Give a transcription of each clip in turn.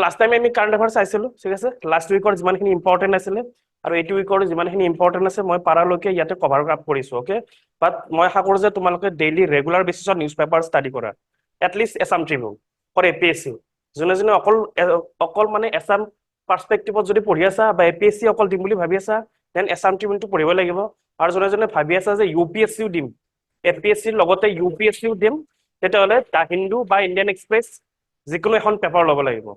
Last time আমি current affairs চাইছিলো ঠিক আছে লাষ্ট উইকৰ যিমানখিনি ইম্পৰ্টেণ্ট আছিলে আৰু এইটো উইকৰ যিমানখিনি ইম্পৰ্টেণ্ট আছে মই পাৰালৈকে ইয়াতে কভাৰ আপ কৰিছো অকে বাট মই আশা কৰো যে তোমালোকে ডেইলি ৰেগুলাৰ বেচিছত নিউজ পেপাৰ ষ্টাডি কৰা at least Assam Tribune for APSC যোনে যোনে অকল মানে এছাম পাৰ্সপেক্টিভত যদি পঢ়ি আছা বা এপিএছচি অকল দিম বুলি ভাবি আছা দেন এছাম ট্ৰিবিউনটো পঢ়িব লাগিব আৰু যোনে যোনে ভাবি আছা যে ইউপিএছচিও দিম এপিএছচিৰ লগতে ইউপিএছচিও দিম তেতিয়াহ'লে দ্য হিন্দু বা ইণ্ডিয়ান এক্সপ্ৰেছ যিকোনো এখন পেপাৰ ল'ব লাগিব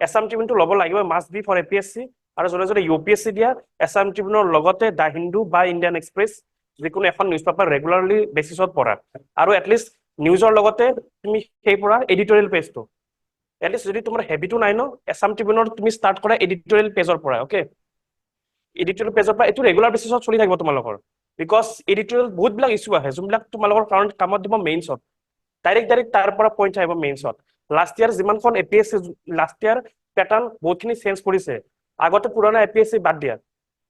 এছাম ট্ৰিবিউনটো ল'ব লাগিব মাষ্ট বি ফৰ এপিএছচি আৰু যোনে যোনে ইউপিএছচি দিয়া এছাম ট্ৰিবিউনৰ লগতে দ্য হিন্দু বা ইণ্ডিয়ান এক্সপ্ৰেছ যিকোনো এখন নিউজ পেপাৰ ৰেগুলাৰলি বেচিছত পঢ়া আৰু এটলিষ্ট নিউজৰ লগতে তুমি সেই পঢ়া এডিটৰিয়েল পেজটো এটলিষ্ট যদি তোমাৰ হেবিটো নাই ন এছাম ট্ৰিবিউনৰ তুমি ষ্টাৰ্ট কৰা এডিটৰিয়েল পেজৰ পৰা অকে এডিটৰিয়েল পেজৰ পৰা এইটো ৰেগুলাৰ বেচিছত চলি থাকিব তোমালোকৰ বিকজ এডিটৰিয়েল বহুতবিলাক ইছ্যু আহে যোনবিলাক তোমালোকৰ কাৰণ কামত দিব মেইনছত ডাইৰেক্ট তাৰ পৰা পইণ্ট আহিব মেইনছত লাষ্ট ইয়াৰ যিমানখন এপিএছচি লাষ্ট ইয়াৰ পেটাৰ্ণ বহুতখিনি চেঞ্জ কৰিছে আগতে পুৰণা এপিএছচি বাদ দিয়া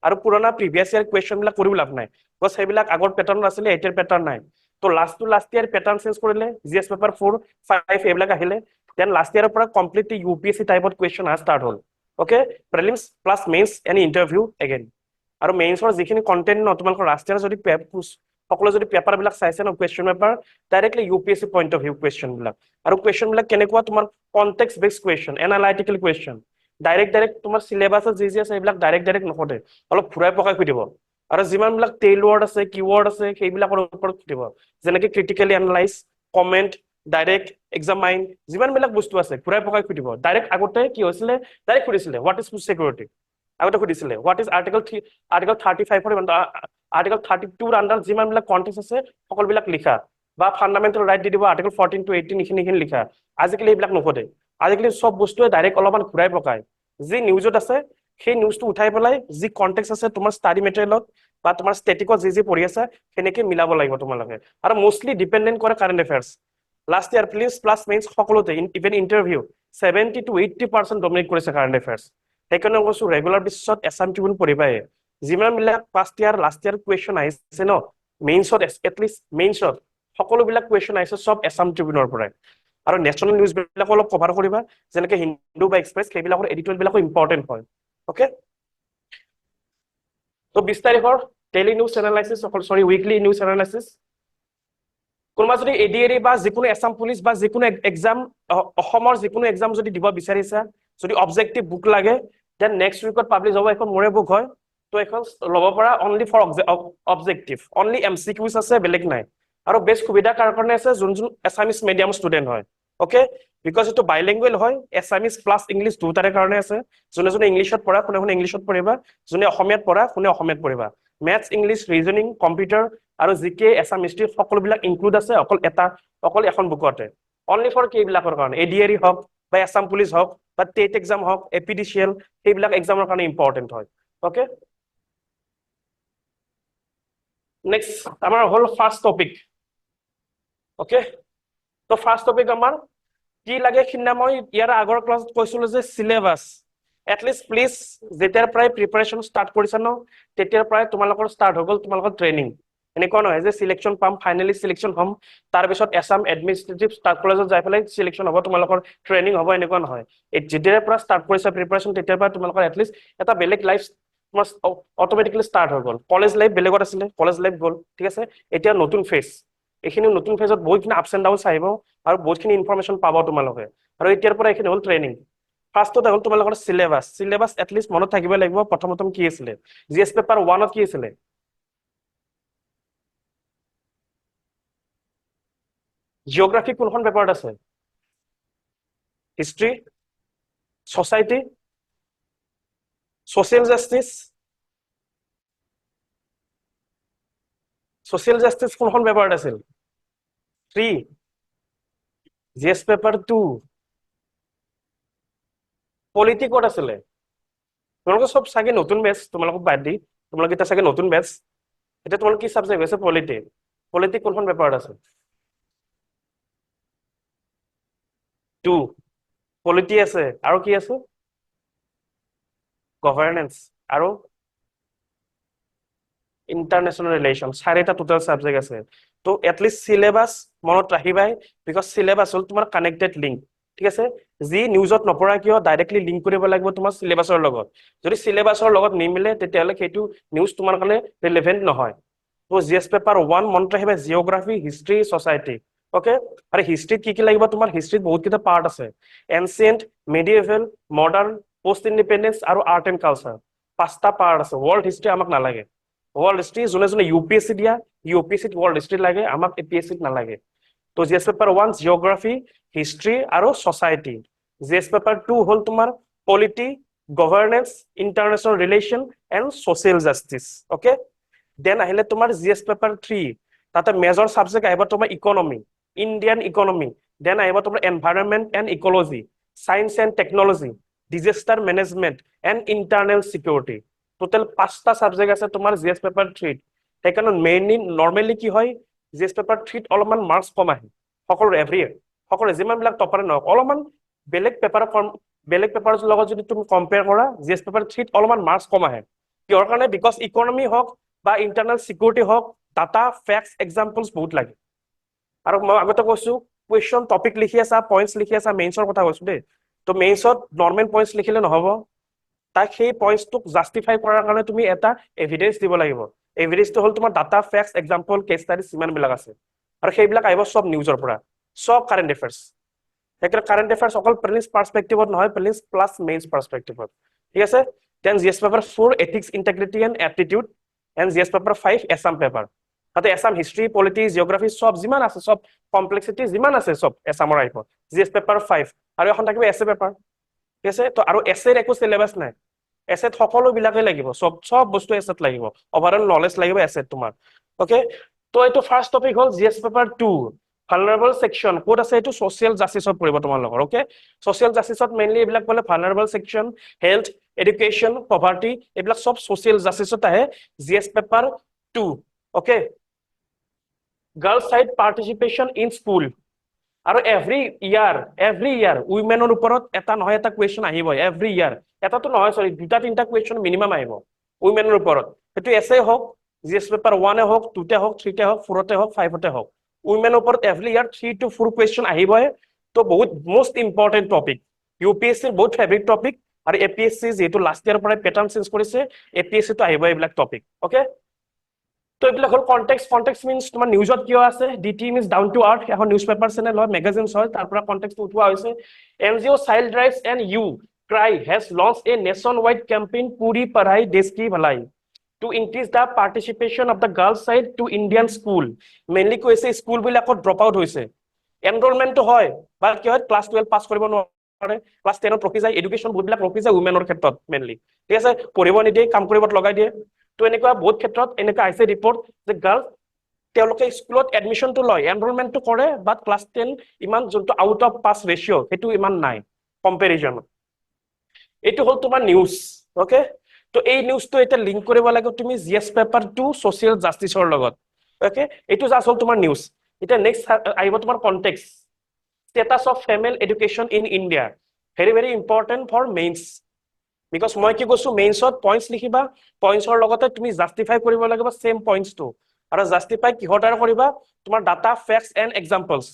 আৰু পুৰণা প্ৰিভিয়াছ ইয়াৰ কুৱেশ্যনবিলাক কৰিব লাভ নাই বিকজ সেইবিলাক আগৰ পেটাৰ্ণ আছিলে এতিয়াৰ পেটাৰ্ণ নাই তো লাষ্ট ইয়াৰ পেটাৰ্ণ চেঞ্জ কৰিলে জিএছ পেপাৰ 4, 5 এইবিলাক আহিলে দেন লাষ্ট ইয়াৰৰ পৰা কমপ্লিটলি ইউপিএছচি টাইপত কুৱেশ্যন অহা ষ্টাৰ্ট হ'ল okay prelims plus mains and interview again আৰু মেইনছৰ যিখিনি কণ্টেণ্ট ন তোমালোকৰ লাষ্ট ইয়াৰ যদি সকলো যদি পেপাৰবিলাক চাইছে ন question paper directly UPSC point of view কুৱেশ্যনবিলাক আৰু কুৱেশ্যনবিলাক কেনেকুৱা তোমাৰ context based question analytical question direct তোমাৰ চিলেবাছত যি আছে সেইবিলাক ডাইৰেক্ট নকৰে অলপ ঘূৰাই পকাই সুধিব আৰু যিমানবিলাক টেইল ৱৰ্ড আছে কিৱৰ্ড আছে সেইবিলাকৰ ওপৰত সুধিব যেনেকে critically analyse comment direct examine যিমানবিলাক বস্তু আছে ঘূৰাই পকাই সুধিব ডাইৰেক্ট আগতে কি হৈছিলে ডাইৰেক্ট সুধিছিলে হোৱাট ইজ ফুড চিকিউৰিটি আগতে সুধিছিলে what is article 35 article 32 under যিমানবিলাক কণ্টেক্সট আছে সকলোবিলাক লিখা বা ফাণ্ডামেণ্টেল ৰাইট দি দিব আৰ্টিকল 14 to 18 এইখিনি লিখা আজিকালি এইবিলাক নোসোধে আজিকালি সব বস্তুৱে ডাইৰেক্ট অলপমান ঘূৰাই পকায় যি নিউজত আছে সেই নিউজটো উঠাই পেলাই যি কণ্টেক্সট আছে তোমাৰ ষ্টাডি মেটেৰিয়েলত বা তোমাৰ ষ্টেটিকত যি পঢ়ি আছে সেনেকে মিলাব লাগিব তোমালোকে আৰু মোষ্টলি ডিপেণ্ডেণ্ট কৰে current affairs last year please plus mains সকলোতে ইভেন ইণ্টাৰভিউ 70 to 80% ডমিনেট কৰিছে কাৰেণ্ট এফেয়াৰ্ছ সেইকাৰণে কৈছো ৰেগুলাৰ বেচিছত এছাম ট্ৰিবিউন পঢ়িবাই যিমানবিলাক first year last year question আহিছে ন মেইনছত এটলিষ্ট মেইনছত সকলোবিলাক কুৱেশ্যন আহিছে সব এছাম ট্ৰিবিউনৰ পৰাই আৰু নেশ্যনেল নিউজবিলাক অলপ কভাৰ কৰিবা যেনেকে হিন্দু বা এক্সপ্ৰেছ সেইবিলাকৰ এডিটৰিয়েলবিলাকো ইম্পৰ্টেণ্ট হয় ওকে তো 20 তাৰিখৰ ডেইলি নিউজ এনালাইচিছ সৰি উইকলি নিউজ এনালাইচিছ কোনোবা যদি এডিএৰি বা যিকোনো এছাম পুলিচ বা যিকোনো এক্সাম অসমৰ যিকোনো এক্সাম যদি দিব বিচাৰিছা যদি অবজেক্টিভ বুক লাগে দেন নেক্সট উইকত পাব্লিছ হ'ব এখন মোৰে বুক হয় তো এখন ল'ব পৰা অনলি ফৰ অবজেক্টিভ অনলি এমচিকিউজ আছে বেলেগ নাই আৰু বেষ্ট সুবিধা কাৰ কাৰণে আছে যোন এছামিজ মিডিয়াম ষ্টুডেণ্ট হয় ওকে বিকজ এইটো বাইলিংগুৱেল হয় এছামিজ প্লাছ ইংলিছ দুটাৰে কাৰণে আছে যোনে ইংলিছত পঢ়া শুনে ইংলিছত পঢ়িবা যোনে অসমীয়াত পঢ়া শুনে অসমীয়াত পঢ়িবা মেথছ ইংলিছ ৰিজনিং কম্পিউটাৰ আৰু জিকে এছাম হিষ্ট্ৰী সকলোবিলাক ইনক্লুড আছে অকল এখন বুকতে অনলি ফৰ কেইবিলাকৰ কাৰণে এডিআৰই হওক বা এছাম পুলিচ হওক বা টেট এক্সাম হওক এপিডিচিএল সেইবিলাক এক্সামৰ কাৰণে ইম্পৰ্টেণ্ট হয় ওকে নেক্সট আমাৰ হ'ল ফাৰ্ষ্ট টপিক ওকে তো ফাৰ্ষ্ট টপিক আমাৰ কি লাগে সিদিনা মই ইয়াৰ আগৰ ক্লাছত কৈছিলো যে চিলেবাছ এটলিষ্ট প্লিজ যেতিয়াৰ পৰাই প্ৰিপাৰেশ্যন ষ্টাৰ্ট কৰিছা ন তেতিয়াৰ পৰাই তোমালোকৰ ষ্টাৰ্ট হৈ গ'ল তোমালোকৰ ট্ৰেইনিং এনেকুৱা নহয় যে চিলেকশ্যন পাম ফাইনেলি চিলেকশ্যন হ'ম তাৰপিছত এছাম এডমিনিষ্ট্ৰেটিভ ষ্টাফ কলেজত যাই পেলাই চিলেকশ্যন হ'ব তোমালোকৰ ট্ৰেইনিং হ'ব এনেকুৱা নহয় যেতিয়াৰ পৰা ষ্টাৰ্ট কৰিছা প্ৰিপাৰেশ্যন তেতিয়াৰ পৰা তোমালোকৰ এটলিষ্ট এটা বেলেগ লাইফ তোমাৰ অট'মেটিকেলি ষ্টাৰ্ট হৈ গ'ল কলেজ লাইফ বেলেগত আছিলে কলেজ লাইফ গ'ল ঠিক আছে এতিয়া নতুন ফেজ এইখিনি নতুন ফেজত বহুতখিনি আপছ এণ্ড ডাউনছ আহিব আৰু বহুতখিনি ইনফৰমেশ্যন পাব তোমালোকে আৰু এতিয়াৰ পৰা এইখিনি হ'ল ট্ৰেইনিং ফাৰ্ষ্টতে হ'ল তোমালোকৰ চিলেবাছ এটলিষ্ট মনত থাকিব লাগিব প্ৰথম কি আছিলে জিএছ পেপাৰ 1ত কি আছিলে জিঅ'গ্ৰাফি কোনখন পেপাৰত আছে হিষ্ট্ৰী ছ'চাইটি ছ'চিয়েল জাষ্টিছ কোনখন পেপাৰত আছিল 3 জিএছ পেপাৰ 2 পলিটি ক'ত আছিলে তোমালোকে সব চাগে নতুন বেচ তোমালোকক বাদ দি তোমালোকে এটা চাগে নতুন বেচ এটা তোমালোক কি সাবজেক্ট আছে পলিটি কোনখন পেপাৰত আছে 2 পলিটি আছে আৰু কি আছে গভৰ্নেন্স আৰু ইন্টাৰনেশ্যনেল ৰিলেশ্যন চাৰিটা টোটাল সাবজেক্ট আছে তো এটলিষ্ট চিলেবাছ মনত ৰাখিবাই বিকজ চিলেবাছ হ'ল তোমাৰ কানেক্টেড লিংক ঠিক আছে যি নিউজত নপৰা কিয় ডাইৰেক্টলি লিংক কৰিব লাগিব তোমাৰ সিলেবাসৰ লগত যদি সিলেবাসৰ লগত নিমিলে তেতিয়াহলে সেইটো নিউজ তোমাৰ কাৰণে ৰিলেভেন্ট নহয় তো জিএস পেপাৰ 1 মনত ৰাখিবা জিওগ্ৰাফি হিষ্ট্ৰী সোসাইটি ওকে আৰু হিষ্ট্ৰীত কি লাগিব তোমাৰ হিষ্ট্ৰীত বহুত কিটা পাৰ্ট আছে ancient medieval modern post independence আৰু আৰ্ট এন্ড কালচাৰ পাঁচটা পাৰ্ট আছে ওয়াৰ্ল্ড হিষ্ট্ৰী আমাক নালাগে ওয়াৰ্ল্ড হিষ্ট্ৰী যোনে ইউপিএসসি দিয়া ইউপিএসসিত ওয়াৰ্ল্ড হিষ্ট্ৰী লাগে আমাক এপিএসসিত নালাগে তো জিএস পেপাৰ 1 জিওগ্ৰাফি হিষ্ট্ৰী আৰু সোসাইটি জিএস পেপাৰ 2 হল তোমাৰ polity governance international relation and social justice okay then আহিলে তোমাৰ জিএস পেপাৰ 3 তাতে মেজৰ সাবজেক্ট আহিব তোমাৰ ইকোনমি ইন্ডিয়ান ইকোনমি দেন আহিব তোমাৰ environment and ecology science and technology disaster management and internal security total পাঁচটা সাবজেক্ট আছে তোমাৰ জিএস পেপাৰ 3 সেইকাৰণে মেইনলি নৰ্মেলি কি হয় জিএস পেপাৰ 3 অলপমান মাৰ্কস কম আহে সকলো এভৰি ইয়াৰ সকলো যিমান বিলাক টপাৰে নহওক অলপমান বেলেগ পেপাৰৰ লগত যদি তুমি কম্পেয়াৰ কৰা জিএস পেপাৰ 3 অলপমান মাৰ্কস কম আহে কিহৰ কাৰণে বিকজ ইকোনমি হওক বা ইন্টাৰনেল সিকিউৰিটি হওক ডাটা ফ্যাক্টস এক্সাম্পলস বহুত লাগে আৰু মই আগতে কৈছো কোৱেশ্চন টপিক লিখি আছা পইণ্টস লিখি আছা মেইনছৰ কথা কৈছো দেই তো মেইনছত নৰ্মেল পইণ্টস লিখিলে নহব তাক সেই পইণ্টছটোক জাস্টিফাই কৰাৰ কাৰণে তুমি এটা এভিডেন্স দিব লাগিব এভিডেন্সটো হল তোমাৰ data facts example case studies সিমান বিলাক আছে আৰু সেইবিলাক আহিব সব নিউজৰ পৰা সব কাৰেন্ট এফেয়াৰ্স সেইকাৰণে কাৰেন্ট এফেয়াৰ্স অকল প্ৰিলিমছ পাৰ্সপেক্টিভত নহয় প্ৰিলিমছ প্লাস মেইনছ পাৰ্সপেক্টিভত ঠিক আছে then GS paper 4 ethics integrity and aptitude and GS paper 5 Assam paper তাতে এছাম হিষ্ট্ৰী পলিটি জিওগ্ৰাফি সব যিমান আছে সব কমপ্লেক্সিটি যিমান আছে সব এছামৰ আহিব জিএস পেপাৰ 5 আৰু এখন থাকিব এছে পেপাৰ ঠিক আছে তো আৰু এছেৰ একো সিলেবাস নাই এছেট সকলো বিলাকে লাগিব সব বস্তু এছেট লাগিব ওভাৰঅল নলেজ লাগিব এছেট তোমাৰ ওকে তো এইটো ফাৰ্স্ট টপিক হল GS paper 2 vulnerable section code আছে এটো সোশ্যাল জাস্টিসত পৰিব তোমালোকৰ ওকে সোশ্যাল জাস্টিসত মেইনলি এইবিলাক বলে vulnerable section health education poverty এইবিলাক সব সোশ্যাল জাস্টিসত আহে GS paper 2 okay girls side participation in school আৰু এভৰি ইয়াৰ উইমেনৰ ওপৰত এটা নহয় এটা কুৱেশ্চন আহিবই এভৰি ইয়াৰ এটাতো নহয় সৰি দুটা তিনটা কুৱেশ্চন মিনিমাম আহিব উইমেনৰ ওপৰত সেইটো এছে হওক জিএস পেপাৰ 1 এ হওক 2 তে হওক 3 তে হওক 4 তে হওক 5 তে হওক উইমেনৰ ওপৰত এভৰি ইয়াৰ 3 to 4 কুৱেশ্চন আহিবই তো বহুত মোস্ট ইম্পৰ্টেন্ট টপিক ইউপিএসসিৰ বহুত ফেভাৰিট টপিক আৰু এপিএসসি যেটো লাষ্ট ইয়াৰ পৰা প্যাটাৰ্ন চেঞ্জ কৰিছে এপিএসসি তো আহিবই এইবিলাক টপিক ওকে তো এইবিলাক হল কনটেক্সট মিন্স তোমাৰ নিউজত কিয় আছে DT means down to earth এখন নিউজ পেপাৰ চেনেল হয় মেগাজিনছ হয় তাৰ পৰা কনটেক্সট উঠোৱা হৈছে NGO child rights and you CRY has launch a nationwide campaign পুৰি পঢ়াই দেশ কি ভলাই to increase the participation of the girls side to Indian school mainly কৈছে স্কুল বিলাকত ড্ৰপ আউট হৈছে এনৰোলমেন্ট হয় বা কি হয় ক্লাস 12 পাস কৰিব নোৱাৰে ক্লাস 10 ত ৰখি যায় এডুকেশন বহুত বিলাক ৰখি যায় উইমেনৰ ক্ষেত্ৰত মেইনলি ঠিক আছে পঢ়িব নিদিয়ে কাম কৰিবত লগাই দিয়ে তো এনেকুৱা বহুত ক্ষেত্ৰত এনেকুৱা আইছে ৰিপৰ্ট যে গাৰ্লছ তেওঁলোকে স্কুলত এডমিশনটো লয় এনৰোলমেন্টটো কৰে বাট ক্লাস 10 ইমান যোনটো আউট অফ পাস ৰেশিও সেইটো ইমান নাই কম্পেৰিজন এইটো হল তোমাৰ নিউজ ওকে তো এই নিউজটো এটা লিংক কৰিব লাগে তুমি জিএস পেপাৰ 2 সোশ্যাল জাস্টিসৰ লগত ওকে এইটো জাস্ট হল তোমাৰ নিউজ এটা নেক্সট আহিব তোমাৰ context status of female education in India very important for mains because মই কি কৈছো মেইনছত পইণ্টছ লিখিবা পইণ্টছৰ লগতে তুমি জাস্টিফাই কৰিব লাগিব সেম পইণ্টছটো আৰু জাস্টিফাই কিহৰ দ্বাৰা কৰিবা তোমাৰ ডাটা ফ্যাক্টস এন্ড এক্সাম্পলস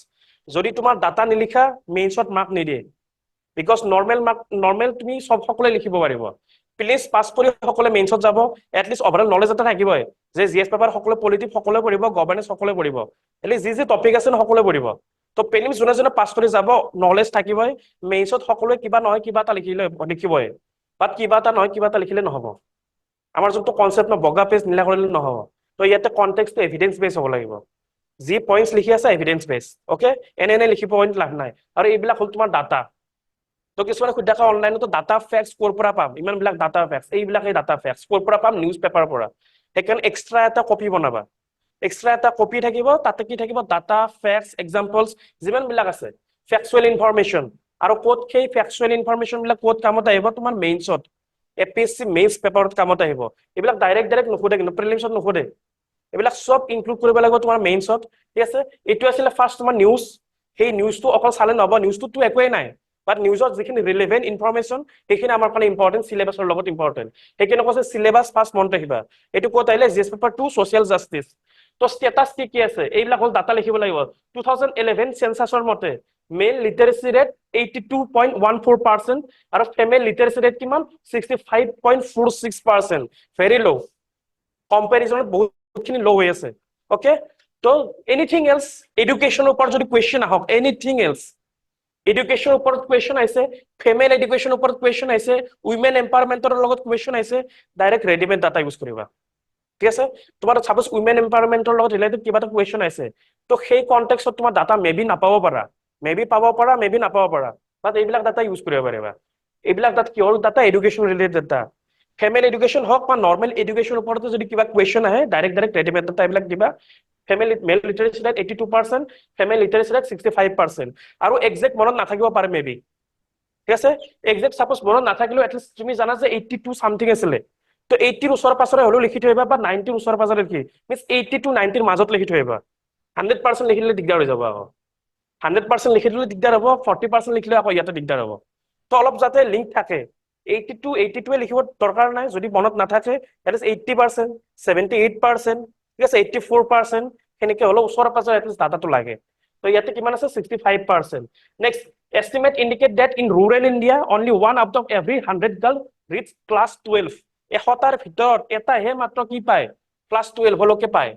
যদি তোমাৰ ডাটা নিলিখা মেইনছত মাৰ্ক নিদিয়ে বিকজ নৰ্মেল তুমি সব সকলে লিখিব পাৰিব প্লিজ পাস কৰি সকলে মেইনছত যাব এটলিষ্ট ওভাৰঅল নলেজ এটা থাকিবই যে জিএস পেপাৰ সকলে পলিটিক সকলে পঢ়িব গভৰ্নেন্স সকলে পঢ়িব এটলিষ্ট যি টপিক আছে সকলে পঢ়িব তো প্ৰিলিমছ যোনে পাস কৰি যাব নলেজ থাকিবই মেইনছত সকলোৱে কিবা নহয় কিবা এটা লিখিবই বাট কিবা এটা নহয় কিবা এটা লিখিলে নহব আমাৰ যোনটো কনসেপ্ট ন বগা পেজ নীলা কৰিলে নহব তো ইয়াতে কনটেক্সটটো এভিডেন্স বেস হ'ব লাগিব যি পইণ্টছ লিখি আছে এভিডেন্স বেস ওকে এনে লিখি পইণ্ট লাভ নাই আৰু এইবিলাক হল তোমাৰ ডাটা তো কিছুমানে সুধাকা অনলাইনতো ডাটা ফ্যাক্টস কোৰ পৰা পাম ইমান বিলাক ডাটা ফ্যাক্টস এইবিলাক এই ডাটা ফ্যাক্টস কোৰ পৰা পাম নিউজ পেপাৰৰ পৰা সেইকাৰণে এক্সট্ৰা এটা কপি বনাবা এক্সট্ৰা এটা কপি থাকিব তাতে কি থাকিব ডাটা ফ্যাক্টস এক্সাম্পলস যিমান বিলাক আছে ফ্যাক্চুৱেল ইনফৰমেশন আৰু কোড সেই ফ্যাক্চুৱেল ইনফৰমেশন বিলাক কোড কামত আহিব তোমাৰ মেইনছত এপিএসসি মেইনছ পেপাৰত কামত আহিব এইবিলাক ডাইৰেক্ট নুখুদে কিন্তু প্ৰিলিমছত নুখুদে এইবিলাক সব ইনক্লুড কৰিব লাগিব তোমাৰ মেইনছত ঠিক আছে এইটো আছিল ফাৰ্স্ট তোমাৰ নিউজ সেই নিউজটো অকল চালে নহব নিউজটো একোই নাই বাট নিউজত যিখিনি ৰিলেভেন্ট ইনফৰমেশন সেইখিনি আমাৰ কাৰণে ইম্পৰ্টেন্ট সিলেবাসৰ লগত ইম্পৰ্টেন্ট সেইখিনি কৈছে সিলেবাস ফাৰ্স্ট মনত ৰাখিবা এইটো ক'ত আহিলে জিএস পেপাৰ 2 সোশ্যাল জাস্টিস তো স্ট্যাটাস কি আছে এইবিলাক হল ডাটা লিখিব লাগিব 2011 সেন্সাসৰ মতে মেল লিটাৰেচি ৰেট 82.14% আৰু ফিমেল লিটাৰেচি ৰেট কিমান 65.46%, ভেৰি লো কম্পেৰিজনত বহুতখিনি লো হৈ আছে ওকে তো এনিথিং এলস এডুকেশনৰ ওপৰত যদি কোৱেশ্চন আহক এনিথিং এলস এডুকেশনৰ ওপৰত কোৱেশ্চন আছে ফিমেল এডুকেশনৰ ওপৰত কোৱেশ্চন আছে উইমেন এম্পাৱাৰমেন্টৰ লগত কোৱেশ্চন আছে ডাইৰেক্ট ৰেডিমেড ডাটা ইউজ কৰিবা ঠিক আছে তোমাৰ সাপোজ উইমেন এম্পাৱাৰমেন্টৰ লগত ৰিলেটেড কিবা এটা কোৱেশ্চন আছে তো সেই কনটেক্সটত তোমাৰ ডাটা মেবি নাপাব পাৰা মেবি পাব পাৰা মেবি নাপাব পাৰা বাট এইবিলাক ডাটা ইউজ কৰিব পাৰিবা এইবিলাক ডাটা কিহৰ data education related data female education হওক বা নৰ্মেল এডুকেশনৰ ওপৰত যদি কিবা কোৱেশ্চন আহে ডাইৰেক্ট ৰেডিমেড ডাটা এইবিলাক দিবা female male literacy rate 82% female literacy rate 65% আৰু এক্সাক্ট মনত নাথাকিব পাৰে মেবি ঠিক আছে এক্সাক্ট সাপোজ মনত নাথাকিলেও এটলিষ্ট তুমি জানা যে 82 সামথিং আছিল তো 80 ৰ ওচৰ পাছৰে হলো লিখি থৈবা বা 90 ৰ ওচৰ পাছৰে কি মিন্স 80 টু 90 ৰ মাজত লিখি থৈবা 100% লিখিলে দিগদাৰ হৈ যাব আকৌ 100% লিখি দিলে দিগদাৰ হ'ব 40% লিখিলে আকৌ ইয়াতে দিগদাৰ হ'ব তো অলপ যাতে লিংক থাকে 82 এ লিখিব দৰকাৰ নাই যদি মনত নাথাকে এট ইজ 80% 78% ঠিক আছে 84% হেনেকে হলো ওচৰ পাছৰে এটলিষ্ট ডাটাটো লাগে তো ইয়াতে কিমান আছে 65% next estimate indicate that in rural India only one out of every 100 girl reach class 12 এশটাৰ ভিতৰত এটাহে মাত্ৰ কি পায় ক্লাস 12 হলকে পায়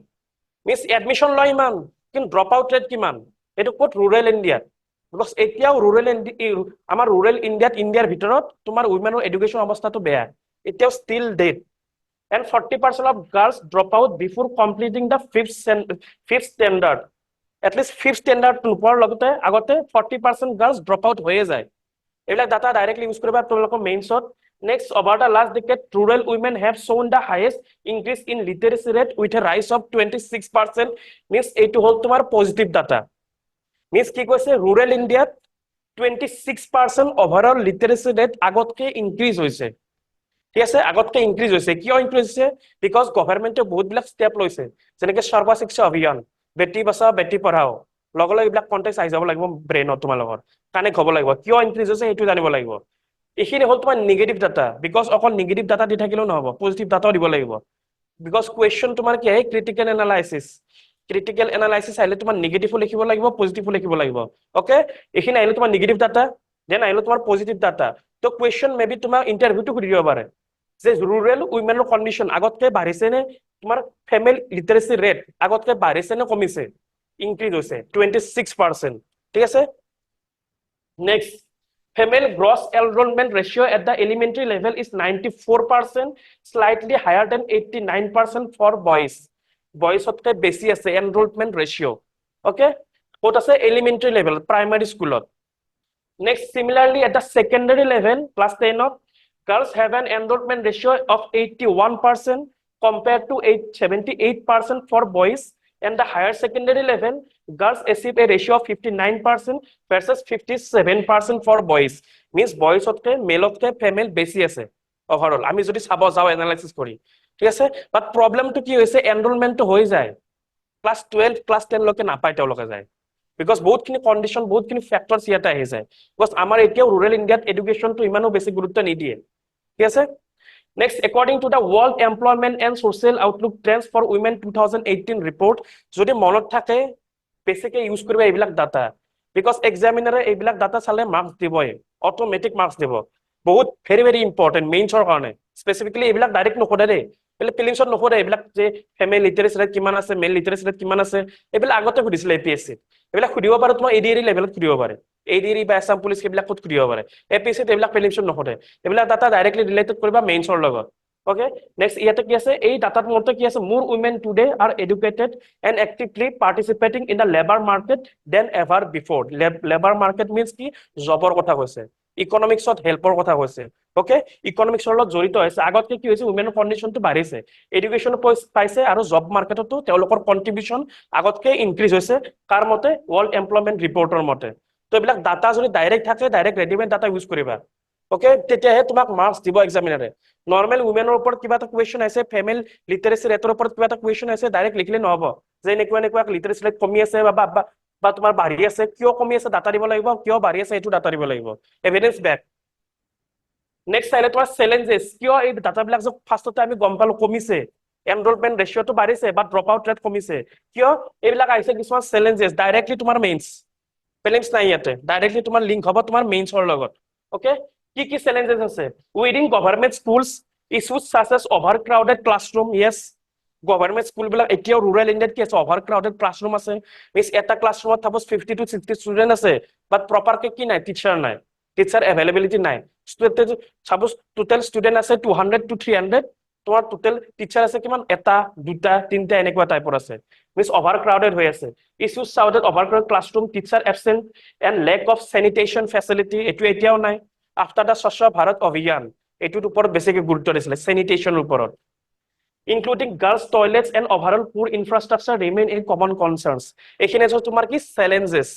মিস এডমিশন লয় ইমান কিন্তু ড্ৰপ আউট ৰেট কিমান এটো ক'ত ৰুৰেল ইণ্ডিয়াত বিকজ এতিয়াও আমাৰ ৰুৰেল ইণ্ডিয়াৰ ভিতৰত তোমাৰ উইমেনৰ এডুকেশন অৱস্থাটো বেয়া এতিয়াও still date and 40% of girls drop out before completing the fifth standard at least fifth standard নোপোৱাৰ লগতে আগতে 40% girls drop out হৈয়ে যায় এইবিলাক ডাটা ডাইৰেক্টলি ইউজ কৰিবা তোমালোকৰ মেইনছত next over the last decade rural women have shown the highest increase in literacy rate with a rise of 26% means এইটো হল তোমাৰ পজিটিভ ডাটা means কি কৈছে rural ইণ্ডিয়াত 26% overall literacy rate আগতকে ইনক্ৰিজ হৈছে ঠিক আছে আগতকে ইনক্ৰিজ হৈছে কিয় ইনক্ৰিজ হৈছে বিকজ গভৰ্ণমেণ্টে বহুত বিলাক ষ্টেপ লৈছে যেনেকৈ সৰ্ব শিক্ষা অভিযান বেটি বচাও বেটি পঢ়াও লগলৈ এইবিলাক কন্টেক্ট আহি যাব লাগিব ব্ৰেইনত তোমালোকৰ কানেক্ট হ'ব লাগিব কিয় ইনক্ৰিজ হৈছে সেইটো জানিব লাগিব এইখিনি হল তোমাৰ নিগেটিভ ডাটা বিকজ অকল নিগেটিভ ডাটা দি থাকিলেও নহব পজিটিভ ডাটাও দিব লাগিব বিকজ কুৱেশ্চন তোমাৰ কি আহে ক্ৰিটিকেল এনালাইসিস আহিলে তোমাৰ নিগেটিভো লিখিব লাগিব পজিটিভো লিখিব লাগিব ওকে এইখিনি আহিলে তোমাৰ নিগেটিভ ডাটা দেন আহিলে তোমাৰ পজিটিভ ডাটা তো কুৱেশ্চন মেবি তোমাৰ ইন্টাৰভিউটো কৰি দিব পাৰে যে ৰুৰেল উইমেনৰ কন্ডিশন আগতকে বাঢ়িছে নে তোমাৰ ফিমেল লিটাৰেসি ৰেট আগতকে বাঢ়িছে নে কমিছে ইনক্ৰিজ হৈছে 26% ঠিক আছে next female gross enrollment ratio at the elementary level is 94%, slightly higher than 89% for boys. Boys otke besi ase enrollment ratio. Okay? What ase elementary level, primary school. Next, similarly at the secondary level, class 10 of girls have an enrollment ratio of 81% compared to 78% for boys. And the higher secondary level, girls achieve a ratio of 59% versus 57% for boys. Means boys otke male otke female besi ase overall. Ami jodi sabo jao analysis kori. ঠিক আছে but problem to কি হৈছে enrollment to হৈ যায় class 12 class 10 লকে না পায় তেওঁলোকে যায় because বহুতখিনি কন্ডিশন বহুতখিনি ফ্যাক্টরস ইয়াতে আহি যায় because আমাৰ এতিয়াও ৰুৰেল ইণ্ডিয়াত এডুকেশন তো ইমানো বেছি গুৰুত্ব নিদিয়ে ঠিক আছে Next, according to the World Employment and Social Outlook Trends for Women 2018 report, যদি মনত থাকে বেসিকলি ইউজ কৰিবা এইবিলাক ডাটা বিকজ এক্সামিনাৰে এইবিলাক ডাটা চালে মাৰ্কস দিবই অটোমেটিক মাৰ্কস দিব বহুত ভেৰি ইম্পৰ্টেন্ট মেইনছৰ কাৰণে স্পেসিফিক্যালি এইবিলাক ডাইৰেক্ট নকৰে দেই এলে ফিলিংছত নকৰে এইবিলাক যে ফিমেল লিটাৰেসি ৰেট কিমান আছে মেল লিটাৰেসি ৰেট কিমান আছে এইবিলাক আগতে সুধিছিল এপিএসসি এইবিলাক সুধিব পাৰে তোমাৰ এডিআৰি লেভেলত সুধিব পাৰে এডিআৰি বা আসাম পুলিচ এইবিলাক ক'ত সুধিব পাৰে এপিএসসি এইবিলাক ফিলিংছত নকৰে এইবিলাক ডাটা ডাইৰেক্টলি ৰিলেটেড কৰিবা মেইনছৰ লগত Okay, next ইয়াতে কি আছে এই ডাটাৰ মতে কি আছে more women today are educated and actively participating in the labor market than ever before. Labor market means কি জবৰ কথা কৈছে ইকোনমিক্সত হেল্পৰ কথা কৈছে ওকে ইকোনমিক্সৰ লগত জড়িত আছে আগতকে কি হৈছে উইমেনৰ কন্ডিশনটো বাঢ়িছে এডুকেশন পাইছে আৰু জব মাৰ্কেটতো তেওঁলোকৰ কন্ট্ৰিবিউশন আগতকে ইনক্ৰিজ হৈছে কাৰ মতে ওয়াৰ্ল্ড এমপ্লয়মেন্ট ৰিপৰ্টৰ মতে তো এইবিলাক ডাটা যদি ডাইৰেক্ট থাকে ডাইৰেক্ট ৰেডিমেড ডাটা ইউজ কৰিবা ওকে তেতিয়াহে তোমাক মাৰ্কস দিব এক্সামিনাৰে নৰ্মাল উইমেনৰ ওপৰত কিবা এটা কোৱেশ্চন আছে ফিমেল লিটাৰেসি ৰেটৰ ওপৰত কিবা এটা কোৱেশ্চন আছে ডাইৰেক্ট লিখিলে নহব যে এনেকুৱা লিটাৰেসি ৰেট কমি আছে বা তোমাৰ বাঢ়ি আছে কিয় কমি আছে ডাটা দিব লাগিব কিয় বাঢ়ি আছে এটো ডাটা দিব লাগিব এভিডেন্স বেক নেক্সট আইলে তোমাৰ চ্যালেঞ্জেস কিয় এই ডাটাবিলাক যে ফাৰ্ষ্টতে আমি গম পালো কমিছে এনৰোলমেন্ট ৰেশিওটো বাঢ়িছে বা ড্ৰপ আউট ৰেট কমিছে কিয় এইবিলাক আহিছে কিছুমান চ্যালেঞ্জেস ডাইৰেক্টলি তোমাৰ মেইনস প্ৰিলিমছ নাই ইয়াতে ডাইৰেক্টলি তোমাৰ লিংক হ'ব তোমাৰ মেইনছৰ লগত ওকে কি চেলেঞ্জেছ আছে within government schools issues such as overcrowded classroom yes government স্কুলবিলাক এতিয়াও ৰুৰেল ইণ্ডিয়াত কি আছে অভাৰক্ৰাউডেড ক্লাছৰুম আছে মিছ এটা ক্লাছৰুমত সাপোজ 50 to 60 ষ্টুডেণ্ট আছে বাট প্ৰপাৰকে কি নাই টিচাৰ নাই টিচাৰ এভেইলেবিলিটি নাই সাপোজ টোটেল ষ্টুডেণ্ট আছে 200 to 300 তোমাৰ টোটেল টিচাৰ আছে কিমান এটা দুটা তিনটা এনেকুৱা টাইপৰ আছে মিছ অভাৰক্ৰাউডেড হৈ আছে ইছ্যুজ চাউডেড overcrowded classroom teacher absent and lack of sanitation facility এইটো এতিয়াও নাই আফটাৰ দ্য স্বচ্ছ ভাৰত অভিযান এইটোৰ ওপৰত বেছিকে গুৰুত্ব দিছিলে চেনিটেশ্যনৰ ওপৰত including girls toilets and overall poor infrastructure remain a common concerns এখানে যে তোমার কি challenges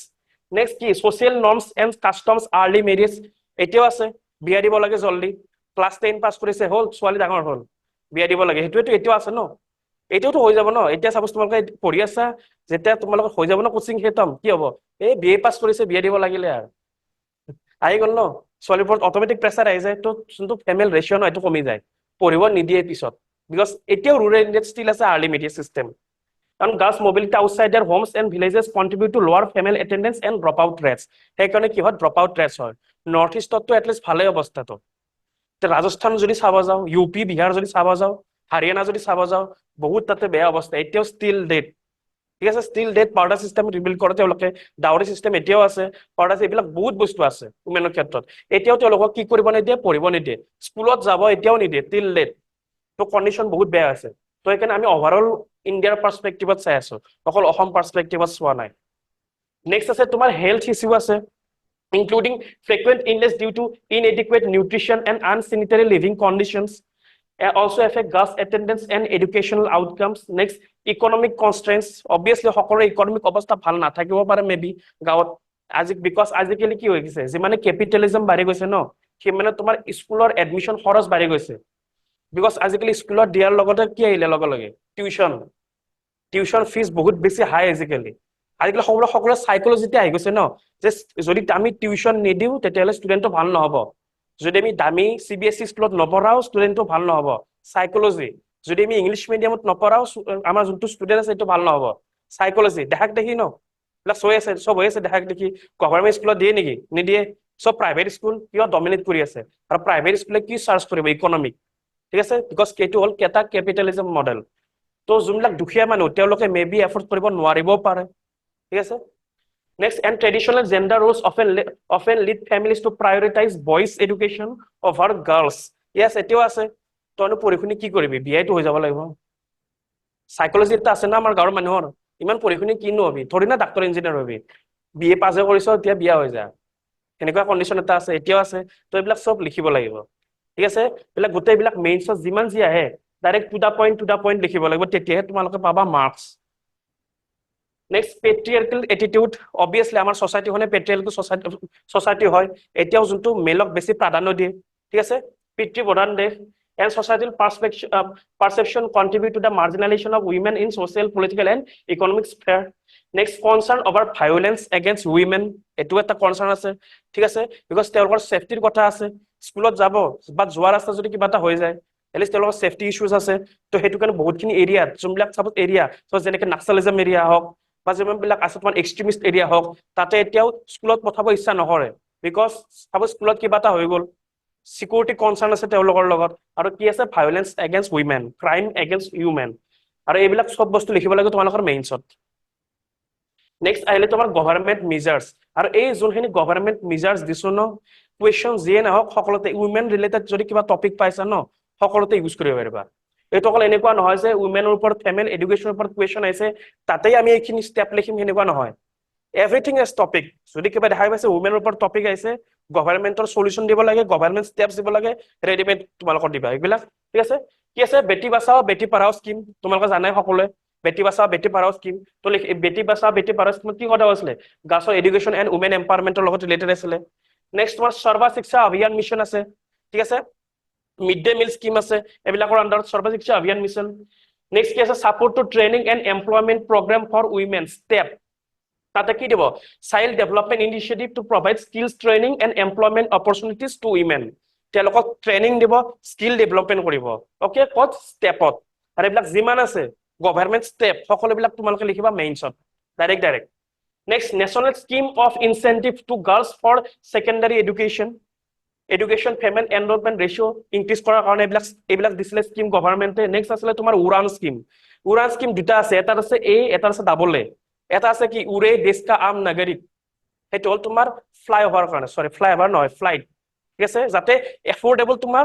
next কি social norms and customs early marriage এটাও আছে বিয়া দিব লাগে জলদি ক্লাস 10 পাস কৰিছে হল ছোৱালী ডাঙৰ হল বিয়া দিব লাগে হেতুটো এটাও আছে ন এটাও হৈ যাব ন এটা সাপোজ তোমালোকে পঢ়ি আছা যেতিয়া তোমালোকে হৈ যাব ন কোচিং হেতম কি হ'ব এই বিএ পাস কৰিছে বিয়া দিব লাগিলে আৰু আহি গল ন ছোৱালীৰ ওপৰত অটোমেটিক প্ৰেছাৰ আহি যায় তো যোনটো ফেমিল ৰেশিও ন এটো কমি যায় পঢ়িব নিদিয়ে পিছত because এতিয়াও rural India still আছে early marriage system and girls mobility outside their homes and villages contribute to lower family attendance and dropout rates সেইকাৰণে কি হয় dropout rates হয় নৰ্থ ইষ্টতো এটলিষ্ট ভালে অৱস্থাটো তে ৰাজস্থান যদি চাব যাও ইউপি বিহাৰ যদি চাব যাও হাৰিয়ানা যদি চাব যাও বহুত তাতে বেয়া অৱস্থা এতিয়াও ষ্টিল ডেট ঠিক আছে still that powder system rebuild কৰে তেওঁলোকে ডাউৰি সিস্টেম এতিয়াও আছে পাউডাৰ এইবিলাক বহুত বস্তু আছে উমেনৰ ক্ষেত্ৰত এতিয়াও তেওঁলোকক কি কৰিব নিদিয়ে পঢ়িব নিদিয়ে স্কুলত যাব এতিয়াও নিদিয়ে টিল ডেট তো কন্ডিশন বহুত বেয়া আছে তো এখানে আমি ওভারঅল ইন্ডিয়াৰ পাৰ্সপেক্টিভত চাই আছো অকল অসম পাৰ্সপেক্টিভত চোৱা নাই নেক্সট আছে তোমাৰ হেলথ ইস্যু আছে including frequent illness due to inadequate nutrition and unsanitary living conditions also affect girls attendance and educational outcomes next economic constraints obviously সকলোৰে ইকোনমিক অৱস্থা ভাল নাথাকিব পাৰে মেবি গাঁৱত বিকজ আজিকালি কি হৈ গৈছে যিমানে কেপিটেলিজম বাঢ়ি গৈছে ন সিমানে তোমাৰ স্কুলৰ এডমিশন খৰচ বাঢ়ি গৈছে because আজিকালি স্কুলত দিয়াৰ লগতে কি আহিলে লগে টিউশন ফিজ বহুত বেছি হাই আজিকালি সকলো সাইকোলজিতে আহি গৈছে ন যে যদি আমি টিউশন নিদিও তেতিয়াহলে ষ্টুডেন্টটো ভাল নহব যদি আমি দামী সিবিএসই স্কুলত নপঢ়াও ষ্টুডেন্টটো ভাল নহব সাইকোলজি যদি আমি ইংলিশ মিডিয়ামত নপঢ়াও আমাৰ যোনটো ষ্টুডেন্ট আছে সেইটো ভাল নহব সাইকোলজি দেখাক দেখি ন সব হৈ আছে দেখাক দেখি গভৰ্ণমেণ্ট স্কুলত দিয়ে নেকি নিদিয়ে সব প্ৰাইভেট স্কুল কিয় ডমিনেট কৰি আছে আৰু প্ৰাইভেট স্কুলে কি চাৰ্জ কৰিব ইকোনমিক ঠিক আছে বিকজ কেটো হল কেটা ক্যাপিটালিজম মডেল তো যোনবিলাক দুখীয়া মানুহ তেওঁলোকে মেবি এফৰ্ড কৰিব নোৱাৰিবও পাৰে ঠিক আছে next and traditional gender Rolls often lead families to prioritize boys education over girls yes এতিয়াও আছে তইনো পঢ়ি শুনি কি কৰিবি বিয়াইতো হৈ যাব লাগিব সাইকোলজি এটা আছে না আমাৰ গাঁৱৰ মানুহৰ ইমান পঢ়ি শুনি কিনো হবি থৰি না ডাক্তৰ ইঞ্জিনিয়াৰ হবি বিএ পাছ কৰিছ এতিয়া বিয়া হৈ যা এনেকুৱা কণ্ডিশ্যন এটা আছে এতিয়াও আছে তো এইবিলাক সব লিখিব লাগিব ঠিক আছে এইবিলাক গোটেইবিলাক মেইনছত যিমান যি আহে ডাইৰেক্ট টু দা পইণ্ট লিখিব লাগিব তেতিয়াহে তোমালোকে পাবা মাৰ্কস নেক্সট পেট্ৰিয়াৰ্কেল এটিটিউড অবভিয়াছলি আমাৰ সোসাইটিখনে পেট্ৰিয়াৰ্কেল সোসাইটি হয় এতিয়াও যোনটো মেলক বেছি প্ৰাধান্য দিয়ে ঠিক আছে পিতৃ প্ৰধান দেশ and societal perception contribute to the marginalization of women in social, political and economic sphere. Next, concern over violence against women. এটো এটা concern আছে ঠিক আছে because তেওঁলোকৰ সেফটিৰ কথা আছে স্কুলত যাব বা যোৱাৰ ৰাস্তা যদি কিবা এটা হৈ যায় এলিষ্ট তেওঁলোকৰ সেফটি ইস্যুজ আছে তো হেতু কাৰণে বহুতখিনি এৰিয়া যোনবিলাক সাপোজ এৰিয়া সো যেনেকৈ নাক্সালিজম এৰিয়া হওক বা যিমানবিলাক আছে তোমাৰ এক্সট্ৰিমিষ্ট এৰিয়া হওক তাতে এতিয়াও স্কুলত পঠাব ইচ্ছা নকৰে বিকজ সাপোজ স্কুলত কিবা এটা হৈ গ'ল সিকিউৰিটি কনসাৰ্ন আছে তেওঁলোকৰ লগত আৰু কি আছে violence against women crime against human আৰু এইবিলাক সব বস্তু লিখিব লাগে তোমালোকৰ মেইনছত নেক্সট আহিলে তোমাৰ গভৰ্ণমেণ্ট মেজাৰ্স আৰু এই যোনখিনি গভৰ্ণমেণ্ট মেজাৰ্স দিছো ন কুৱেশ্যন যিয়ে নহওক সকলোতে উইমেন ৰিলেটেড যদি কিবা টপিক পাইছা ন সকলোতে ইউজ কৰিব পাৰিবা এইটো অকল এনেকুৱা নহয় যে উইমেনৰ ওপৰত ফেমিল এডুকেশ্যনৰ ওপৰত কুৱেশ্যন আহিছে তাতেই আমি এইখিনি ষ্টেপ লিখিম সেনেকুৱা নহয় এভৰিথিং ইজ টপিক যদি কিবা দেখাই পাইছে উইমেনৰ ওপৰত টপিক আহিছে গভৰ্ণমেণ্টৰ সলিউশন দিব লাগে গভৰ্ণমেণ্ট ষ্টেপছ দিব লাগে ৰেডিমেড তোমালোকৰ দিবা এইবিলাক ঠিক আছে কি আছে বেটি বাঁচাও বেটি পঢ়াও স্কিম তোমালোকে জানাই সকলোৱে বেটি বাঁচাও বেটি পঢ়াও স্কিম তো বেটি বাঁচাও বেটি পঢ়াও স্কিম কি কথা হৈছিলে গাৰ্লছৰ এডুকেশ্যন এণ্ড উমেন এম্পাৱাৰমেণ্টৰ লগত ৰিলেটেড আছিলে নেক্সট তোমাৰ সৰ্বা শিক্ষা অভিযান মিছন আছে ঠিক আছে মিড ডে মিল স্কিম আছে এইবিলাকৰ আন্ডাৰত সৰ্বা শিক্ষা অভিযান মিছন নেক্সট কি আছে support to training and employment program for women step তাতে কি দিব child development initiative to provide skills training and employment opportunities to women তেওঁলোকক ট্ৰেইনিং দিব স্কিল ডেভেলপমেণ্ট কৰিব ওকে ক'ত ষ্টেপত আৰু এইবিলাক যিমান আছে গভৰ্ণমেণ্ট ষ্টেপ সকলোবিলাক তোমালোকে লিখিবা মেইনছত direct Next, national scheme of incentive to girls for secondary education. Education payment enrollment ratio increase কৰাৰ কাৰণে এইবিলাক দিছিলে স্কিম গভৰ্ণমেণ্টে। নেক্সট আছিলে তোমাৰ উড়ান স্কিম। উড়ান স্কিম দুটা আছে, এটা আছে এ, এটা আছে ডাবল এ। এটা আছে কি উড়ে দেশ কা আম নাগৰিক, সেইটো হ'ল তোমাৰ ফ্লাইঅভাৰ কাৰণে, সৰি ফ্লাইঅভাৰ নহয় ফ্লাইট, ঠিক আছে, যাতে এফোৰ্ডেবল তোমাৰ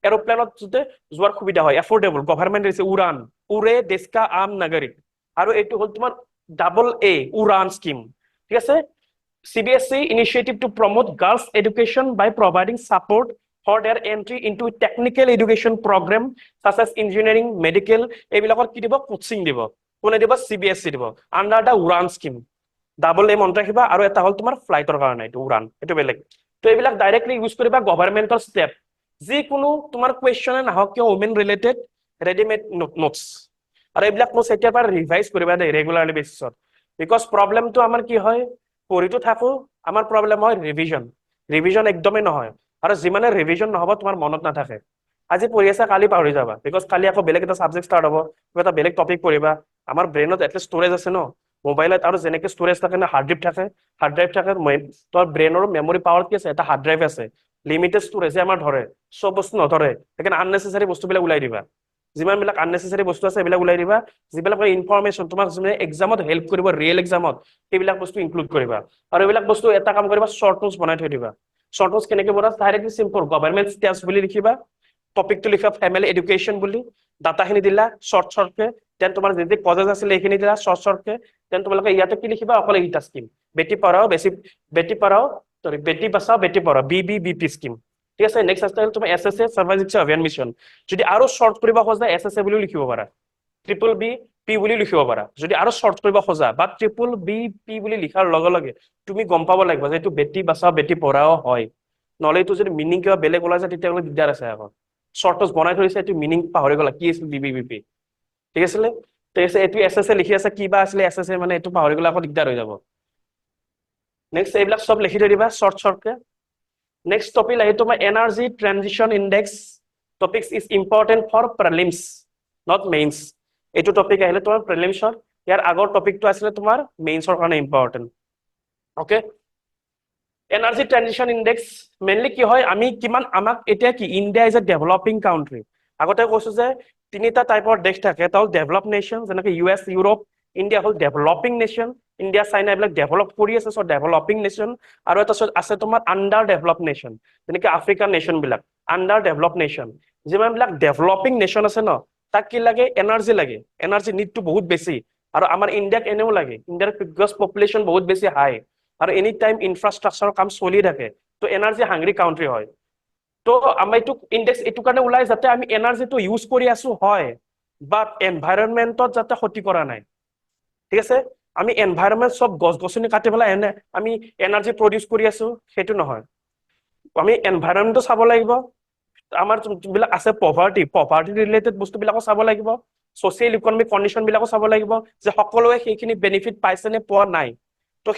এৰোপ্লেনত যাতে যোৱাৰ সুবিধা হয়, এফোৰ্ডেবল গভৰ্ণমেণ্ট দিছে উড়ান, উড়ে দেশ কা আম নাগৰিক। আৰু এইটো হ'ল তোমাৰ ডাবল এ উড়ান স্কিম, ঠিক আছে। CBSE initiative to promote girls' education by providing support for their entry into technical education program such as engineering, medical, এইবিলাকৰ কি দিব কোচিং দিব, কোনে দিব CBSE দিব under the Udaan scheme. Double A মনত ৰাখিবা। আৰু এটা হ'ল তোমাৰ ফ্লাইটৰ কাৰণে এইটো উড়ান, এইটো বেলেগ। তো এইবিলাক ডাইৰেক্টলি ইউজ কৰিবা গভৰ্ণমেণ্টৰ ষ্টেপ, যিকোনো তোমাৰ কুৱেশ্যনে নাহক কিয় ওমেন ৰিলেটেড ৰেডিমেড নোটছ। আৰু এইবিলাক নোটছ এতিয়াৰ পৰা ৰিভাইজ কৰিবা দেই ৰেগুলাৰলি বেচিছত, বিকজ প্ৰব্লেমটো আমাৰ কি হয় পঢ়িতো থাকো, আমাৰ প্ৰব্লেম হয় ৰিভিজন একদমেই নহয়। আৰু যিমানে ৰিভিজন নহব তোমাৰ মনত নাথাকে। আজি পঢ়ি আছা কালি পাহৰি যাবা, বিকজ কালি আকৌ বেলেগ এটা ছাবজেক্ট ষ্টাৰ্ট হ'ব, কিবা এটা বেলেগ টপিক পঢ়িবা। আমাৰ ব্ৰেইনত এটলিষ্ট ষ্ট'ৰেজ আছে ন, মোবাইলত আৰু যেনেকে ষ্ট'ৰেজ থাকে না হাৰ্ড ড্ৰাইভ থাকে, তোৰ ব্ৰেইনৰ মেমৰি পাৱাৰ কি আছে, এটা হাৰ্ড ড্ৰাইভ আছে, লিমিটেড ষ্ট'ৰেজে আমাৰ ধৰে, চব বস্তু নধৰে। সেইকাৰণে আননেচেচাৰী বস্তুবিলাক ওলাই দিবা, যিমানবিলাক আননেচেচাৰী বস্তু আছে এইবিলাক ওলাই দিবা। যিবিলাক ইনফৰমেশ্যন তোমাক এক্সামত হেল্প কৰিব, ৰিয়েল এক্সামত, সেইবিলাক বস্তু ইনক্লুড কৰিবা। আৰু এইবিলাক বস্তু এটা কাম কৰিবা, শ্বৰ্ট নোটছ বনাই থৈ দিবা। শ্বৰ্ট নোটছ কেনেকে বনা, ডাইৰেক্টলি চিম্পল গভৰ্ণমেণ্ট ষ্টেপছ বুলি লিখিবা, টপিকটো লিখা ফেমিলি এডুকেশ্যন বুলি, ডাটাখিনি দিলা শ্বৰ্টকে, দেন তোমাৰ যি কজেছ আছিলে এইখিনি দিলা শ্বৰ্টকে, দেন তোমালোকে ইয়াতে কি লিখিবা অকল এইটা scheme, Beti Padhao Beti Bachao Beti Padhao BBBP scheme, ঠিক আছে। নেক্সট আছে তোমাৰ SSA চাৰ্ভাইভ শিক্ষা অভিযান মিছন। যদি আৰু শ্বৰ্ট কৰিব খোজা SSA বুলিও লিখিব পাৰা, BBBP বুলি লিখিব পাৰা। যদি আৰু শ্বৰ্ট কৰিব খোজা বা BBBP বুলি লিখাৰ লগে লগে তুমি গম পাব লাগিব যে এইটো বেটি বাচাও বেটি পঢ়াও হয়, নহলে এইটো যদি মিনিং কিবা বেলেগ ওলাই যায় তেতিয়াহ'লে দিগদাৰ আছে। আকৌ শ্বৰ্ট নোটছ বনাই থৈছে, এইটো মিনিং পাহৰি গলা কি আছিল BBBP, ঠিক আছিলে। এইটো SSA লিখি আছে, কিবা আছিলে SSA, মানে এইটো পাহৰি গলে আকৌ দিগদাৰ হৈ যাব। নেক্সট এইবিলাক সব লিখি থৈ দিবা শ্বৰ্টকে। নেক্সট টপিক আহি তোমাৰ energy transition index. Topics is important for prelims not mains. এইটো টপিক আহিলে তোমাৰ প্ৰিলিমছৰ, ইয়াৰ আগৰ টপিকটো আছিলে তোমাৰ মেইনছৰ কাৰণে important. Okay, energy transition index mainly কি হয়, আমি কিমান, আমাক এতিয়া কি India is A developing country. আগতে কৈছো যে তিনিটা টাইপৰ দেশ থাকে, এটা হ'ল ডেভেলপ নেশ্যন যেনেকে US ইউৰোপ, ইণ্ডিয়া হ'ল ডেভেলপিং নেশ্যন, ইণ্ডিয়া চাইনা এইবিলাক ডেভেলপ কৰি আছে, চ' ডেভেলপিং নেশ্যন। আৰু এটা আছে তোমাৰ আণ্ডাৰ ডেভেলপ নেশ্যন, যেনেকে আফ্ৰিকান নেশ্যন বিলাক আণ্ডাৰ ডেভেলপ নেশ্যন। যিমানবিলাক ডেভেলপিং নেশ্যন আছে ন, তাক কি লাগে এনাৰ্জি লাগে, এনাৰ্জি নিডটো বহুত বেছি। আৰু আমাৰ ইণ্ডিয়াক এনেও লাগে, ইণ্ডিয়াৰ বিকজ পপুলেশ্যন বহুত বেছি হাই, আৰু এনি টাইম ইনফ্ৰাষ্ট্ৰাকচাৰৰ কাম চলি থাকে, তো এনাৰ্জি হাংৰি কাউন্ট্ৰি হয়। তো আমাৰ এইটো ইনডেক্স এইটো কাৰণে ওলাই যাতে আমি এনাৰ্জিটো ইউজ কৰি আছো হয়, বাট এনভাইৰনমেণ্টত যাতে ক্ষতি কৰা নাই, ঠিক আছে। আমি এনভাইৰনমেণ্ট চব গছ গছনি কাটি পেলাই আমি এনাৰ্জি প্ৰডিউচ কৰি আছো, সেইটো নহয়। আমি এনভাইৰনমেণ্টটো চাব লাগিব, আমাৰ যোনবিলাক আছে পভাৰ্টি ৰিলেটেড বস্তুবিলাকো চাব লাগিব, ছচিয়েল ইকনমিক কণ্ডিশ্যন বিলাকো চাব লাগিব, যে সকলোৱে সেইখিনি বেনিফিট পাইছে নে পোৱা নাই। তো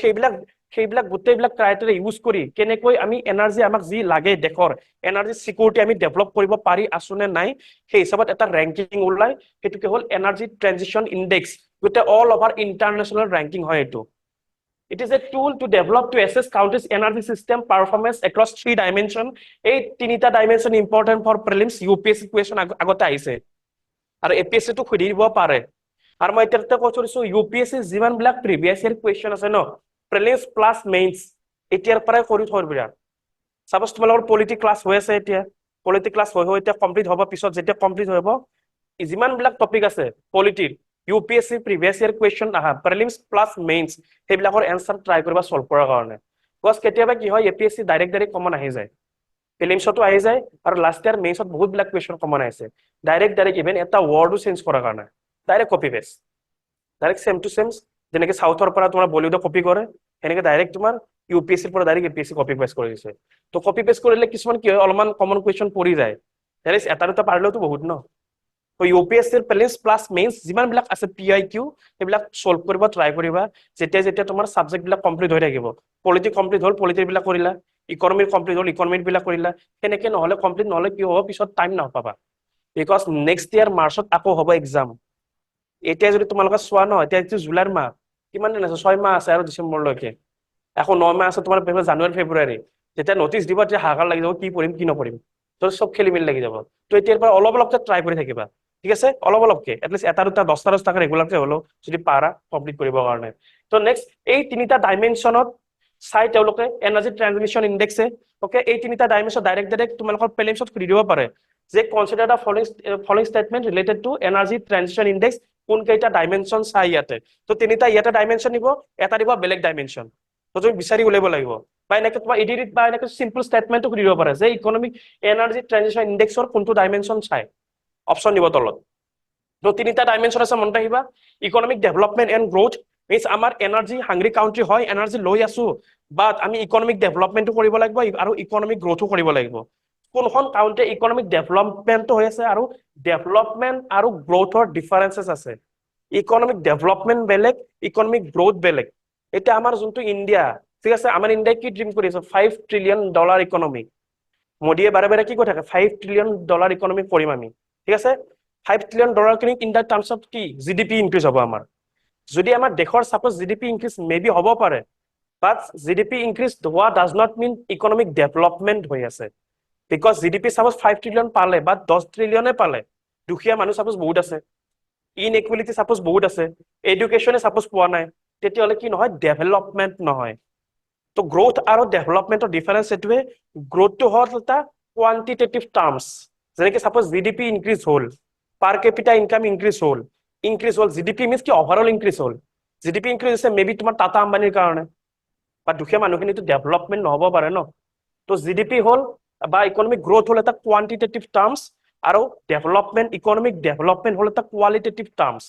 সেইবিলাক গোটেইবিলাক ক্ৰাইটেৰিয়া ইউজ কৰি কেনেকৈ আমি এনাৰ্জি, আমাক যি লাগে দেশৰ এনাৰ্জি চিকিউৰিটি আমি ডেভেলপ কৰিব পাৰি আছো নে নাই, সেই হিচাপত এটা ৰেংকিং ওলাই, সেইটোকে হ'ল এনাৰ্জি ট্ৰানজিশন ইনডেক্স। গোটেই অল অভাৰ ইণ্টাৰনেশ্যনেল ৰেংকিং হয় এইটো। It is a tool to develop to assess countries' energy system performance across 3 dimension. এই তিনিটা dimension important for prelims, UPSC question আগতে আহিছে, আৰু APSC টো সুধি দিব পাৰে। আৰু মই এতিয়া কৈ থৈছো UPSC যিমানবিলাক প্ৰিভিয়াছ ইয়াৰ কুৱেশ্যন আছে ন, প্ৰিলিমছ প্লাছ মেইনছ এতিয়াৰ পৰাই কৰি থৈ দিয়া। চাপোজ তোমালোকৰ পলিটি ক্লাছ হৈ আছে, এতিয়া পলিটি ক্লাছ হৈ এতিয়া কমপ্লিট হ'ব, পিছত যেতিয়া কমপ্লিট হ'ব যিমানবিলাক টপিক আছে পলিটিৰ, UPSC প্ৰিভিয়াছ ইয়াৰ কুৱেশ্যন আহা প্ৰিলিমছ প্লাছ মেইনছ, সেইবিলাকৰ এনচাৰ ট্ৰাই কৰিবা সলভ কৰাৰ কাৰণে। বিকজ কেতিয়াবা কি হয় APSC ডাইৰেক্ট কমন আহি যায়, প্ৰিলিমছতো আহি যায়, আৰু লাষ্ট ইয়াৰ মেইনছত বহুতবিলাক কুৱেশ্যন কমন আহিছে, ডাইৰেক্ট ইভেন এটা ৱৰ্ডো চেঞ্জ কৰাৰ কাৰণে, direct copy paste, direct same to same, যেনেকে চাউথৰ পৰা তোমাৰ বলিউডে কপি কৰে, সেনেকে ডাইৰেক্ট তোমাৰ UPSCৰ পৰা ডাইৰেক্ট APSC কপি পেষ্ট কৰি দিছে। তো কপি পেষ্ট কৰিলে কিছুমান কি হয়, অলপমান কমন কুৱেশ্যন পৰি যায়, এটা দুটা পাৰিলেওতো বহুত ন। তো UPSCৰ প্ৰিলিমছ প্লাছ মেইনছ যিমানবিলাক আছে PIQ, সেইবিলাক সলভ কৰিব ট্ৰাই কৰিবা, যেতিয়া তোমাৰ ছাবজেক্টবিলাক কমপ্লিট হৈ থাকিব। পলিটি কমপ্লিট হ'ল, পলিটিবিলাক কৰিলা, ইকনমিক কমপ্লিট হ'ল, ইকনমিকবিলাক কৰিলা, সেনেকে নহ'লে কমপ্লিট নহ'লে কি হ'ব, পিছত টাইম নাপাবা। বিকজ নেক্সট ইয়াৰ মাৰ্চত আকৌ হ'ব এক্সাম। এতিয়া যদি তোমালোকে চোৱা ন, এতিয়া জুলাইৰ মাহ, কিমান দিন আছে 6 মাহ আছে আৰু ডিচেম্বৰলৈকে আকৌ 9 মাহ আছে তোমাৰ জানুৱাৰী ফেব্ৰুৱাৰী যেতিয়া নটিচ দিব তেতিয়া হাহাকাৰ লাগি যাব কি কৰিম কি নকৰিম তো চব খেলি মেলি লাগি যাব তো এতিয়াৰ পৰা অলপ অলপকে ট্ৰাই কৰি থাকিবা ঠিক আছে অলপ অলপকে এটলিষ্ট এটা দুটা 10টা ৰেগুলাৰকে হলো যদি পাৰা কমপ্লিট কৰিবৰ কাৰণে তো নেক্সট এই তিনিটা ডাইমেনশ্যনত চাই তেওঁলোকে এনাৰ্জি ট্ৰানসমিশ্যন ইনডেক্সে ওকে এই তিনিটা ডাইমেনশ্যন ডাইৰেক্ট তোমালোকৰ প্ৰিলিমছত সুধি দিব পাৰে যে consider the following statement related to energy transition index কোন কেইটা ডাইমেনশ্যন চাই ইয়াতে তো তিনিটা ইয়াতে ডাইমেনশ্যন দিব এটা দিব বেলেগ ডাইমেনশ্যন তো তুমি বিচাৰি উলিয়াব লাগিব বা এনেকে তোমাৰ এডিট বা এনেকে সিম্পল স্টেটমেন্টটো সুধি দিব পাৰে যে ইকোনমিক এনাৰ্জি ট্ৰানসিশ্যন ইনডেক্সৰ কোনটো ডাইমেনশ্যন চাই অপচন দিব তলত তো তিনিটা ডাইমেনশ্যন আছে মনত ৰাখিবা economic development and growth means আমাৰ এনাৰ্জি হাংগ্ৰি কাউন্ট্ৰি হয় এনাৰ্জি লৈ আছো বাট আমি ইকোনমিক ডেভেলপমেন্টটো কৰিব লাগিব আৰু ইকোনমিক গ্ৰোথো কৰিব লাগিব কোনখন কাউন্ট্ৰি ইকোনমিক ডেভেলপমেন্ট হৈ আছে আৰু ডেভেলপমেন্ট আৰু গ্ৰোথৰ ডিফাৰেন্সেস আছে ইকোনমিক ডেভেলপমেন্ট বেলেগ ইকোনমিক গ্ৰোথ বেলেগ এটা আমাৰ যোনটো ইন্ডিয়া ঠিক আছে আমাৰ ইন্ডিয়া কি ড্ৰিম কৰি আছে $5 ট্ৰিলিয়ন ইকোনমি মোদীয়ে বাৰে বাৰে কি কৈ থাকে $5 ট্ৰিলিয়ন ইকোনমি কৰিম আমি ঠিক আছে $5 ট্ৰিলিয়ন কিনি ইন দা টাৰ্মছ অফ কি জিডিপি ইনক্ৰিজ হ'ব আমাৰ যদি আমাৰ দেশৰ সাপোজ জিডিপি ইনক্ৰিজ মেবি হ'ব পাৰে বাট জিডিপি ইনক্ৰিজ হোৱা does not mean economic development হৈ আছে বিকজ জিডিপি সাপোজ 5 ট্ৰিলিয়ন পালে বা 10 ট্ৰিলিয়নে পালে দুখীয়া মানুহ সাপোজ বহুত আছে ইনইকুৱেলিটি সাপোজ বহুত আছে এডুকেশ্যনে সাপোজ পোৱা নাই তেতিয়াহ'লে কি নহয় ডেভেলপমেন্ট নহয় তো গ্ৰোথ আৰু ডেভেলপমেন্টৰ ডিফাৰেন্স এটোৱে গ্ৰোথটো হ'ল এটা কোৱান্টিটেটিভ টাৰ্মছ যেনেকৈ সাপোজ জিডিপি ইনক্ৰিজ হ'ল পাৰ কেপিটা ইনকাম ইনক্ৰিজ হ'ল জিডিপি মিন্স কি ওভাৰঅল ইনক্ৰিজ হ'ল জিডিপি ইনক্ৰিজ হৈছে মেবি তোমাৰ টাটা আম্বানীৰ কাৰণে বা দুখীয়া মানুহখিনিতো ডেভেলপমেন্ট নহ'ব পাৰে ন তো জিডিপি হ'ল বা ইকোনমিক গ্ৰোথ হ'ল এটা কোৱান্টিটেটিভ টাৰ্মছ আৰু ডেভেলপমেন্ট ইকোনমিক ডেভেলপমেন্ট হ'ল এটা কোৱালিটেটিভ টাৰ্মছ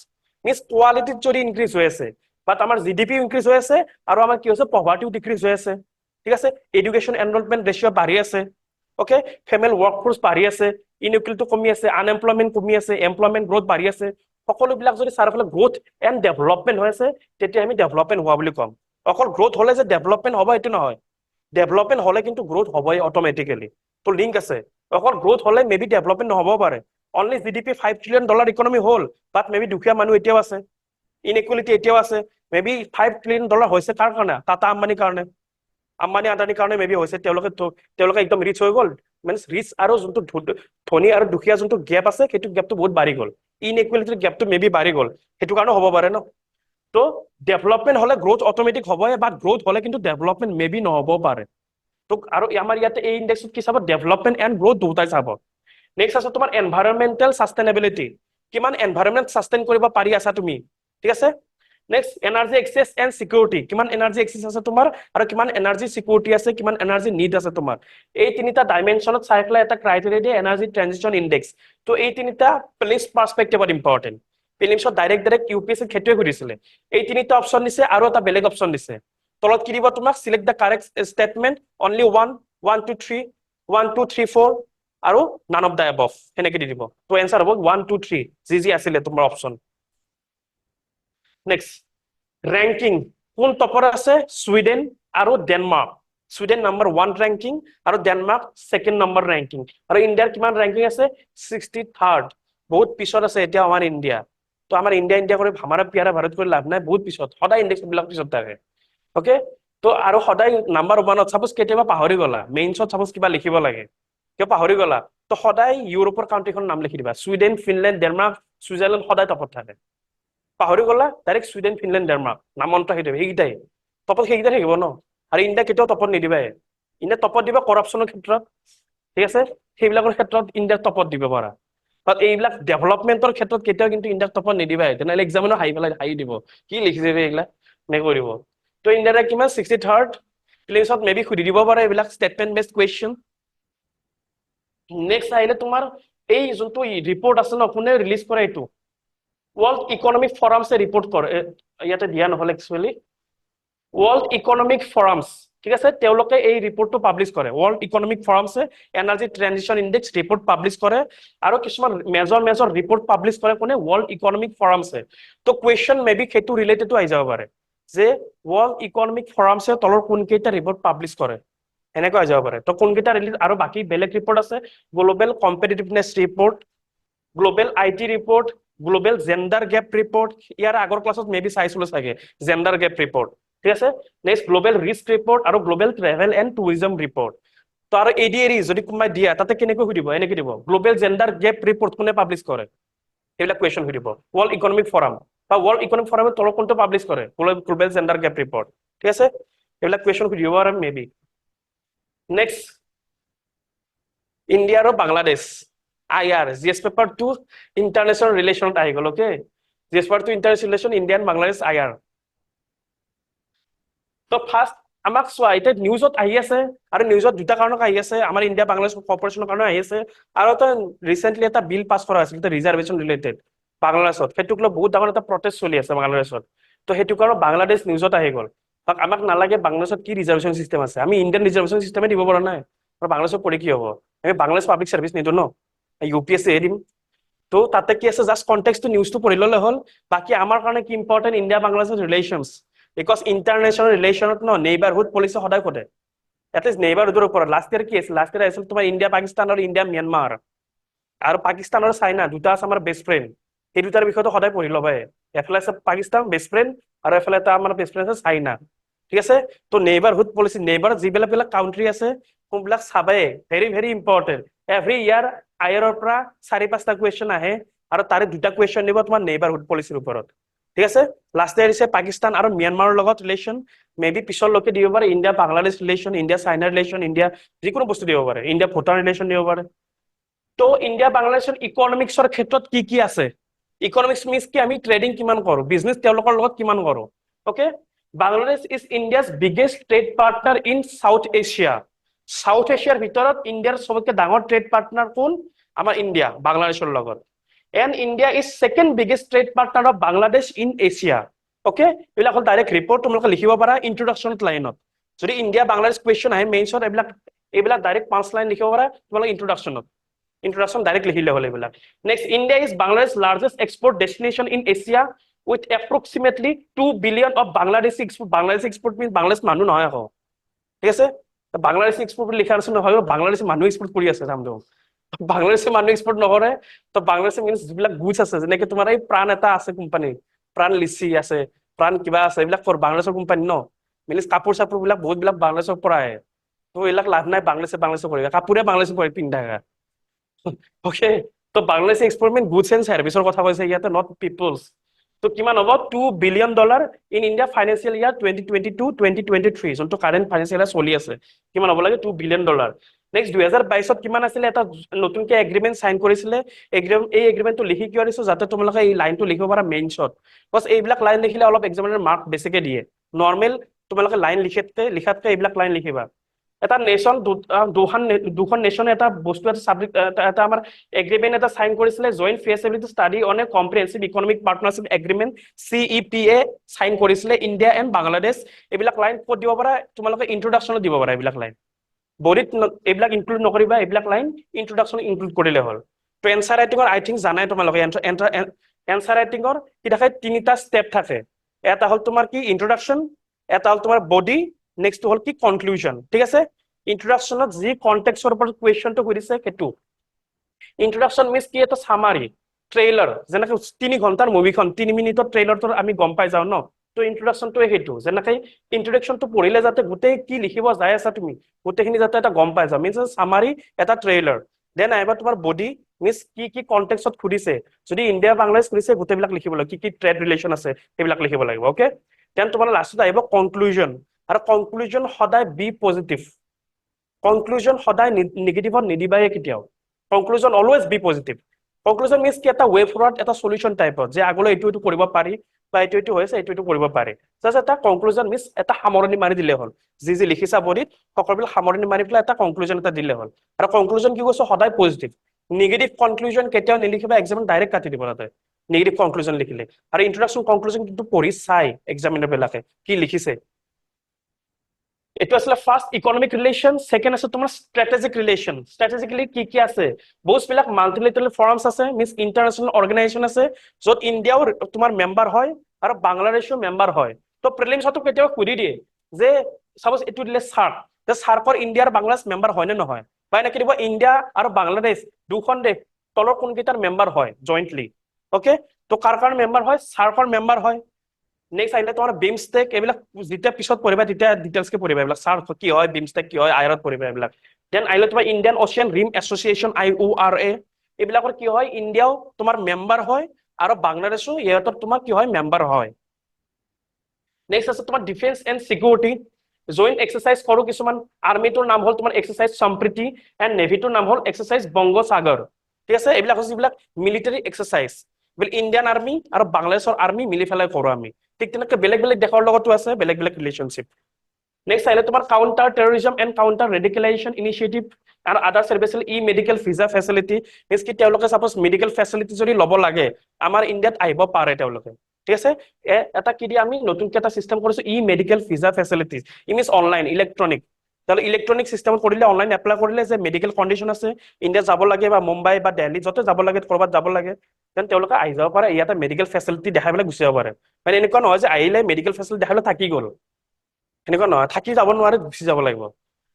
মিন্স কোৱালিটিত যদি ইনক্ৰিজ হৈ আছে বাট আমাৰ জিডিপি ইনক্ৰিজ হৈ আছে আৰু আমাৰ কি হৈছে পভাৰ্টিও ডিক্ৰিজ হৈ আছে ঠিক আছে এডুকেশ্যন এনৰলমেন্ট ৰেচিঅ' বাঢ়ি আছে ওকে ফেমেল ৱৰ্কফোৰ্চ বাঢ়ি আছে ইনইকুৱেলিটি কমি আছে আনএমপ্লয়মেন্ট কমি আছে এমপ্লয়মেন্ট গ্ৰোথ বাঢ়ি আছে সকলোবিলাক যদি চাৰিওফালে গ্ৰোথ এণ্ড ডেভেলপমেন্ট হৈ আছে তেতিয়া আমি ডেভেলপমেন্ট হোৱা বুলি ক'ম অকল গ্ৰোথ হ'লে যে ডেভেলপমেন্ট হ'ব এইটো নহয় ডেভেলপমেন্ট হ'লে কিন্তু গ্ৰোথ হ'বই অট'মেটিকেলি তো লিংক আছে অকল গ্ৰোথ হ'লে মেবি ডেভেলপমেন্ট নহ'ব পাৰে অনলি জিডিপি $5 ট্ৰিলিয়ন ইকোনমি হ'ল বাট মেবি দুখীয়া মানুহ এতিয়াও আছে ইনইকুৱেলিটি এতিয়াও আছে মেবি $5 ট্ৰিলিয়ন হৈছে কাৰ কাৰণে টাটা আম্বানীৰ কাৰণে আম্বানী আদানীৰ কাৰণে মেবি হৈছে তেওঁলোকে একদম ৰিচ হৈ গ'ল মিন্স ৰিচ আৰু যোনটো ধনী আৰু দুখীয়া যোনটো গেপ আছে সেইটো গেপটো বহুত বাঢ়ি গ'ল ইনইকুৱেলিটিৰ গেপটো মেবি বাঢ়ি গ'ল সেইটো কাৰণে হ'ব পাৰে ন তো ডেভেলপমেন্ট হ'লে গ্ৰোথ অট'মেটিক হ'বই বাট গ্ৰোথ হ'লে কিন্তু ডেভেলপমেন্ট মেবি নহ'ব পাৰে তো আৰু আমাৰ ইয়াতে এই ইনডেক্সত কি চাব ডেভেলপমেন্ট এণ্ড গ্ৰোথ দুটাই চাব নেক্সট আছে তোমাৰ এনভাইৰনমেন্টেল সাষ্টেইনেবিলিটি কিমান এনভাইৰনমেন্ট সাষ্টেইন কৰিব পাৰি আছা তুমি ঠিক আছে next energy access and security কিমান এনাৰ্জি এক্সেছ আছে তোমাৰ আৰু কিমান এনাৰ্জি সিকিউৰিটি আছে কিমান এনাৰ্জি নিড আছে তোমাৰ এই তিনিটা ডাইমেনশ্যনত চাই পেলাই এটা ক্ৰাইটেৰিয়া দিয়ে এনাৰ্জি ট্ৰানজিশ্যন ইনডেক্স তো এই তিনিটা প্লেচ পাৰ্সপেক্টিভত ইম্পৰ্টেণ্ট প্ৰিলিমছত ডাইৰেক্ট ইউপিএছচি খেতুৱে সুধিছিলে এই তিনিটা অপশ্যন দিছে আৰু এটা বেলেগ অপশ্যন দিছে তলত কি দিব তোমাক সিলেক্ট দা কাৰেক্ট ষ্টেটমেন্ট অনলি 1 1 2 3 1 2 3 4 আৰু নান অফ দা এবভ সেনেকে দি দিব তো এনসাৰ হ'ব 1 2 3 যি আছিলে তোমাৰ অপশ্যন নেক্সট ৰেংকিং কোন টপৰ আছে ছুইডেন আৰু ডেনমাৰ্ক ছুইডেন নম্বৰ 1 ৰেংকিং আৰু ডেনমাৰ্ক সেকেন্ড নম্বৰ ৰেংকিং আৰু ইণ্ডিয়াৰ কিমান ৰেংকিং আছে 63rd বহুত পিছত আছে এতিয়া আমাৰ ইণ্ডিয়া তো আমাৰ ইণ্ডিয়া কৰি আমাৰ প্যাৰা ভাৰত কৰি লাভ নাই বহুত পিছত সদায় ইনডেক্স বিলাক পিছত থাকে ওকে তো আৰু সদায় নাম্বাৰ 1ত সাপোজ কেতিয়াবা পাহৰি গলা মেইনছত সাপোজ কিবা লিখিব লাগে কিয় পাহৰি গলা তো সদায় ইউৰোপৰ কাউন্ট্ৰিখন নাম লিখি দিবা ছুইডেন ফিনলেণ্ড ডেনমাৰ্ক ছুইজাৰলেণ্ড সদায় টপত থাকে পাহৰি গলা ডাইৰেক্ট ছুইডেন ফিনলেণ্ড ডেনমাৰ্ক নাম মনত ৰাখি দিবা সেইকেইটাই টপত সেইকেইটা থাকিব ন আৰু ইণ্ডিয়া কেতিয়াও টপত নিদিবা ইণ্ডিয়া টপত দিবা কৰাপশ্যনৰ ক্ষেত্ৰত ঠিক আছে সেইবিলাকৰ ক্ষেত্ৰত ইণ্ডিয়া টপত দিব পাৰা বাট এইবিলাক ডেভেলপমেন্টৰ ক্ষেত্ৰত কেতিয়াও কিন্তু ইণ্ডিয়াক টপত নিদিবা তেনেহ'লে এক্সামিনৰ হাঁহি দিব কি লিখিছে এইবিলাক কৰিব তো ইণ্ডিয়াৰ কিমান 63rd প্লেচত মেবি সুধি দিব পাৰে এইবিলাক ষ্টেটমেন্ট বেছড কুৱেশ্যন নেক্সট আহিলে তোমাৰ এই যোনটো ৰিপৰ্ট আছে ন কোনে ৰিলিজ কৰে এইটো ৱৰ্ল্ড ইকনমিক ফৰামছে ৰিপৰ্ট কৰে ইয়াতে দিয়া নহ'ল একচুৱেলি ৱৰ্ল্ড ইকনমিক ফৰামছ ঠিক আছে তেওঁলোকে এই ৰিপৰ্টটো পাব্লিছ কৰে ৱৰ্ল্ড ইকনমিক ফৰামছে energy transition index report publish কৰে আৰু কিছুমান মেজৰ ৰিপৰ্ট পাব্লিছ কৰে কোনে ৱৰ্ল্ড ইকনমিক ফৰামছে তো কুৱেশ্যন মেবি সেইটো ৰিলেটেডটো আহি যাব পাৰে যে ৱৰ্ল্ড ইকনমিক ফৰামছে তলৰ কোনকেইটা ৰিপৰ্ট পাব্লিছ কৰে এনেকৈ আহি যাব পাৰে তো কোনকেইটা ৰিলিজ আৰু বাকী বেলেগ ৰিপৰ্ট আছে global competitiveness report global IT report global gender gap report ইয়াৰ আগৰ ক্লাছত মেবি চাইছিলো চাগে জেন্ডাৰ গেপ ৰিপৰ্ট ঠিক আছে নেক্সট গ্লোবেল ৰিস্ক ৰিপৰ্ট আৰু global travel and tourism report তো আৰু এডিএৰি যদি কোনোবাই দিয়া তাতে কেনেকৈ সুধিব এনেকৈ দিব গ্লোবেল জেন্ডাৰ গেপ ৰিপৰ্ট কোনে পাব্লিছ কৰে এইবিলাক কুৱেশ্যন সুধিব ৱৰ্ল্ড ইকনমিক ফৰাম বা ৱৰ্ল্ড ইকনমিক ফৰামৰ তলত কোনটো পাব্লিছ কৰে গ্লোবেল জেন্ডাৰ গেপ ৰিপৰ্ট ঠিক আছে এইবিলাক কুৱেশ্যন সুধিব আৰু মেবি নেক্সট ইণ্ডিয়া আৰু Bangladesh IR GS paper 2 international relation আহি গল okay GS paper 2 international relation India and Bangladesh IR তো ফার্স্ট আমাক চোৱা এটা নিউজত আহি আছে আৰু নিউজত দুটা কাৰণত আহি আছে আমাৰ ইণ্ডিয়া বাংলাদেশ কৰ্পোৰেচনৰ কাৰণে আহি আছে আৰু এটা ৰিসেন্টলি এটা বিল পাস কৰা আছিল এটা ৰিজাৰ্ভেশন ৰিলেটেড বাংলাদেশত সেইটোক লৈ বহুত ডাঙৰ এটা প্ৰটেষ্ট চলি আছে বাংলাদেশত তো সেইটো কাৰণ বাংলাদেশ নিউজত আহি গল আমাক নালাগে বাংলাদেশত কি ৰিজাৰ্ভেশন সিস্টেম আছে আমি ইণ্ডিয়ান ৰিজাৰ্ভেশন সিস্টেমে দিব পৰা নাই আৰু বাংলাদেশত পৰি কি হ'ব আমি বাংলাদেশ পাব্লিক সাৰ্ভিস নিদো ন UPSC এৰিম তো তাতে কি আছে জাস্ট কনটেক্সটটো নিউজটো পঢ়ি ললে হল বাকি আমাৰ কাৰণে কি important India Bangladesh relations because international ৰিলেশনত ন নেইবাৰহুড পলিচি সদায় কৰে এটলিষ্ট নেইবাৰহুডৰ ওপৰত লাষ্ট ইয়াৰ কি আছিল লাষ্ট ইয়াৰ আছিল তোমাৰ ইণ্ডিয়া পাকিস্তান আৰু ইণ্ডিয়া ম্যানমাৰ আৰু পাকিস্তান আৰু চাইনা দুটা আছে আমাৰ বেষ্ট ফ্ৰেণ্ড এই দুটাৰ বিষয়টো সদায় পঢ়ি ল'বাই এফালে আছে পাকিস্তান বেষ্ট ফ্ৰেণ্ড আৰু এফালে এটা আমাৰ বেষ্ট ফ্ৰেণ্ড আছে চাইনা ঠিক আছে তো নেইবাৰহুড পলিচি নেইবাৰ যিবিলাক কাউন্ট্ৰি আছে কোনবিলাক চাবে ভেৰি ভেৰি ইম্পৰ্টেন্ট এভৰি ইয়াৰ আইৰৰ পৰা 4-5টা কুৱেশ্যন আহে আৰু তাৰে দুটা কুৱেশ্যন দিব তোমাৰ নেইবাৰহুড পলিচিৰ ওপৰত ঠিক আছে লাষ্ট ইয়াৰ আছে পাকিস্তান আৰু ম্যানমাৰৰ লগত ৰিলেশ্যন মেবি পিছৰ লোকে দিব পাৰে India Bangladesh relation India China relation India যিকোনো বস্তু দিব পাৰে ইণ্ডিয়া ভুটান ৰিলেশ্যন দিব পাৰে তো ইণ্ডিয়া বাংলাদেশৰ ইকনমিক্সৰ ক্ষেত্ৰত কি কি আছে ইকনমিক্স মিন্স কি আমি ট্ৰেডিং কিমান কৰো বিজনেছ তেওঁলোকৰ লগত কিমান কৰো okay Bangladesh is India's biggest trade partner in south Asia south এছিয়াৰ ভিতৰত ইণ্ডিয়াৰ সবতকৈ ডাঙৰ ট্ৰেড পাৰ্টনাৰ কোন আমাৰ ইণ্ডিয়া বাংলাদেশৰ লগত and India is second biggest trade partner of Bangladesh in Asia okay এইবিলাক হল ডাইৰেক্ট ৰিপৰ্ট তোমালোকে লিখিব পাৰা ইন্ট্ৰোডাকচনত লাইনত যদি ইণ্ডিয়া বাংলাদেশ কুৱেশ্যন আহে মেইনছত এইবিলাক ডাইৰেক্ট 5 লাইন লিখিব পাৰা তোমালোকে ইন্ট্ৰোডাকচন ডাইৰেক্ট লিখিলে হল এইবিলাক next India is Bangladesh largest export destination in Asia with approximately 2 billion of Bangladeshi export means Bangladesh মানুহ নহয় আকৌ ঠিক আছে বাংলাদেশী এক্সপোর্ট লিখা আছে নহয় বাংলাদেশী মানুহ এক্সপোর্ট কৰি আছে জানো বাংলাদেশী মানুহ এক্সপোৰ্ট নকৰে তো বাংলাদেশী মিন্স যিবিলাক গুডছ আছে যেনেকৈ তোমাৰ এই প্ৰাণ এটা আছে কোম্পানী প্ৰাণ লিচি আছে প্ৰাণ কিবা আছে এইবিলাক ফৰ বাংলাদেশৰ কোম্পানী ন মিন্স কাপোৰ চাপোৰ বিলাক বহুত বিলাক বাংলাদেশৰ পৰা আহে তো এইবিলাক লাভ নাই বাংলাদেশে কৰিবা কাপোৰে বাংলাদেশে কৰি পিন্ধাগা ওকে তো Bangladeshi export mean goods and সাৰ্ভিসৰ কথা কৈছে ইয়াতে নট পিপলছ তো কিমান হ'ব $2 billion ইন ইণ্ডিয়া ফাইনেন্সিয়েল ইয়াৰ 2022-2023 যোনটো কাৰেণ্ট ফাইনেন্সিয়েল ইয়াৰ চলি আছে কিমান হ'ব লাগে $2 billion নেক্সট 2022ত কিমান আছিলে এটা নতুনকে এগ্ৰিমেন্ট সাইন কৰিছিলে এই এগ্ৰিমেন্টটো লিখি কিয় দিছো যাতে তোমালোকে এই লাইনটো লিখিব পাৰা মেইনছত বস এইবিলাক লাইন লিখিলে অলপ এক্সামিনাৰ মাৰ্ক বেছিকে দিয়ে নৰ্মেল তোমালোকে লাইন লিখাতকে এইবিলাক লাইন লিখিবা এটা নেশন দুখন নেশন এটা বস্তু এটা সাবজেক্ট এটা আমাৰ এগ্ৰিমেন্ট এটা সাইন কৰিছিলে joint feasibility study on a comprehensive economic partnership agreement CEPA sign কৰিছিলে ইণ্ডিয়া এণ্ড বাংলাদেশ এইবিলাক লাইন ক'ত দিব পাৰা তোমালোকে ইন্ট্ৰোডাকচনত দিব পাৰা এইবিলাক লাইন বডিত এইবিলাক ইনক্লুড নকৰিবা এইবিলাক লাইন ইন্ট্ৰোডাকচন ইনক্লুড কৰিলে হ'ল তো এনসাৰ ৰাইটিংৰ আই থিংক জানাই তোমালোকে এনসাৰ ৰাইটিংৰ কি থাকে তিনিটা ষ্টেপ থাকে এটা হ'ল তোমাৰ কি ইন্ট্ৰোডাকচন এটা হ'ল তোমাৰ বডি নেক্সট হ'ল কি কনক্লুজন ঠিক আছে ইন্ট্ৰোডাকচনত যি কনটেক্সটৰ ওপৰত কুৱেশ্যনটো কৰিছে সেইটো ইন্ট্ৰোডাকচন মিন্স কি এটা সামাৰি ট্ৰেইলাৰ যেনেকৈ 3 ঘণ্টাৰ মুভিখন 3 মিনিটৰ ট্ৰেইলাৰটো আমি গম পাই যাওঁ ন তো ইন্ট্ৰোডাকচনটো সেইটো যেনেকৈ ইন্ট্ৰোডাকচনটো পঢ়িলে যাতে গোটেই কি লিখিব যাই আছা তুমি গোটেইখিনি যাতে এটা গম পাই যাওঁ মিন্স সামাৰি এটা ট্ৰেইলাৰ দেন আহিবা তোমাৰ বডি মিন্স কি কনটেক্সটত খুদিছে যদি ইণ্ডিয়া বাংলাদেশ খুদিছে গোটেইবিলাক লিখিব লাগিব কি ট্ৰেড ৰিলেশ্যন আছে সেইবিলাক লিখিব লাগিব ওকে দেন তোমাৰ লাষ্টত আহিব কনক্লুজন আৰু কনক্লুজন সদায় বি পজিটিভ কনক্লুজন সদায় নেগেটিভত নিদিবাই কেতিয়াও conclusion always be positive conclusion means কি এটা ৱে ফৰৱাৰ্ড এটা সলিউশন টাইপত যে আগলৈ এইটো কৰিব পাৰি বা এইটো হৈছে এইটো কৰিব পাৰি জাস্ট এটা কনক্লুজন মিন্স এটা সামৰণি মাৰি দিলে হ'ল যি লিখিছা বডিত সকলোবিলাক সামৰণি মাৰি পেলাই এটা কনক্লুজন এটা দিলে হ'ল আৰু কনক্লুজন কি কৈছো সদায় পজিটিভ নেগেটিভ কনক্লুজন কেতিয়াও নিলিখিবা এক্সামত ডাইৰেক্ট কাটি দিব তাতে নেগেটিভ কনক্লুজন লিখিলে আৰু ইন্ট্ৰোডাকচন কনক্লুজন কিন্তু পঢ়ি চাই এক্সামিনাৰ বিলাকে কি লিখিছে এটো আসলে ফার্স্ট ইকোনমিক রিলেশন সেকেন্ড আছে তোমার স্ট্র্যাটেজিক রিলেশন স্ট্র্যাটেজিক্যালি কি আছে বহুতবিলাক মাল্টিলেটারাল ফোরামস আছে মিন্স ইন্টারন্যাশনাল অর্গানাইজেশন আছে যত ইন্ডিয়াও তোমার মেম্বার হয় আর বাংলাদেশও মেম্বার হয় তো প্রিলিমস হতো কেতিয়াও খুদি দিয়ে যে সাপোজ এটু দিলে সার্ক যে সাৰ্কৰ ইন্ডিয়াৰ বাংলাদেশ মেম্বাৰ হয় নে নহয় বা এনেকে দিব ইন্ডিয়া আৰু বাংলাদেশ দুখন দেশ তলৰ কোনকেইটাৰ মেম্বাৰ হয় জয়েন্টলি ওকে তো কাৰ মেম্বাৰ হয় সাৰ্কৰ মেম্বাৰ হয় নেক্সট আহিলে তোমাৰ বিমষ্টেক এইবিলাক যেতিয়া পিছত পঢ়িবা তেতিয়া ডিটেইলছকে পঢ়িবা এইবিলাক সাৰ্ক কি হয় বিমষ্টেক কি হয় আইৰত পঢ়িবা এইবিলাক দেন আহিলে তোমাৰ Indian ocean Rim association IORA এইবিলাকৰ কি হয় ইণ্ডিয়াও তোমাৰ মেম্বাৰ হয় আৰু বাংলাদেশো ইহঁতৰ তোমাৰ কি হয় মেম্বাৰ হয় নেক্সট আছে তোমাৰ defence and security joint exercise কৰো কিছুমান আৰ্মিটোৰ নাম হ'ল তোমাৰ এক্সাৰচাইজ সম্প্ৰীতি এণ্ড নেভিটোৰ নাম হ'ল এক্সাৰচাইজ বংগোসাগৰ ঠিক আছে এইবিলাক হৈছে যিবিলাক মিলিটাৰী এক্সাৰচাইজ ইণ্ডিয়ান আৰ্মি আৰু বাংলাদেশৰ আৰ্মি মিলি পেলাই কৰো আমি ঠিক তেনেকৈ বেলেগ বেলেগ দেশৰ লগতো আছে বেলেগ বেলেগ ৰিলেশ্যনশ্বিপ নেক্সট আহিলে তোমাৰ counter terrorism and counter radicalisation initiative আৰু other services medical visa facility means কি তেওঁলোকে চাপ'জ মেডিকেল ফেচিলিটি যদি ল'ব লাগে আমাৰ ইণ্ডিয়াত আহিব পাৰে তেওঁলোকে ঠিক আছে এটা কি দিয়ে আমি নতুনকৈ এটা চিষ্টেম কৰিছো medical visa facilities means online electronic electronic চিষ্টেমত কৰিলে অনলাইন এপ্লাই কৰিলে যে মেডিকেল কণ্ডিশ্যন আছে ইণ্ডিয়া যাব লাগে বা মুম্বাই বা দিল্লী য'তে যাব লাগে ক'ৰবাত যাব লাগে দেন তেওঁলোকে আহি যাব পাৰে ইয়াতে মেডিকেল ফেচিলিটি দেখাই পেলাই গুচি যাব পাৰে মানে এনেকুৱা নহয় যে আহিলে মেডিকেল ফেচিলিটি দেখাই থাকি গ'ল সেনেকুৱা নহয় থাকি যাব নোৱাৰে গুচি যাব লাগিব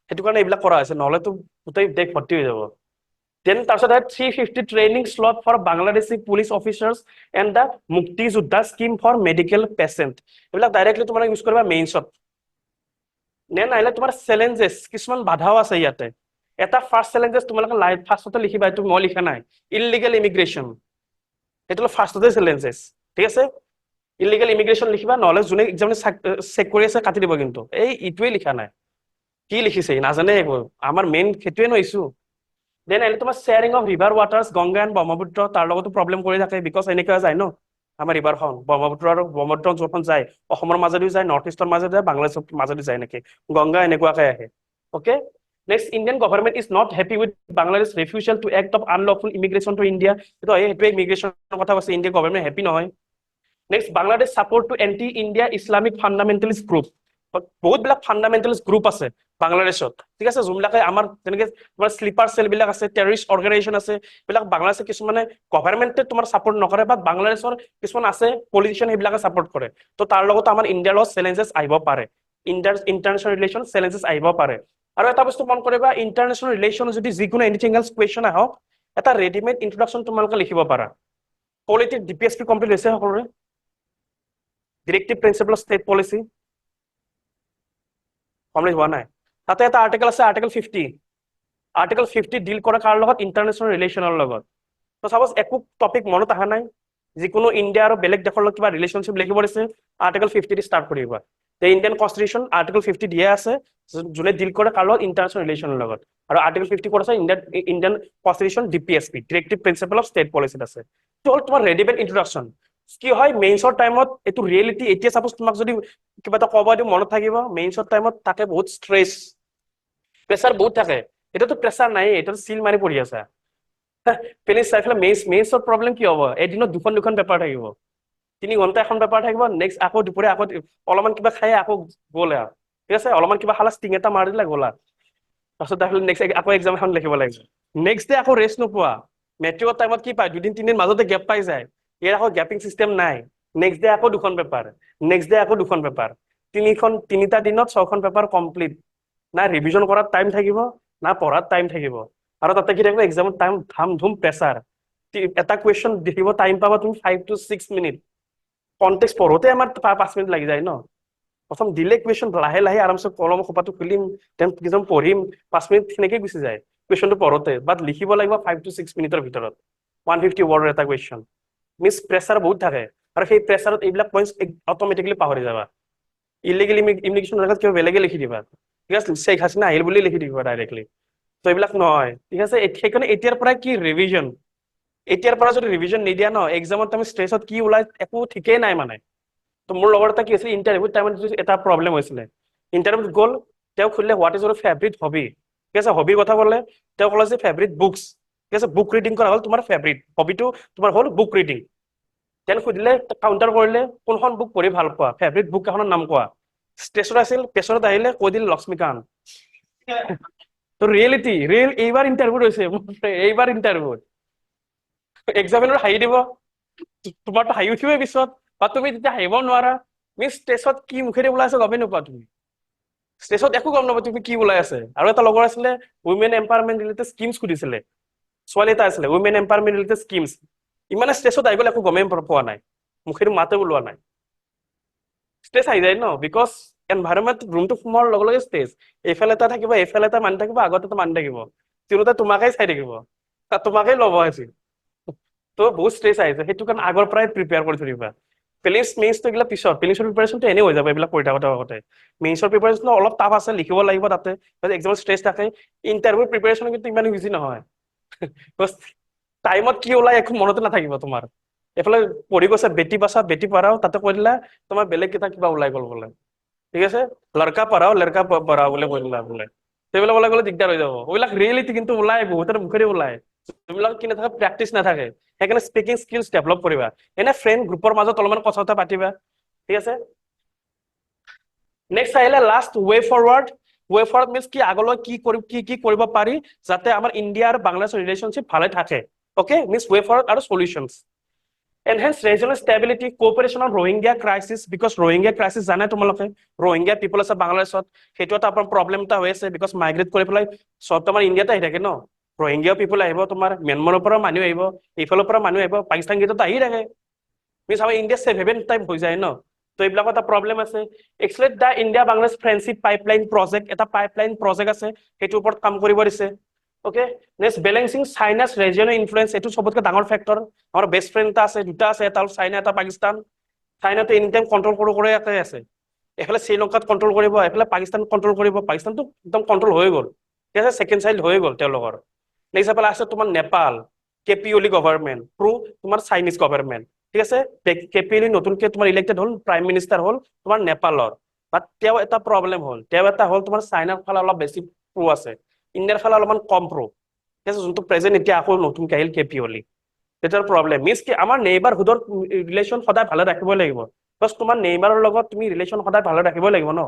সেইটো কাৰণে এইবিলাক কৰা হৈছে নহ'লেতো গোটেই দেশ ভৰ্তি হৈ যাব দেন তাৰপিছত 350 training slot for Bangladeshi police officers and the Mukti Jodha scheme for medical patient এইবিলাক ডাইৰেক্টলি তোমালোকে ইউজ কৰিবা মেইনছত দেন আহিলে তোমাৰ চেলেঞ্জেছ কিছুমান বাধাও আছে ইয়াতে এটা ফাৰ্ষ্ট চেলেঞ্জেছ তোমালোকে লাইভ ফাৰ্ষ্টতে লিখিবা এইটো মই লিখা নাই ইলিগেল ইমিগ্ৰেশ্যন সেইটো ফাৰ্ষ্টতে চেলেঞ্জেছ ঠিক আছে ইলিগেল ইমিগ্ৰেশ্যন লিখিবা নহ'লে যোনে এক্সাম চেক কৰি আছে কাটি দিব কিন্তু এইটোৱে লিখা নাই কি লিখিছে নাজানে আমাৰ মেইন সেইটোৱে ন ইছ্যু দেন আহিলে তোমাৰ sharing of river Waters Ganga and Brahmaputra তাৰ লগতো প্ৰব্লেম কৰি থাকে বিকজ এনেকুৱা যায় ন আমাৰ ৰিভাৰখন ব্ৰহ্মপুত্ৰ আৰু ব্ৰহ্মপুত্ৰ যোনখন যায় অসমৰ মাজেদিও যায় নৰ্থ ইষ্টৰ মাজেদি যায় বাংলাদেশৰ মাজেদি যায় নেকি গংগা এনেকুৱাকৈ আহে okay next Indian government is not happy with Bangladesh refusal to act of unlawful immigration to India সেইটোৱে ইমিগ্ৰেশ্যনৰ কথা কৈছে ইণ্ডিয়ান গভৰ্ণমেণ্ট হেপী নহয় next Bangladesh support to anti India Islamic fundamentalist group বহুতবিলাক ফাণ্ডামেণ্টেলিষ্ট গ্ৰুপ আছে বাংলাদেশত ঠিক আছে যোনবিলাকে আমাৰ যেনেকে তোমাৰ শ্লিপাৰ চেল বিলাক আছে টেৰৰিষ্ট অৰ্গেনাইজেশ্যন আছে এইবিলাক বাংলাদেশে কিছুমানে গভৰ্ণমেণ্টে তোমাৰ ছাপোৰ্ট নকৰে বা বাংলাদেশৰ কিছুমান আছে পলিটিচিয়ান সেইবিলাকে ছাপোৰ্ট কৰে তো তাৰ লগতো আমাৰ ইণ্ডিয়াৰ লগত চেলেঞ্জেছ আহিব পাৰে ইণ্টাৰনেশ্যনেল ৰিলেশ্যন চেলেঞ্জেছ আহিব পাৰে আৰু এটা বস্তু মন কৰিবা ইণ্টাৰনেশ্যনেল ৰিলেশ্যন যদি যিকোনো এনিথিং এলছ কুৱেশ্যন আহক এটা ৰেডিমেড ইন্ট্ৰডাকশ্যন তোমালোকে লিখিব পাৰা পলিটি DPSP কমপ্লিট হৈছে সকলোৰে directive principle of state policy complete হোৱা নাই তাতে এটা আৰ্টিকেল আছে আৰ্টিকেল 50 ডিল কৰা কাৰ লগত ইণ্টাৰনেশ্যনেল ৰিলেশ্যনৰ লগত তো চাপ'জ একো টপিক মনত অহা নাই যিকোনো ইণ্ডিয়া আৰু বেলেগ দেশৰ লগত কিবা ৰিলেশ্যনশ্বিপ লিখিব দিছে আৰ্টিকেল 50 দি ষ্টাৰ্ট কৰিবা ইণ্ডিয়ান কনষ্টিটিউশ্যন আৰ্টিকেল 50 দিয়ে আছে যোনে ডিল কৰে কাৰ লগত ইণ্টাৰনেশ্যনেল ৰিলেশ্যনৰ লগত আৰু আৰ্টিকেল 50 ক'ত আছে Indian constitution DPSP directive principle of state পলিচিত আছে এইটো হ'ল তোমাৰ ৰেডিমেড ইন্ট্ৰডাকশ্যন কি হয় মেইনছৰ টাইমত এইটো ৰিয়েলিটি এতিয়া চাপ'জ তোমাক যদি কিবা এটা ক'ব দিওঁ মনত থাকিব মেইনছৰ টাইমত থাকে বহুত ষ্ট্ৰেছ প্ৰেছাৰ বহুত থাকে এতিয়াতো প্ৰেছাৰ নাই এতিয়াতো চিল মাৰি পঢ়ি আছা পেনিছ চাইফালে মেইনছৰ প্ৰব্লেম কি হ'ব এদিনত দুখন পেপাৰ থাকিব 3 ঘণ্টা এখন পেপাৰ থাকিব নেক্সট আকৌ দুপৰীয়া আকৌ অলপমান কিবা খাই আকৌ গ'লে ঠিক আছে অলপমান কিবা খালা ষ্টিং এটা মাৰি দিলে গ'লা তাৰপিছত তাৰপিছত নেক্সট আকৌ এক্সাম এখন লিখিব লাগিব নেক্সট ডে আকৌ ৰেষ্ট নোপোৱা মেট্ৰিকৰ টাইমত কি পায় 2-3 দিন মাজতে গেপ পাই যায় ইয়াৰ আকৌ গেপিং চিষ্টেম নাই নেক্সট ডে আকৌ 2খন পেপাৰ নেক্সট ডে আকৌ 2খন পেপাৰ 3টা দিনত 6খন পেপাৰ কমপ্লিট না ৰিভিজন কৰাৰ টাইম থাকিব না পঢ়াৰ টাইম থাকিব আৰু তাতে কি থাকিব এক্সামত টাইম ধাম ধুম প্ৰেছাৰ এটা কুৱেশ্যন দেখিব টাইম পাবা তুমি 5 to 6 মিনিট কনটেক্সট পঢ়োতে আমাৰ 5 মিনিট লাগি যায় ন প্ৰথম দিলে কুৱেশ্যন লাহে লাহে আৰামছে কলম খোপাটো খুলিম দেন কিছুমান পঢ়িম 5 মিনিট সেনেকৈ গুচি যায় কুৱেশ্যনটো পঢ়োতে বাট লিখিব লাগিব 5 to 6 মিনিটৰ ভিতৰত 150 ৱৰ্ডৰ এটা কুৱেশ্যন মিছ প্ৰেছাৰ বহুত থাকে আৰু সেই প্ৰেছাৰত এইবিলাক পইণ্টছ অট'মেটিকলি পাহৰি যাবা ইলিগেল ইমিগ্ৰেশ্যন জেগাত কিবা বেলেগে লিখি দিবা ঠিক আছে শ্বেখ হাছিনা আহিল বুলি লিখি দিবা ডাইৰেক্টলি তো এইবিলাক নহয় ঠিক আছে সেইকাৰণে এতিয়াৰ পৰাই কি ৰিভিজন এতিয়াৰ পৰা যদি ৰিভিজন নিদিয়া ন এক্সামত তুমি ষ্ট্ৰেছত কি ওলাই একো ঠিকেই নাই মানে তো মোৰ লগৰ এটা কি হৈছিল ইণ্টাৰভিউ টাইমত এটা প্ৰব্লেম হৈছিলে ইণ্টাৰভিউত গ'ল তেওঁ সুধিলে what is Euro favourite hobby ঠিক আছে হবিৰ কথা ক'লে তেওঁ ক'লে যে ফেভৰিট বুকছ ঠিক আছে বুক ৰিডিং কৰা হ'ল তোমাৰ ফেভৰিট হবিটো তোমাৰ হ'ল বুক ৰিডিং দেন সুধিলে কাউণ্টাৰ কৰিলে কোনখন বুক পঢ়ি ভাল পোৱা ফেভৰিট বুক এখনৰ নাম কোৱা ষ্টেচত আছিল পেছৰত আহিলে কৈ দিল লক্ষ্মীকান্ত তো ৰিয়েলিটি এইবাৰ ইণ্টাৰভিউ হৈছে এইবাৰ ইণ্টাৰভিউ এক্সামিনাৰ হাঁহি দিব তোমাৰতো হাঁহি উঠিবই পিছত বা তুমি তেতিয়া হাঁহিব নোৱাৰা মিছ ষ্টেজত কি মুখেৰে ওলাই আছে গমেই নোপোৱা তুমি ষ্টেজত একো গম নাপাবা তুমি কি ওলাই আছে আৰু এটা লগৰ আছিলে উইমেন এম্পাৱাৰমেণ্ট ৰিলেটেড স্কিমছ সুধিছিলে ছোৱালী এটা আছিলে উইমেন এম্পাৱাৰমেণ্ট ৰিলেটেড স্কিমছ ইমানে ষ্ট্ৰেছত আহি গ'লে একো গমেই পোৱা নাই, মুখেৰে মাতে ওলোৱা নাই। ষ্ট্ৰেছ আহি যায় ন, বিকজ এনভাইৰনমেণ্ট ৰুমটো সোমোৱাৰ লগে লগে ষ্ট্ৰেছ, এইফালে এটা থাকিব, এইফালে এটা মানুহ থাকিব, আগত এটা মানুহ থাকিব, তিনিওটা তোমাকেই চাই থাকিব, তোমাকেই ল'ব আছে। তো বহুত ষ্ট্ৰেছ আহিছে, সেইটো কাৰণে আগৰ পৰাই প্ৰিপেয়াৰ কৰি থৰিবা। প্ৰিলিমছ মেইনছটো এইবিলাক পিছত, প্ৰিলিমছৰ প্ৰিপাৰেশ্যনটো এনেই হৈ যাব এইবিলাক কৰি থাকোঁতে থাকোঁতে। মেইনছৰ প্ৰিপাৰেশ্যনটো অলপ টাফ আছে, লিখিব লাগিব তাতে, এক্সামৰ ষ্ট্ৰেছ থাকে। ইণ্টাৰভিউৰ প্ৰিপাৰেশ্যন কিন্তু ইমান ইজি নহয়। টাইমত কি ওলাই একো মনতে নাথাকিব তোমাৰ। এইফালে পঢ়ি গৈছে বেটি বাচাও বেটি পঢ়াও, তাতে কৈ দিলা তোমাৰ বেলেগ কিবা ওলাই গ'ল বোলে, ঠিক আছে, লড়কা পঢ়াও লড়কা পঢ়াও বোলে কৈ দিলা বোলে, সেইবিলাক ওলাই গ'লে দিগদাৰ হৈ যাব। ওইবিলাক ৰিয়েলিটি কিন্তু ওলাই, বহুতৰ মুখেৰে ওলাই, যোনবিলাক কি নাথাকে প্ৰেক্টিচ নাথাকে। সেইকাৰণে স্পিকিং স্কিলছ ডেভেলপ কৰিবা, এনে ফ্ৰেণ্ড গ্ৰুপৰ মাজত অলপমান কথা পাতিবা, ঠিক আছে। নেক্সট আহিলে লাষ্ট ৱে ফৰৱাৰ্ড। ৱে ফৰৱাৰ্ড মিনছ কি আগলৈ কি কৰিব পাৰি যাতে আমাৰ ইণ্ডিয়া আৰু বাংলাদেশৰ ৰিলেশ্যনশ্বিপ ভালে থাকে, অ'কে, মিনছ ৱে ফৰৱাৰ্ড আৰু সলিউশনছ। Enhance regional stability, cooperation on Rohingya crisis, because Rohingya crisis জানে তোমালোকে, ৰোহিংগিয়া পিপল আছে বাংলাদেশত, সেইটো এটা প্ৰব্লেম এটা হৈ আছে, বিকজ মাইগ্ৰেট কৰি পেলাই চব আমাৰ ইণ্ডিয়াতে আহি থাকে ন, ৰোহিংগিয়া পিপল আহিব, তোমাৰ ম্যানমাৰৰ পৰা মানুহ আহিব, এইফালৰ পৰা মানুহ আহিব, পাকিস্তান গেটত আহি থাকে, মিনছ আমাৰ ইণ্ডিয়া ছেফ হেভেন টাইপ হৈ যায় ন, তো এইবিলাক এটা প্ৰব্লেম আছে। Actually the India Bangladesh friendship pipeline project, এটা পাইপলাইন প্ৰজেক্ট আছে, সেইটোৰ ওপৰত কাম কৰিব দিছে, okay. Next balancing sinus regional influence, এইটো চবতকৈ ডাঙৰ ফেক্টৰ। আমাৰ বেষ্ট ফ্ৰেণ্ড এটা আছে, দুটা আছে, এটা হ'ল চাইনা, এটা পাকিস্তান। চাইনাটো এনি টাইম কণ্ট্ৰল কৰি আছে, এইফালে শ্ৰীলংকাত কণ্ট্ৰল কৰিব, এইফালে পাকিস্তান কণ্ট্ৰল কৰিব, পাকিস্তানটো একদম কণ্ট্ৰল হৈ গ'ল, ঠিক আছে, ছেকেণ্ড চাইল্ড হৈ গ'ল তেওঁলোকৰ। নেক্সট এইফালে আছে তোমাৰ নেপাল, কে পি অলি গভৰ্ণমেণ্ট, থ্ৰু তোমাৰ চাইনিজ গভৰ্ণমেণ্ট, ঠিক আছে। কে পি অলি নতুনকে তোমাৰ ইলেক্টেড হ'ল, প্ৰাইম মিনিষ্টাৰ হ'ল তোমাৰ নেপালৰ, বাট তেওঁ এটা প্ৰব্লেম হ'ল, তোমাৰ চাইনাৰ ফালে অলপ বেছি প্ৰো আছে, ইণ্ডিয়াৰ ফালে অলপমান কম প্ৰো, ঠিক আছে, যোনটো প্ৰেজেণ্ট এতিয়া আকৌ নতুনকে আহিল কে পি অলি। এটাৰ প্ৰব্লেম মিনছ কি আমাৰ নেইবাৰহুডৰ ৰিলেশ্যন সদায় ভালে ৰাখিবই লাগিব, প্লাছ তোমাৰ নেইবাৰৰ লগত তুমি ৰিলেশ্যন সদায় ভালে ৰাখিবই লাগিব ন।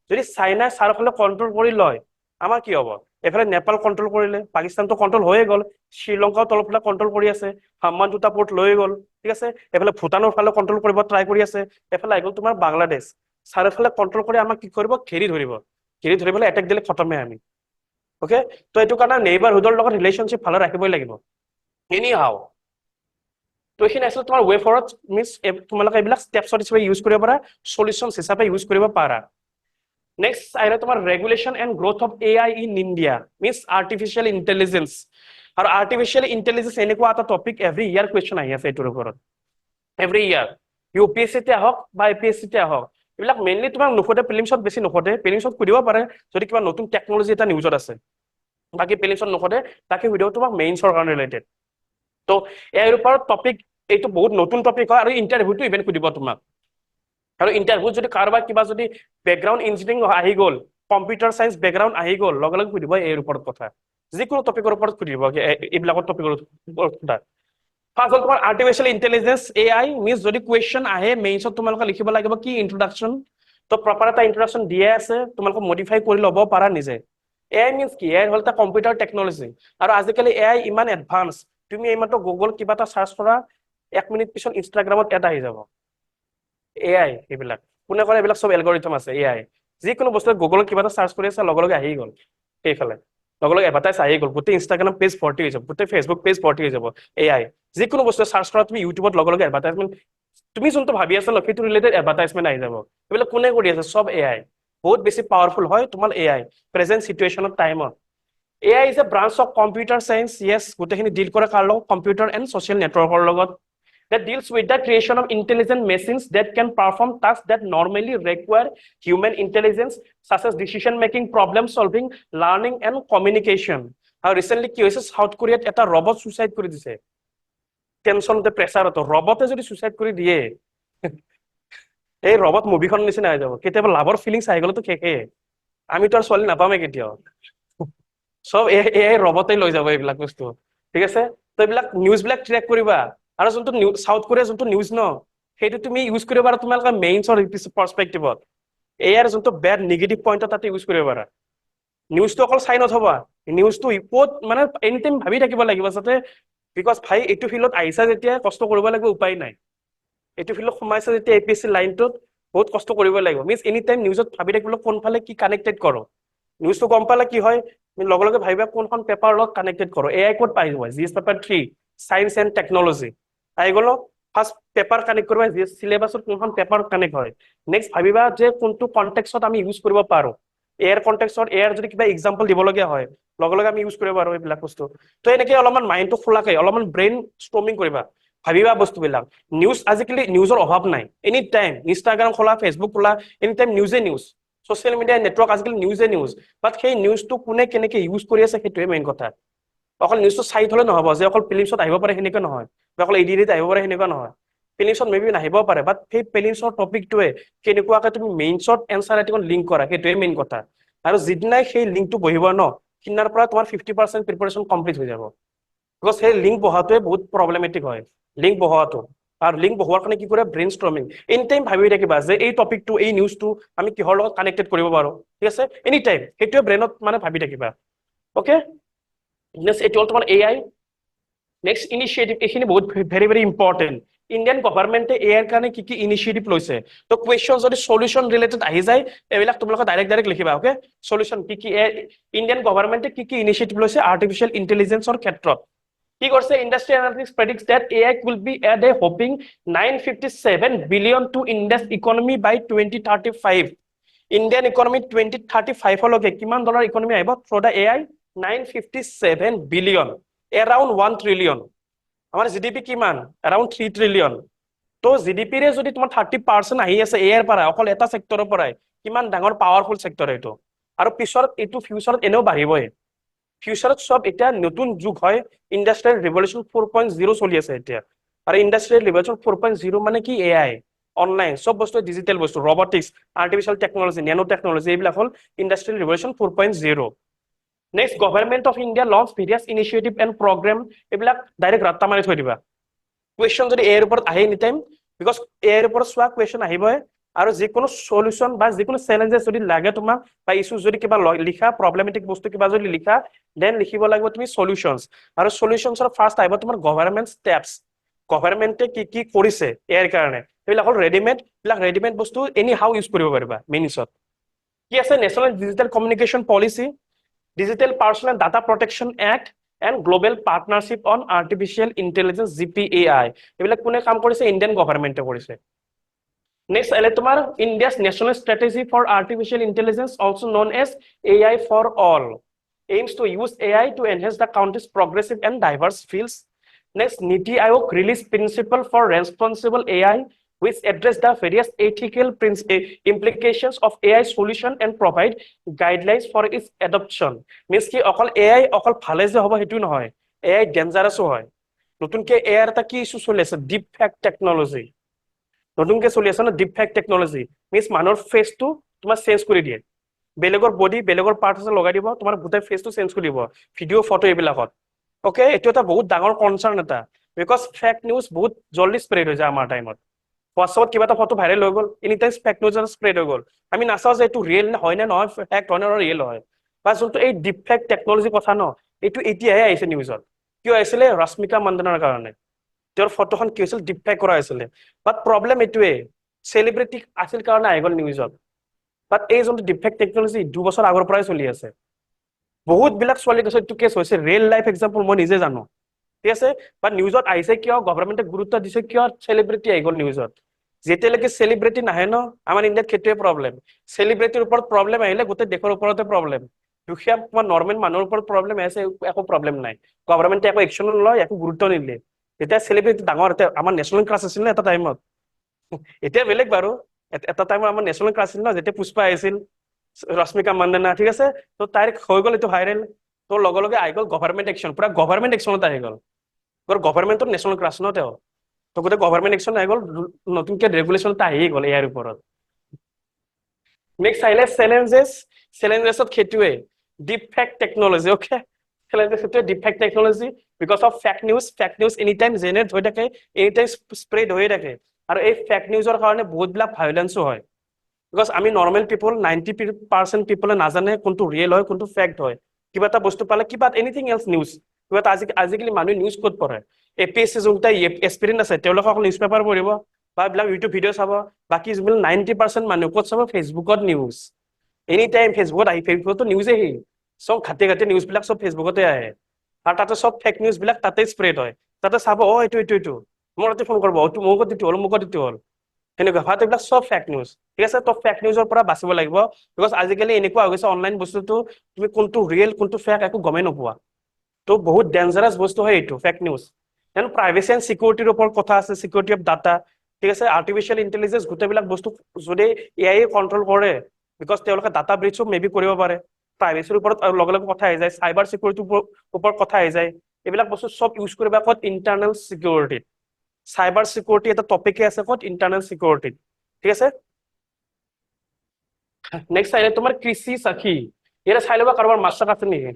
যদি চাইনাই চাৰিওফালে কণ্ট্ৰল কৰি লয়, আমাৰ কি হ'ব? এইফালে নেপাল কণ্ট্ৰল কৰিলে, পাকিস্তানটো কণ্ট্ৰল হৈয়ে গ'ল, শ্ৰীলংকাও তলফালে কণ্ট্ৰল কৰি আছে, হাম্মান দুটা পৰ্ট লৈ গ'ল, ঠিক আছে, এইফালে ভূটানৰ ফালে কণ্ট্ৰল কৰিব ট্ৰাই কৰি আছে, এইফালে আহি গ'ল তোমাৰ বাংলাদেশ, চাৰিওফালে কণ্ট্ৰল কৰি আমাক কি কৰিব? ঘেৰি ধৰিব, ঘেৰি ধৰি পেলাই এটেক দিলে খতমে আমি, অ'কে। তো এইটো কাৰণে নেইবাৰহুডৰ লগত ৰিলেশ্যনশ্বিপ ভালে ৰাখিবই লাগিব, এনি হাও। তো এইখিনি আছিলে তোমাৰ ৱে ফৰৱাৰ্ড, মিনছ তোমালোকে এইবিলাক ষ্টেপছত হিচাপে ইউজ কৰিব পাৰা, সলিউশনছ হিচাপে ইউজ কৰিব পাৰা। নেক্সট আহিলে তোমাৰ regulation and growth of AI in India, means artificial intelligence. আৰু আৰ্টিফিচিয়েল ইণ্টেলিজেন্স এনেকুৱা এটা টপিক এভৰি ইয়াৰ কুৱেশ্যন আহি আছে এইটোৰ ওপৰত, এভৰি ইয়াৰ, UPSC-তে আহক বা APSC-তে আহক, এইবিলাক মেইনলি তোমাক নুসুধে, প্ৰিলিমছত বেছি নুসুধে, প্ৰিলিমছত সুধিব পাৰে যদি কিবা নতুন টেকনলজি এটা নিউজত আছে, বাকী প্ৰিলিমছত নুসুধে, তাকে সুধিব তোমাক মেইনছৰ কাৰণে ৰিলেটেড। তো ইয়াৰ ওপৰত টপিক, এইটো বহুত নতুন টপিক হয়, আৰু ইণ্টাৰভিউটো ইভেন সুধিব তোমাক। আৰু ইণ্টাৰভিউত যদি কাৰোবাৰ কিবা যদি বেকগ্ৰাউণ্ড ইঞ্জিনিয়াৰিং আহি গ'ল, কম্পিউটাৰ চায়েন্স বেকগ্ৰাউণ্ড আহি গ'ল, লগে লগে সুধিব ইয়াৰ ওপৰত কথা, যিকোনো টপিকৰ ওপৰত সুধিব, এইবিলাকৰ টপিকৰ ওপৰত সোধা। ফাৰ্ষ্ট হ'ল তোমাৰ আৰ্টিফিচিয়েল ইণ্টেলিজেন্স AI, মিনছ যদি কুৱেশ্যন আহে মেইনছত তোমালোকে লিখিব লাগিব কি ইন্ট্ৰডাকশ্যন, তো প্ৰপাৰ এটা ইন্ট্ৰডাকশ্যন দিয়ে আছে, তোমালোকে মডিফাই কৰি ল'ব পাৰা নিজে। AI মিনছ কি? AI হ'ল এটা কম্পিউটাৰ টেকনলজি, আৰু আজিকালি AI ইমান এডভান্স, তুমি এইমাত্ৰ গুগল কিবা এটা চাৰ্চ কৰা, 1 মিনিট পিছত ইনষ্টাগ্ৰামত এড আহি যাব। AI এইবিলাক কোনে কৰে? এইবিলাক চব এলগৰিথম আছে AI, যিকোনো বস্তু গুগলত কিবা এটা চাৰ্চ কৰি আছে, লগে লগে আহি গ'ল, সেইফালে লগে লগে এডভাৰটাইজ আহি গ'ল, গোটেই ইনষ্টাগ্ৰাম পেজ ভৰ্তি হৈ যাব, গোটেই ফেচবুক পেজ ভৰ্তি হৈ যাব AI। যিকোনো বস্তু চাৰ্চ কৰা তুমি ইউটিউবত, লগে লগে এডভাৰটাইজমেণ্ট, তুমি যোনটো ভাবি আছা সেইটো ৰিলেটেড এডভাৰটাইজমেণ্ট আহি যাব। এইবিলাক কোনে কৰি আছে? চব AI, বহুত বেছি পাৱাৰফুল হয় তোমাৰ AI প্ৰেজেন্ট চিটুৱেশ্যনৰ টাইমত। AI is a branch of computer science, yes, গোটেইখিনি ডিল কৰে কাৰ লগত? কম্পিউটাৰ এণ্ড ছ'চিয়েল নেটৱৰ্কৰ লগত। That deals with the creation of intelligent machines that can perform tasks that normally require human intelligence, such as decision making, problem solving, learning and communication. আৰু recently কি হৈছে, south কোৰিয়াত এটা robot suicide কৰি দিছে, টেনচনতে প্ৰেছাৰতো ৰবটে যদি সুইচাইড কৰি দিয়ে, এই ৰবট মুভিখন নিচিনা হৈ যাব, কেতিয়াবা লাভৰ ফিলিংছ আহি গ'লেতো শেষে, আমিতো আৰু ছোৱালী নাপামেই কেতিয়াও, চব এই ৰবটে লৈ যাব এইবিলাক বস্তু, ঠিক আছে। তো এইবিলাক নিউজবিলাক ট্ৰেক কৰিবা, আৰু যোনটো সাউথ কোৰিয়াৰ যোনটো নিউজ ন, সেইটো তুমি ইউজ কৰিব পাৰা তোমালোকৰ মেইনছৰ পাৰ্চপেক্টিভত, ইয়াৰ যোনটো বেড নিগেটিভ পইণ্ট তাতে ইউজ কৰিব পাৰা। নিউজটো অকল চাই নথবা, নিউজটো ক'ত মানে এনি টাইম ভাবি থাকিব লাগিব যাতে, বিকজ ভাই এইটো ফিল্ডত আহিছা যেতিয়া কষ্ট কৰিব লাগিব, উপায় নাই, এইটো ফিল্ডত সোমাইছা যেতিয়া APSC লাইনটোত বহুত কষ্ট কৰিব লাগিব, মিনছ এনি টাইম নিউজত ভাবি থাকিব কোনফালে কি কানেক্টেড কৰোঁ, নিউজটো গম পালে কি হয়, লগে লগে ভাবিবা কোনখন পেপাৰৰ লগত কানেক্টেড কৰোঁ। AI ক'ত পাই যাব? GS paper 3 science and technology, আহি গ'ল ফাৰ্ষ্ট পেপাৰ কানেক্ট কৰিবা চিলেবাছত কোনখন পেপাৰ কানেক্ট হয় নেক্সট ভাবিবা যে কোনটো কনটেক্সট আমি ইউজ কৰিব পাৰো এয়াৰ কনটেক্সট এয়াৰ যদি কিবা এক্সাম্পল দিবলগীয়া হয় লগে লগে আমি ইউজ কৰিব পাৰো এইবিলাক বস্তু তো এনেকৈ অলপমান মাইণ্ডটো খোলাকে অলপমান ব্ৰেইন ষ্টৰ্মিং কৰিবা ভাবিবা বস্তুবিলাক নিউজ আজিকালি নিউজৰ অভাৱ নাই এনি টাইম ইনষ্টাগ্ৰাম খোলা ফেচবুক খোলা এনি টাইম নিউজে নিউজ ছ'চিয়েল মিডিয়া নেটৱৰ্ক আজিকালি নিউজে নিউজ বাট সেই নিউজটো কোনে কেনেকে ইউজ কৰি আছে সেইটোৱে মেইন কথা অকল নিউজটো চাই থলে নহব যে অকল ফিলিমছত আহিব পাৰে সেনেকুৱা নহয় বা অকল এডিট আহিব পাৰে সেনেকুৱা নহয় ফিলিমছত মেবি নাহিব পাৰে বাট সেই ফিলিমছৰ টপিকটোৱে কেনেকুৱাকে তুমি মেইনছত এনচাৰ ৰাইটিঙত লিংক কৰা সেইটোৱে মেইন কথা আৰু যিদিনাই সেই লিংকটো বহিব ন সিদিনাৰ পৰা তোমাৰ 50% প্ৰিপাৰেশ্যন কমপ্লিট হৈ যাব বিকজ সেই লিংক বহাটোৱে বহুত প্ৰব্লেমেটিক হয় লিংক বহাটো আৰু লিংক বহোৱাৰ কাৰণে কি কৰে ব্ৰেইন ষ্টৰ্মিং এনি টাইম ভাবি থাকিবা যে এই টপিকটো এই নিউজটো আমি কিহৰ লগত কানেক্টেড কৰিব পাৰো ঠিক আছে এনি টাইম সেইটোৱে ব্ৰেইনত মানে ভাবি থাকিবা অ'কে নেক্সট এইটো হ'ল তোমাৰ AI নেক্সট ইনিচিয়েটিভ এইখিনি বহুত ভেৰি ভেৰি ইম্পৰ্টেণ্ট ইণ্ডিয়ান গভৰ্ণমেণ্টে এয়াৰ কাৰণে কি কি ইনিচিয়েটিভ লৈছে তো কুৱেশ্যন যদি সলিউশ্যন ৰিলেটেড আহি যায় এইবিলাক তোমালোকে ডাইৰেক্ট লিখিবা অ'কে সলিউশ্যন কি কি ইণ্ডিয়ান গভৰ্ণমেণ্টে কি কি ইনিচিয়েটিভ লৈছে আৰ্টিফিচিয়েল ইণ্টেলিজেন্সৰ ক্ষেত্ৰত কি কৰিছে industry analytics predicts that AI will be at a whopping 957 billion to India's economy by 2035 Indian economy 2035 লৈকে কিমান ডলাৰ ইকনমি আহিব থ্ৰু দা AI 957 billion around 1 trillion আমাৰ জিডিপি কিমান around 3 trillion তো জিডিপিৰে যদি তোমাৰ 30% আহি আছে এয়াৰ পৰা অকল এটা সেক্টৰৰ পৰাই কিমান ডাঙৰ পাৱাৰফুল সেক্টৰ এইটো আৰু পিছত এইটো ফিউচাৰত এনেও বাঢ়িবই ফিউচাৰত সব এটা নতুন যুগ হয় ইণ্ডাষ্ট্ৰিয়েল ৰিভলিউচন 4.0 চলি আছে এতিয়া আৰু ইণ্ডাষ্ট্ৰিয়েল ৰিভলিউচন 4.0 মানে কি AI অনলাইন সব বস্তু ডিজিটেল বস্তু robotics artificial technology nano technology এইবিলাক হ'ল industrial revolution 4.0 next government of India launch various initiative and program এইবিলাক ডাইৰেক্ট ৰাত্তা মাৰি থৈ দিবা কুৱেশ্যন যদি এৰ ওপৰত আহে এনি টাইম বিকজ এৰ ওপৰত চোৱা কুৱেশ্যন আহিবই আৰু যিকোনো সলিউশ্যন বা যিকোনো চেলেঞ্জেছ যদি লাগে তোমাক বা ইছ্যু যদি কিবা লিখা প্ৰব্লেমেটিক বস্তু কিবা যদি লিখা দেন লিখিব লাগিব তুমি সলিউশ্যনছ আৰু সলিউশ্যনছৰ ফাৰ্ষ্ট আহিব তোমাৰ গভৰ্ণমেণ্ট ষ্টেপছ গভৰ্ণমেণ্টে কি কি কৰিছে ইয়াৰ কাৰণে এইবিলাক হ'ল ৰেডিমেড বস্তু এনি হাউ ইউজ কৰিব পাৰিবা মিনিছত কি আছে national digital communication policy digital personal data protection act and global partnership on artificial intelligence GPAI এইবিলাক কোনে কাম কৰিছে ইণ্ডিয়ান গভৰ্ণমেণ্টে কৰিছে নেক্সট আহিলে তোমাৰ India's national strategy for artificial intelligence also known as AI for all aims to use AI to enhance the country's progressive and diverse fields. Next, NITI Aayog released principle for responsible AI, which address the various ethical implications of AI solution and provide guidelines for its adoption. Means ki okol AI okol phale je hobo hetu nohoy. AI dangerous hoy. নতুনকে AI এটা কি issue চলি আছে deep fake technology নতুনকে চলি আছে না deep fake technology means মানুহৰ ফেচটো তোমাৰ চেঞ্জ কৰি দিয়ে বেলেগৰ বডি বেলেগৰ পাৰ্ট আছে লগাই দিব তোমাৰ গোটেই ফেচটো চেঞ্জ কৰি দিব ভিডিঅ' ফটো এইবিলাকত ওকে এইটো এটা বহুত ডাঙৰ কনচাৰ্ন এটা বিকজ ফেক নিউজ বহুত জলদি স্প্ৰেড হৈ যায় আমাৰ টাইমত হোৱাটছআপত কিবা এটা ফটো ভাইৰেল হৈ গ'ল any time fake news spread হৈ গ'ল আমি নাচাওঁ যে এইটো ৰিয়েল হয় নে নহয় ফেক হয় নে ৰিয়েল হয় বা যোনটো এই ডিপ ফেক টেকনলজিৰ কথা ন এইটো এতিয়াহে আহিছে নিউজত কিয় আহিছিলে ৰশ্মিকা মন্দনাৰ কাৰণে তেওঁৰ ফটোখন কি হৈছিল ডিপ ফেক কৰা হৈছিলে বাট প্ৰব্লেম এইটোৱে চেলিব্ৰিটি আছিল কাৰণে আহি গ'ল নিউজত বাট এই যোনটো ডিফেক্ট টেকনলজি 2 বছৰ আগৰ পৰাই চলি আছে বহুত বিলাক ছোৱালী কৈছে এইটো কেছ হৈছে ৰিয়েল লাইফ এক্সাম্পল মই নিজে জানো ঠিক আছে বাট নিউজত আহিছে কিয় গভৰ্ণমেণ্টে গুৰুত্ব দিছে কিয় চেলিব্ৰিটি আহি গ'ল নিউজত যেতিয়ালৈকে চেলিব্ৰিটি নাহে ন আমাৰ ইণ্ডিয়াত সেইটোৱে প্ৰব্লেম চেলিব্ৰিটিৰ ওপৰত প্ৰব্লেম আহিলে গোটেই দেশৰ ওপৰতে প্ৰব্লেম দুখীয়া তোমাৰ নৰ্মেল মানুহৰ ওপৰত প্ৰব্লেম আহিছে একো প্ৰব্লেম নাই গভৰ্ণমেণ্টে একো একশ্যন নলয় একো গুৰুত্ব নিদিয়ে যেতিয়া চেলিব্ৰিটি ডাঙৰ আমাৰ নেশ্যনেল ক্ৰাছ আছিল এটা টাইমত এতিয়া বেলেগ বাৰু এটা টাইমত আমাৰ নেশ্যনেল ক্ৰাছ আছিল ন যেতিয়া পুষ্পা আহিছিল ৰশ্মিকা মন্দনা ঠিক আছে তো তাইৰ হৈ গ'ল এইটো ভাইৰেল তো লগে লগে আহি গ'ল গভৰ্ণমেণ্ট একশ্যন পুৰা গভৰ্ণমেণ্ট একশ্যনত আহি গ'ল গভৰ্ণমেণ্টৰ নেশ্যনেল ক্ৰাছ ন তেওঁ তো গোটেই গভৰ্ণমেণ্ট একশ্যন আহি গ'ল নতুনকে ৰেগুলেশ্যন এটা আহি গ'ল ইয়াৰ ওপৰত নেক্সট আহিলে চেলেঞ্জেছত সেইটোৱে deep fake technology okay challenges সেইটোৱে deep fake technology because of fake news any time generate হৈ থাকে এনি টাইম স্প্ৰেড হৈয়ে থাকে আৰু এই ফেক নিউজৰ কাৰণে বহুতবিলাক ভায়োলেন্সো হয় বিকজ আমি নৰ্মেল পিপল 90% পিপলে নাজানে কোনটো ৰিয়েল হয় কোনটো ফেক্ট হয় কিবা এটা বস্তু পালে কিবা এনিথিং এলছ নিউজ কিবা এটা আজিকালি মানুহে নিউজ ক'ত পঢ়ে APSC যোনটা এক্সপিৰিয়েঞ্চ আছে তেওঁলোকে অকল নিউজ পেপাৰ পঢ়িব বা এইবিলাক ইউটিউব ভিডিঅ' চাব বাকী যিবিলাক 90% মানুহ ক'ত চাব ফেচবুকত নিউজ এনি টাইম ফেচবুকত আহি ফেচবুকতো নিউজে আহি চব ঘাটি নিউজবিলাক চব ফেচবুকতে আহে আৰু তাতে চব ফেক নিউজবিলাক তাতে স্প্ৰেড হয় তাতে চাব এইটো মোৰ ৰাতি ফোন কৰিব মোৰ ক'ত হ'ল মোৰ ক'ত হ'ল সেনেকুৱা ভাত এইবিলাক চব ফেক নিউজ ঠিক আছে তো ফেক নিউজৰ পৰা বাচিব লাগিব বিকজ আজিকালি এনেকুৱা হৈ গৈছে অনলাইন বস্তুটো তুমি কোনটো ৰিয়েল কোনটো ফেক একো গমেই নোপোৱা তো বহুত ডেঞ্জাৰাছ বস্তু হয় এইটো fake news then privacy and চিকিউৰিটিৰ ওপৰত কথা আছে চিকিউৰিটি অফ ডাটা ঠিক আছে আৰ্টিফিচিয়েল ইণ্টেলিজেন্স গোটেইবিলাক বস্তু যদি এআই কণ্ট্ৰল কৰে বিকজ তেওঁলোকে ডাটা ব্ৰিচো মে বি কৰিব পাৰে প্ৰাইভেচিৰ ওপৰত লগে লগে কথা আহি যায় চাইবাৰ চিকিউৰিটিৰ ওপৰত কথা আহি যায় এইবিলাক বস্তু চব ইউজ কৰিবা ক'ত ইণ্টাৰনেল চিকিউৰিটিত চাইবাৰ চিকিউৰিটি এটা টপিকে আছে ক'ত ইণ্টাৰনেল চিকিউৰিটিত ঠিক আছে নেক্সট আহিলে তোমাৰ কৃষি সখী ইয়াতে চাই ল'বা কাৰোবাৰ মাৰ্কছ আছে নেকি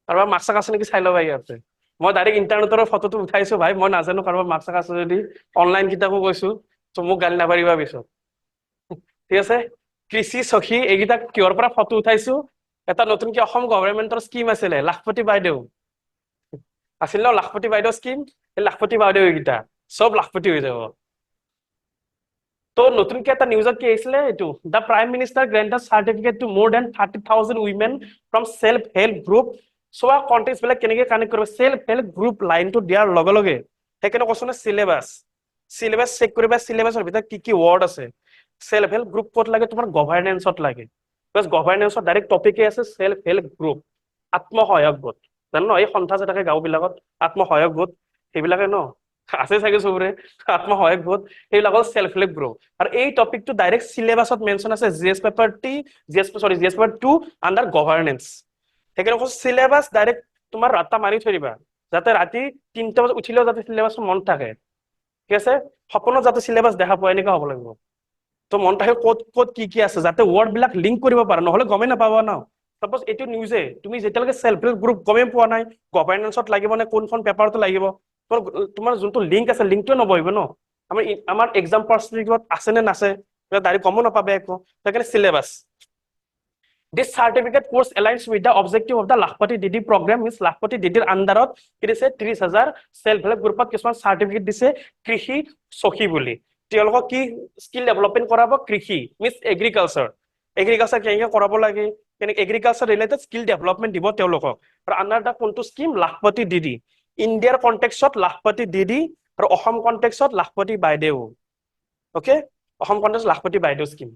কাৰোবাৰ মাৰ্কছ আছে নেকি চাই ল'বা ইয়াতে মই ডাইৰেক্ট ইণ্টাৰনেটৰ ফটোটো উঠাইছো ভাই মই নাজানো কাৰোবাৰ মাৰ্কছ আছে যদি অনলাইন কিতাপো কৈছো তো মোক গালি নাপাৰিবা পিছত ঠিক আছে কৃষি সখী এইকেইটা কিহৰ পৰা ফটো উঠাইছো এটা নতুনকে অসম গভৰ্ণমেণ্টৰ স্কিম আছিলে লাখপতি বাইদেউ আছিল ন লাখপতি বাইদেউ স্কিম এই লাখপতি বাইদেউ এইকেইটা চব লাখপতি হৈ যাব তো নতুনকে এটা নিউজত কি আহিছিলে এইটো the prime minister granted certificate to more than 30,000 women from self help group চোৱা কণ্টেক্ট বিলাক কেনেকে কানেক্ট কৰিব সেল্ফ হেল্প গ্ৰুপ লাইনটো দিয়াৰ লগে লগে সেইকাৰণে কৈছো না চিলেবাছ চেক কৰিবা চিলেবাছৰ ভিতৰত কি কি ৱৰ্ড আছে সেল্ফ হেল্প গ্ৰুপ ক'ত লাগে তোমাৰ গভাৰ্নেন্সত লাগে প্লাছ গভাৰ্নেন্সত ডাইৰেক্ট টপিকে আছে সেল্ফ হেল্প গ্ৰুপ আত্মসহায়ক গোট জানো এই সন্থা যে থাকে গাঁওবিলাকত আত্মসহায়ক গোট সেইবিলাকে ন আছে চাগে চবৰে আত্মসহায়ক গোট সেইবিলাকৰ সেল্ফ হেল্প গ্ৰুপ আৰু এই টপিকটো ডাইৰেক্ট চিলেবাছত মেনশ্যন আছে জিএছ পেপাৰ 2 আণ্ডাৰ গভাৰ্নেন্স সেইকাৰণে কৈছো চিলেবাছ ডাইৰেক্ট তোমাৰ ৰাতা মাৰি থৈ দিবা যাতে ৰাতি 3টা বজাত উঠিলেও যাতে চিলেবাছটো মন থাকে ঠিক আছে সপোনত যাতে চিলেবাছ দেখা পোৱা এনেকুৱা হ'ব লাগিব তো মন থাকে ক'ত ক'ত কি আছে যাতে ৱৰ্ড বিলাক লিংক কৰিব পাৰা নহলে গমেই নাপাবা ন সাপোজ এইটো নিউজে তুমি যেতিয়ালৈকে সেল্ফ হেল্প গ্ৰুপ গমেই পোৱা নাই গভাৰ্নেন্সত লাগিব নে কোনখন পেপাৰটো লাগিব তোমাৰ যোনটো লিংক আছে লিংকটোৱে নবহিব ন আমাৰ এক্সাম পাৰ্চেন্টেজত আছে নে নাছে ডাইৰেক্ট গমো নাপাবে একো সেইকাৰণে syllabus This certificate course aligns with the objective of the Lakhpati Didi program. Means Lakhpati Didiৰ আন্ডাৰত কি দিছে 30,000 সেল্ফ হেল্প গ্ৰুপত কিছুমান চাৰ্টিফিকেট দিছে কৃষি সখী বুলি তেওঁলোকক কি স্কিল ডেভেলপমেন্ট কৰাব কৃষি মিন্স এগ্ৰিকালচাৰ কেনেকৈ কৰাব লাগে কেনেকৈ এগ্ৰিকালচাৰ ৰিলেটেড স্কিল ডেভেলপমেন্ট দিব তেওঁলোকক আৰু আন্ডাৰ দা কোনটো স্কিম লাখপতি দিদি ইণ্ডিয়াৰ কণ্টেক্সত লাখপতি দিদি আৰু অসম কণ্টেক্সত লাখপতি বাইদেউ অকে অসম কণ্টেক্সত লাখপতি বাইদেউ স্কিম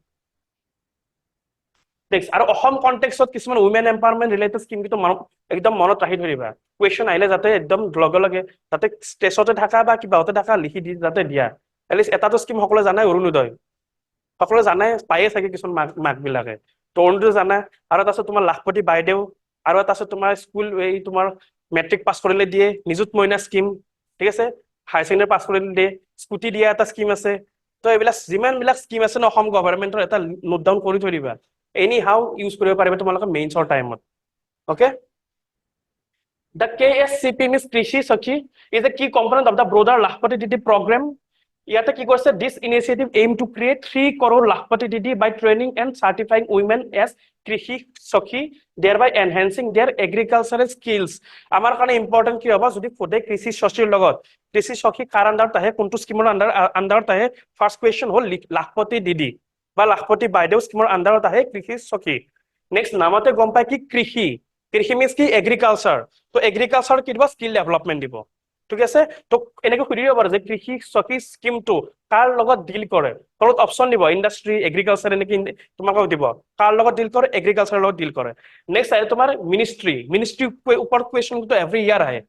আৰু অসম কণ্টেক্সত কিছুমান উইমেন এম্পাৱাৰমেণ্ট ৰিলেটেড স্কিম কিন্তু একদম মনত ৰাখি ধৰিবা কুৱেশ্যন আহিলে যাতে একদম লগে লগে যাতে ষ্টেজতে থাকা বা কিবাহতে থাকা লিখি দি যাতে দিয়া এটলিষ্ট এটাটো স্কিম সকলোৱে জানাই অৰুণোদয় সকলোৱে জানাই পায়ে চাগে কিছুমান মাক বিলাকে তো অৰুণোদয় জানা আৰু এটা আছে তোমাৰ লাখপতি বাইদেউ আৰু এটা আছে তোমাৰ স্কুল এই তোমাৰ মেট্ৰিক পাছ কৰিলে দিয়ে নিযুত মইনা স্কিম ঠিক আছে হায়াৰ ছেকেণ্ডাৰী পাছ কৰিলে দিয়ে স্কুটি দিয়া এটা স্কিম আছে তো এইবিলাক যিমানবিলাক স্কিম আছে ন অসম গভৰ্ণমেণ্টৰ এটা নোট ডাউন কৰি থৈ দিবা এনি হাউ ইউজ কৰিব পাৰিবা তোমালোকে মেইনছৰ টাইমত okay The KSCP means Krishi Sakhi is a key component of the broader Lakhpati Didi program. ইয়াতে কি কৰিছে this initiative aim to create 3 crore Lakhpati Didi by training and certifying women as Krishi Sakhi thereby enhancing their agricultural skills. আমাৰ কাৰণে important কি হ'ব যদি ফোদে কৃষি সখীৰ লগত কৃষি সখী কাৰ আন্ডাৰত আহে কোনটো স্কিমৰ আন্ডাৰত আহে ফাৰ্ষ্ট কুৱেশ্যন হ'ল লাখপতি দিদি বা লাখপতি বাইদেউ স্কিমৰ আন্ডাৰত আহে কৃষি সখী নেক্সট নামতে গম পায় কি কৃষি মিন্স কি এগ্ৰিকালচাৰ তো এগ্ৰিকালচাৰ কি দিব স্কিল ডেভেলপমেন্ট দিব ঠিক আছে তো এনেকৈ সুধিব পাৰে যে কৃষি সখী স্কিমটো কাৰ লগত ডিল কৰে তলত অপচন দিব ইণ্ডাষ্ট্ৰি এগ্ৰিকালচাৰ এনেকৈ তোমাক দিব কাৰ লগত ডিল কৰে এগ্ৰিকালচাৰৰ লগত ডিল কৰে নেক্সট আহে তোমাৰ মিনিষ্ট্ৰি ওপৰত কুৱেশ্যনটো এভৰি ইয়াৰ আহে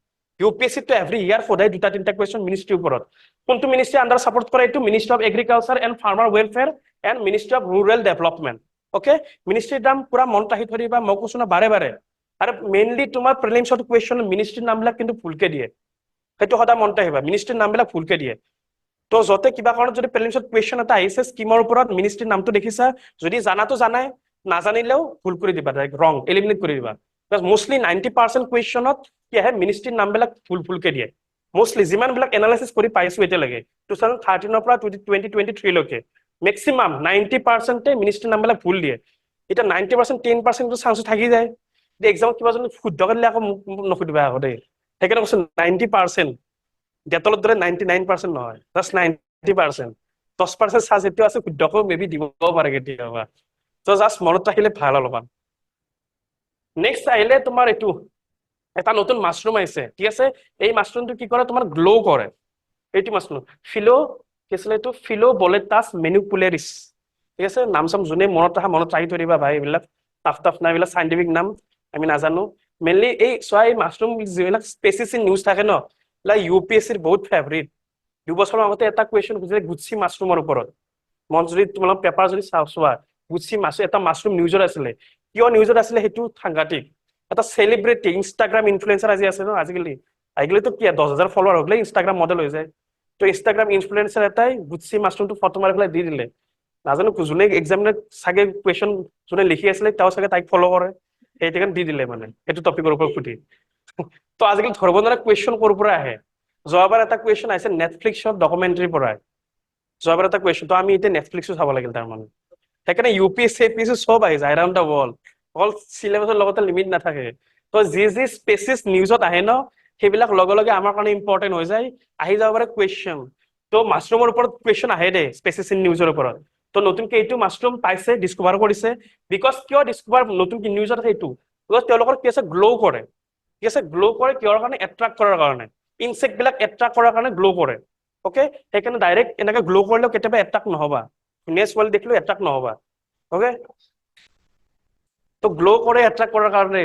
ইউপিএসসি তো এভৰি ইয়াৰ সদায় 2-3টা কুৱেশ্যন মিনিষ্ট্ৰিৰ ওপৰত কোনটো মিনিষ্ট্ৰি আন্ডাৰ সাপোৰ্ট কৰে এইটো ministry of agriculture and farmer welfare and ministry of rural development okay মিনিষ্ট্ৰিৰ নাম পুৰা মন ৰাখি থৈ দিবা মই কৈছো না বাৰে বাৰে আৰু মেইনলি তোমাৰ প্ৰিলিমছত কুৱেশ্যন মিনিষ্ট্ৰিৰ নামবিলাক কিন্তু ভুলকে দিয়ে সেইটো সদায় মনত ৰাখিবা মিনিষ্ট্ৰিৰ নামবিলাক ভুলকে দিয়ে তো যতে কিবা কাৰণত যদি প্ৰিলিমছত কুৱেশ্যন এটা আহিছে স্কিমৰ ওপৰত মিনিষ্ট্ৰিৰ নামটো দেখিছা যদি জানাতো জানাই নাজানিলেও ভুল কৰি দিবা ডাইৰেক্ট ৰং এলিমিনেট কৰি দিবা বিকজ মোষ্টলি 90% কুৱেশ্যনত কি আহে মিনিষ্ট্ৰিৰ নামবিলাক ভুলকে দিয়ে মোষ্টলি যিমানবিলাক এনালাইচিছ কৰি পাইছো এতিয়ালৈকে 2013 পৰা 2023 লৈকে মেক্সিমাম 90% মিনিষ্ট্ৰিৰ নামবিলাক ভুল দিয়ে এটা 90% 10% চান্স থাকি যায় এক্সামত কিবা যদি শুদ্ধ কৰিলে আকৌ নুসুধিবা আকৌ দেই সেইকাৰণে কৈছো 90% ডেটলৰ দৰে 99% নহয় জাষ্ট 90% 10% চান্স এতিয়াও আছে শুদ্ধকৈ মেবি দিব পাৰে কেতিয়াবা তো জাষ্ট মনত ৰাখিলে ভাল অলপমান নেক্সট আহিলে তোমাৰ এইটো এটা নতুন মাশৰুম আইছে, ঠিক আছে? এই মাশৰুমটো কি কৰে, তোমাৰ গ্লো কৰে। এইটো মাশৰুম ফিলো, কি আছিলে এইটো, ফিলোবলেটাছ মেনুপুলেৰিছ, ঠিক আছে? নাম চাম যোনে মনত ৰাখা মনত ৰাখি থৈ দিবা ভাই, এইবিলাক টাফ টাফ নাম, এইবিলাক চাইণ্টিফিক নাম আমি নাজানো। মেইনলি এই চোৱা, এই মাশৰুম যিবিলাক স্পেচিছ ইন নিউজ থাকে ন, এইবিলাক UPSCৰ বহুত ফেভৰিট। 2 বছৰৰ আগতে এটা কুৱেশ্যন সুধিছিলে গুচি মাশৰুমৰ ওপৰত। মন যদি তোমালোক পেপাৰ যদি চোৱা, গুচি মাছৰুম এটা মাশৰুম নিউজত আছিলে। কিয় নিউজত আছিলে সেইটো সাংঘাতিক। এটা চেলিব্ৰিটি ইনষ্টাগ্ৰাম ইনফ্লুৱেঞ্চাৰ আজি আছে ন, আজিকালিতো কি 10,000 ফলোৱাৰ হৈ গ'লে ইনষ্টাগ্ৰাম মডেল হৈ যায়। তো ইনষ্টাগ্ৰাম ইনফ্লুৱেঞ্চাৰ এটাই গুচি মাছৰুমটো ফটো মাৰি পেলাই দি দিলে। নাজানো যোনে এক্সামিনাৰ চাগে কুৱেশ্যন যোনে লিখি আছিলে তেওঁ চাগে তাইক ফলো কৰে, সেইটোকে দি দিলে মানে সেইটো টপিকৰ ওপৰত সুধি। তো আজিকালি ধৰিব নোৱাৰা কুৱেশ্যন ক'ৰ পৰা আহে। যোৱাবাৰ এটা কুৱেশ্যন আহিছে নেটফ্লিক্সৰ ডকুমেণ্টাৰীৰ পৰা। যোৱাবাৰ এটা কুৱেশ্যন, তো আমি এতিয়া নেটফ্লিক্সো চাব লাগিল তাৰমানে। সেইকাৰণে UPSC চব আহি যায় এৰাউণ্ড দ্য ৱৰ্ল্ড, অকল চিলেবাছৰ লগতে লিমিট নাথাকে। তো যি স্পেচিছ নিউজত আহে ন, সেইবিলাক লগে লগে আমাৰ কাৰণে ইম্পৰ্টেণ্ট হৈ যায়, আহি যাব পাৰে কুৱেশ্যন। তো মাছৰুমৰ ওপৰত কুৱেশ্যন আহে দে, স্পেচিছ ইন নিউজৰ ওপৰত। তো নতুনকে এইটো মাছৰুম পাইছে, ডিস্কভাৰ কৰিছে। বিকজ কিয় ডিস্কভাৰ নতুন নিউজত আছে এইটো, বিকজ তেওঁলোকৰ কি আছে, গ্ল' কৰে। ঠিক আছে, গ্ল' কৰে কিহৰ কাৰণে, এট্ৰাক্ট কৰাৰ কাৰণে। ইনচেক্ট বিলাক এট্ৰাক্ট কৰাৰ কাৰণে গ্ল' কৰে। অ'কে, সেইকাৰণে ডাইৰেক্ট এনেকে গ্ল' কৰিলেও কেতিয়াবা এট্ৰাক্ট নহবা, ধুনীয়া ছোৱালী দেখিলেও এট্ৰাক্ট নহবা। অ'কে, তো গ্ল' কৰে এট্ৰাক্ট কৰাৰ কাৰণে।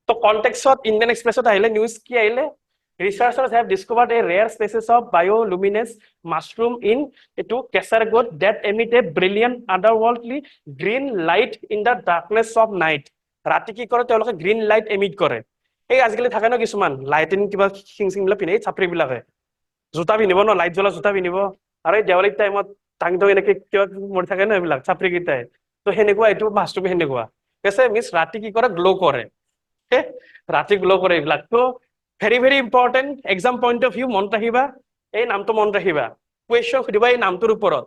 তো কনটেক্সট ইণ্ডিয়ান এক্সপ্ৰেছত আহিলে নিউজ কি আহিলে, researchers have discovered a rare species of bioluminescent mushroom in এইটো Kasaragod that emit a brilliant underworldly green light in the darkness of night. ৰাতি কি কৰে তেওঁলোকে, গ্ৰীণ লাইট এমিট কৰে। এই আজিকালি থাকে ন কিছুমান লাইটিং কিবা খিং চিং বিলাক পিন্ধে, এই ছাত্ৰী বিলাকে জোতা পিন্ধিব ন, লাইট জ্বলা জোতা পিন্ধিব, আৰু এই দেৱালীৰ টাইমত টাং টাং এনেকে কিবা মৰি থাকে ন এইবিলাক ছাত্ৰী কেইটাই। তো সেনেকুৱা এইটো মাছৰুম সেনেকুৱা, ঠিক আছে? মিছ ৰাতি কি কৰে, গ্ল' কৰে। ৰাতি গ্ল' কৰে এইবিলাক। তো very very important exam point of view, মনত ৰাখিবা এই নামটো, মনত ৰাখিবা। কুৱেশ্যন সুধিবা এই নামটোৰ ওপৰত,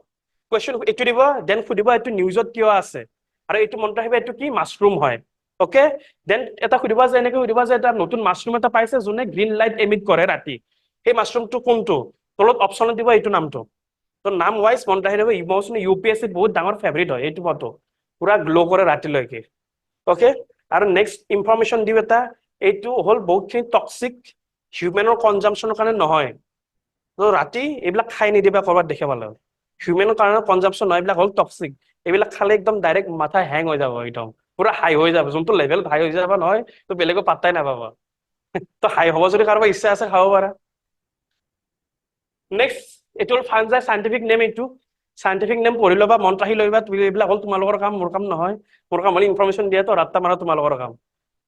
কুৱেশ্যন এইটো দিব, দেন সুধিবা এইটো নিউজত কিয় আছে, আৰু এইটো মনত ৰাখিবা এইটো কি মাছৰুম হয়। অ'কে, দেন এটা সুধিবা যে, এনেকে সুধিবা যে এটা নতুন মাছৰুম এটা পাইছে যোনে গ্ৰীণ লাইট এমিট কৰে ৰাতি, সেই মাছৰুমটো কোনটো, তলত অপশ্যনত দিব এইটো নামটো। তো নাম ৱাইজ মনত ৰাখি দিব। ইমোশ্যন UPSC বহুত ডাঙৰ ফেভৰিট হয় এইটো ফটো, পুৰা গ্ল' কৰে ৰাতিলৈকে। অ'কে, আৰু নেক্সট ইনফৰমেশ্যন দিওঁ এটা, এইটো হ'ল বহুতখিনি টক্সিক, হিউমেনৰ কনজাম্পশ্যনৰ কাৰণে নহয়। তো ৰাতি এইবিলাক খাই নিদিবা ক'ৰবাত দেখে পালে, হিউমেনৰ কাৰণে কনজাম্পশ্যন নহয়, এইবিলাক হ'ল টক্সিক। এইবিলাক খালে একদম ডাইৰেক্ট মাথা হেং হৈ যাব, একদম পুৰা হাই হৈ যাব, যোনটো লেভেল হাই হৈ যাব নহয়, তো বেলেগো পাত্তাই নাপাবা। তো হাই হ'ব যদি কাৰোবাৰ ইচ্ছা আছে খাব পাৰা। নেক্সট এইটো হ'ল ফাঞ্জাই চাইণ্টিফিক নেম, এইটো চাইণ্টিফিক নেম পঢ়ি ল'বা, মনত ৰাখি ল'বা। এইবিলাক হ'ল তোমালোকৰ কাম, মোৰ কাম নহয়। মোৰ কাম হ'ল ইনফৰমেশ্যন দিয়াটো, ৰাত্তা মাৰা তোমালোকৰ কাম।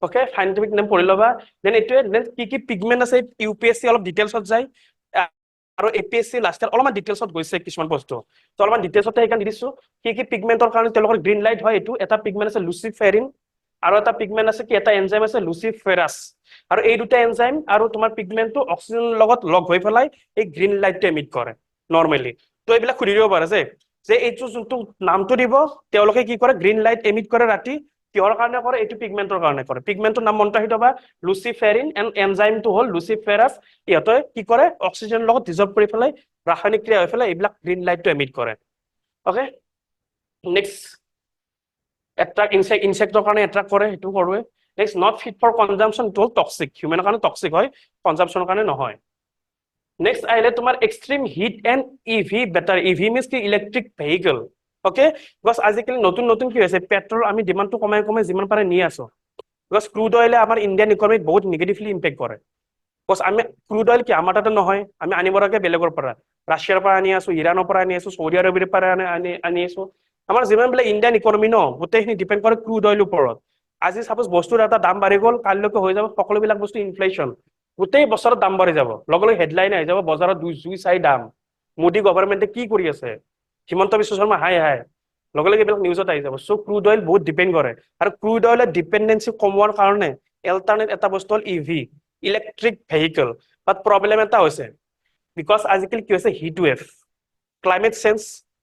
অ'কে, সাইণ্টিফিক নেম পঢ়ি ল'বা। দেন এইটোৱে, দেন কি পিগমেণ্ট আছে UPSC অলপ ডিটেইলছত যায়, আৰু APSC লাষ্ট ইয়াৰ অলপমান ডিটেইলছত গৈছে কিছুমান বস্তু, তো অলপমান ডিটেইলছতে সেইকাৰণে দিছোঁ। কি পিগমেণ্টৰ কাৰণে তেওঁলোকৰ গ্ৰীণ লাইট হয়, এইটো এটা পিগমেণ্ট আছে লুচিফেৰিন, আৰু এটা পিগমেণ্ট আছে কি, এটা এনজাইম আছে লুচিফেৰাছ। আৰু এই দুটা এনজাইম আৰু তোমাৰ পিগমেণ্টটো অক্সিজেনৰ লগত লগ হৈ পেলাই এই গ্ৰীণ লাইটটো এমিট কৰে নৰ্মেলি। তো এইবিলাক সুধি দিব পাৰে যে এইটো যোনটো নামটো দিব, তেওঁলোকে কি কৰে, গ্ৰীণ লাইট এমিট কৰে ৰাতি, কিহৰ কাৰণে কৰে, এইটো পিগমেণ্টৰ কাৰণে কৰে। পিগমেণ্টৰ নাম মনত ৰাখি থবা, লুচিফেৰিন, এণ্ড এনজাইমটো হ'ল লুচিফেৰাছ। ইহঁতে কি কৰে, অক্সিজেনৰ লগত ডিজল্ভ কৰি পেলাই ৰাসায়নিক ক্ৰিয়া হৈ পেলাই এইবিলাক গ্ৰীণ লাইটটো এমিট কৰে। অ'কে, নেক্সট এট্ৰাক্ট ইনচেক্টৰ কাৰণে এট্ৰাক্ট কৰে, সেইটো কৰোৱে। নেক্সট নট ফিট ফৰ কনজাম্পশ্যন, এইটো হ'ল টক্সিক, হিউমেনৰ কাৰণে টক্সিক হয়, কনজাম্পশ্যনৰ কাৰণে নহয়। নেক্সট আহিলে তোমাৰ extreme heat and EV battery. EV means কি, ইলেক্ট্ৰিক ভেহিকল। অ'কে, বিকজ আজিকালি নতুন নতুন কি হৈছে, পেট্ৰল আমি ডিমাণ্ডটো কমাই কমাই যিমান পাৰে নি আছো, বিকজ ক্ৰুড অইলে আমাৰ ইণ্ডিয়ান ইকনমিক বহুত নিগেটিভলি ইম্পেক্ট কৰে। বিকজ আমি ক্ৰুড অইল কি আমাৰ তাতে নহয়, আমি আনিব লাগে বেলেগৰ পৰা, ৰাছিয়াৰ পৰা আনি আছো, ইৰাণৰ পৰা আনি আছো, চৌদি আৰবৰ পৰা আনি আছো। আমাৰ যিমানবিলাক ইণ্ডিয়ান ইকনমি ন, গোটেইখিনি ডিপেণ্ড কৰে ক্ৰুড অইলৰ ওপৰত। আজি চাপোজ বস্তুৰ এটা দাম বাঢ়ি গ'ল, কাইলৈকে হৈ যাব সকলোবিলাক বস্তু ইনফ্লেশ্যন, গোটেই বছৰত দাম বাঢ়ি যাব, লগে লগে হেডলাইন আহি যাব বজাৰত জুই চাই দাম, মোদী গভৰ্ণমেণ্টে কি কৰি আছে, হিমন্ত বিশ্ব শৰ্মা হাই হাই, লগে লগে এইবিলাক নিউজত আহি যাব। চ' ক্ৰুড অইল বহুত ডিপেণ্ড কৰে, আৰু ক্ৰুড অইলৰ ডিপেণ্ডেঞ্চি কমোৱাৰ কাৰণে এল্টাৰনেট এটা বস্তু হ'ল EV, ইলেক্ট্ৰিক ভেহিকল। বাট প্ৰব্লেম এটা হৈছে, বিকজ আজিকালি কি হৈছে, হিট ৱেভ, ক্লাইমেট চেঞ্জ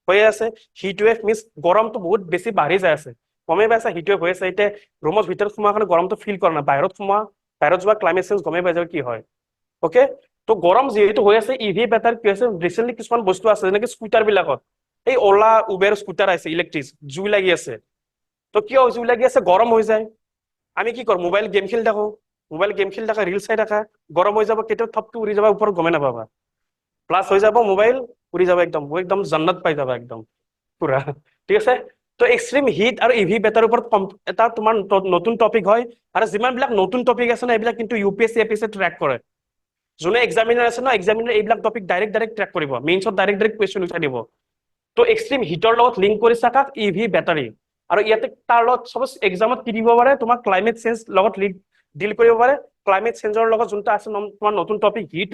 হৈ আছে। হিট ৱেভ মিনছ গৰমটো বহুত বেছি বাঢ়ি যায় আছে, গমেই পাইছা হিট ৱেভ হৈ আছে। এতিয়া ৰুমৰ ভিতৰত সোমোৱাৰ কাৰণে গৰমটো ফিল কৰা নাই, বাহিৰত যোৱা ক্লাইমেট চেঞ্জ গমেই পাই যাব কি হয়। অ'কে, তো গৰম যিহেতু হৈ আছে, EV বেটাৰী কি হৈছে, ৰিচেণ্টলি কিছুমান বস্তু আছে যেনেকে স্কুটাৰ বিলাকত, এই অলা উবেৰ স্কুটাৰ আছে ইলেক্ট্ৰিক, জুই লাগি আছে। তো কিয় জুই লাগি আছে, গৰম হৈ যায়। আমি কি কৰো মোবাইল গেম খেলি থাকো, ৰিল চাই থাকা, গৰম হৈ যাব কেতিয়াও থপটো উৰি যাব ওপৰত গমে নাপাবা, প্লাছ হৈ যাব মোবাইল উৰি যাব একদম জান্নাত পাই যাবা একদম পুৰা, ঠিক আছে। তো এক্সট্ৰিম হিট আৰু ইভি বেটাৰ ওপৰত এটা তোমাৰ নতুন টপিক হয়, আৰু যিমানবিলাক নতুন টপিক আছে না এইবিলাক কিন্তু ইউপিএছচি এপিএছচি ট্ৰেক কৰে। যোনে এক্সামিনাৰ আছে ন এক্সামিনাৰ এইবিলাক টপিক ডাইৰেক্ট ট্ৰেক কৰিব, মেইনছত ডাইৰেক্ট কুৱেশ্যন উঠাই দিব। তো এক্সট্ৰিম হিটৰ লগত লিংক কৰি চাকা ইভি বেটাৰী, আৰু ইয়াতে তাৰ লগত চাপোজ এক্সামত কি দিব পাৰে, তোমাৰ ক্লাইমেট চেঞ্জ লগত ডিল কৰিব পাৰে, ক্লাইমেট চেঞ্জৰ লগত যোনটা আছে তোমাৰ নতুন টপিক হিট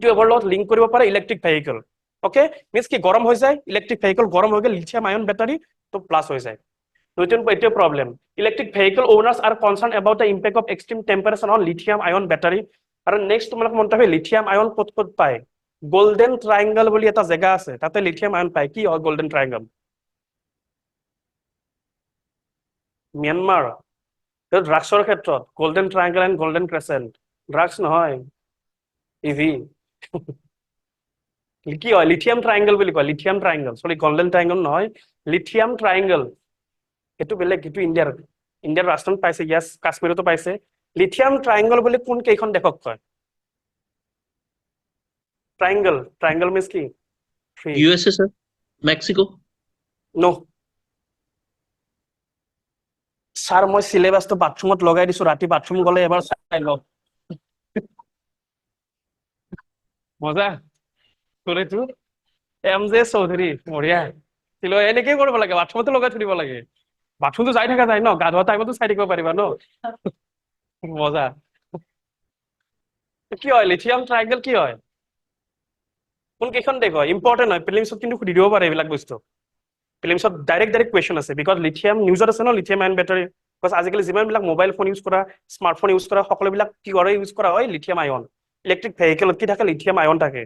ৱেভৰ লগত লিংক কৰিব পাৰে ইলেক্ট্ৰিক ভেহিকল। ওকে, মিনছ কি গৰম হৈ যায় ইলেক্ট্ৰিক ভেহিকল, গৰম হৈ গ'লে লিথিয়াম আয়ন বেটাৰী তো প্লাছ হৈ যায়। এইটোৱে problem, electric vehicle owners are concerned about the impact of extreme temperature on lithium ion battery. আৰু নেক্সট তোমালোক মনত ৰাখিবা লিথিয়াম আয়ন ক'ত পায়, গোল্ডেন ট্ৰাইংগল বুলি এটা জেগা আছে, তাতে লিথিয়াম আয়ন পায়। কি হয় গোল্ডেন ট্ৰাইংগল? ম্যানমাৰ। ড্ৰাগছৰ ক্ষেত্ৰত golden triangle and golden crescent, drugs নহয়, ইভি। কি হয় লিথিয়াম ট্ৰাইংগল বুলি কয়, লিথিয়াম ট্ৰাইংগল, চৰি গোল্ডেন ট্ৰাইংগল নহয়, লিথিয়াম ট্ৰাইংগল। সেইটো বেলেগ, সেইটো ইণ্ডিয়াৰ ৰাষ্ট্ৰত পাইছে, ইয়াছ কাশ্মীৰতো পাইছে। লিথিয়াম ট্ৰাইংগল বুলি কোন কেইখন দেশক কয়? ট্ৰাইংগল মিনছ কি? USA sir, Mexico. নো ছাৰ মই চিলেবাছটো বাথৰুমত লগাই দিছো, ৰাতি বাথৰুম গলে এবাৰ চাই লওক। মজা তোৰেতো MJ চৌধুৰী বঢ়িয়া, এনেকেই কৰিব লাগে, বাথৰুমতো লগাই থৈ দিব লাগে, বাথৰুমটো যাই থকা যায় ন, গা ধোৱা টাইমতো চাই থাকিব পাৰিবা ন। মজা। কি হয় লিথিয়াম ট্ৰাইংগল কি হয়, কোন কেইখন দেশ হয়? ইম্পৰ্টেণ্ট হয়, প্ৰিলিমছত কিন্তু সুধি দিব পাৰে এইবিলাক বস্তু, প্ৰিলিমছত ডাইৰেক্ট কুৱেশ্যন আছে, বিকজ লিথিয়াম নিউজত আছে ন, লিথিয়াম আয়ন বেটাৰী। বিকজ আজিকালি যিমানবিলাক মোবাইল ফোন ইউজ কৰা, স্মাৰ্টফোন ইউজ কৰা, সকলোবিলাক কি কৰে ইউজ কৰা হয় লিথিয়াম আয়ন। ইলেক্ট্ৰিক ভেহিকেলত কি থাকে লিথিয়াম আয়ন থাকে।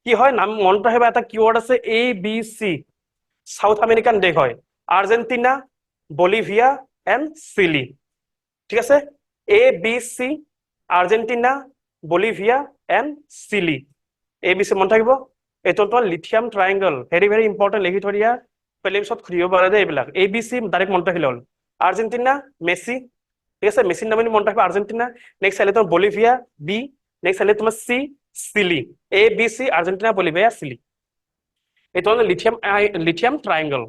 কি হয় নাম মনত ৰাখিবা, এটা কিৱৰ্ড আছে ABC, সাউথ আমেৰিকান দেশ হয়, আৰ্জেণ্টিনা, বলিভিয়া এণ্ড চিলি, ঠিক আছে। ABC, Argentina, Bolivia and Chile, ABC মনত থাকিব। এইটো তোমাৰ লিথিয়াম ট্ৰাইংগল, ভেৰি ইম্পৰ্টেণ্ট, লিখি থৈ দিয়া, প্ৰিলিমছত সুধিব পাৰে দেই এইবিলাক। ABC ডাইৰেক্ট মনত ৰাখিলে হ'ল, আৰ্জেণ্টিনা মেছি, ঠিক আছে, মেছিৰ নামনি মনত ৰাখিবা আৰ্জেণ্টিনা। নেক্সট আহিলে তোমাৰ বলিভিয়া বি, নেক্সট আহিলে তোমাৰ Chile, ABC Argentina, Bolivia, Chile. এইটো মানে লিথিয়াম ট্ৰাইংগল,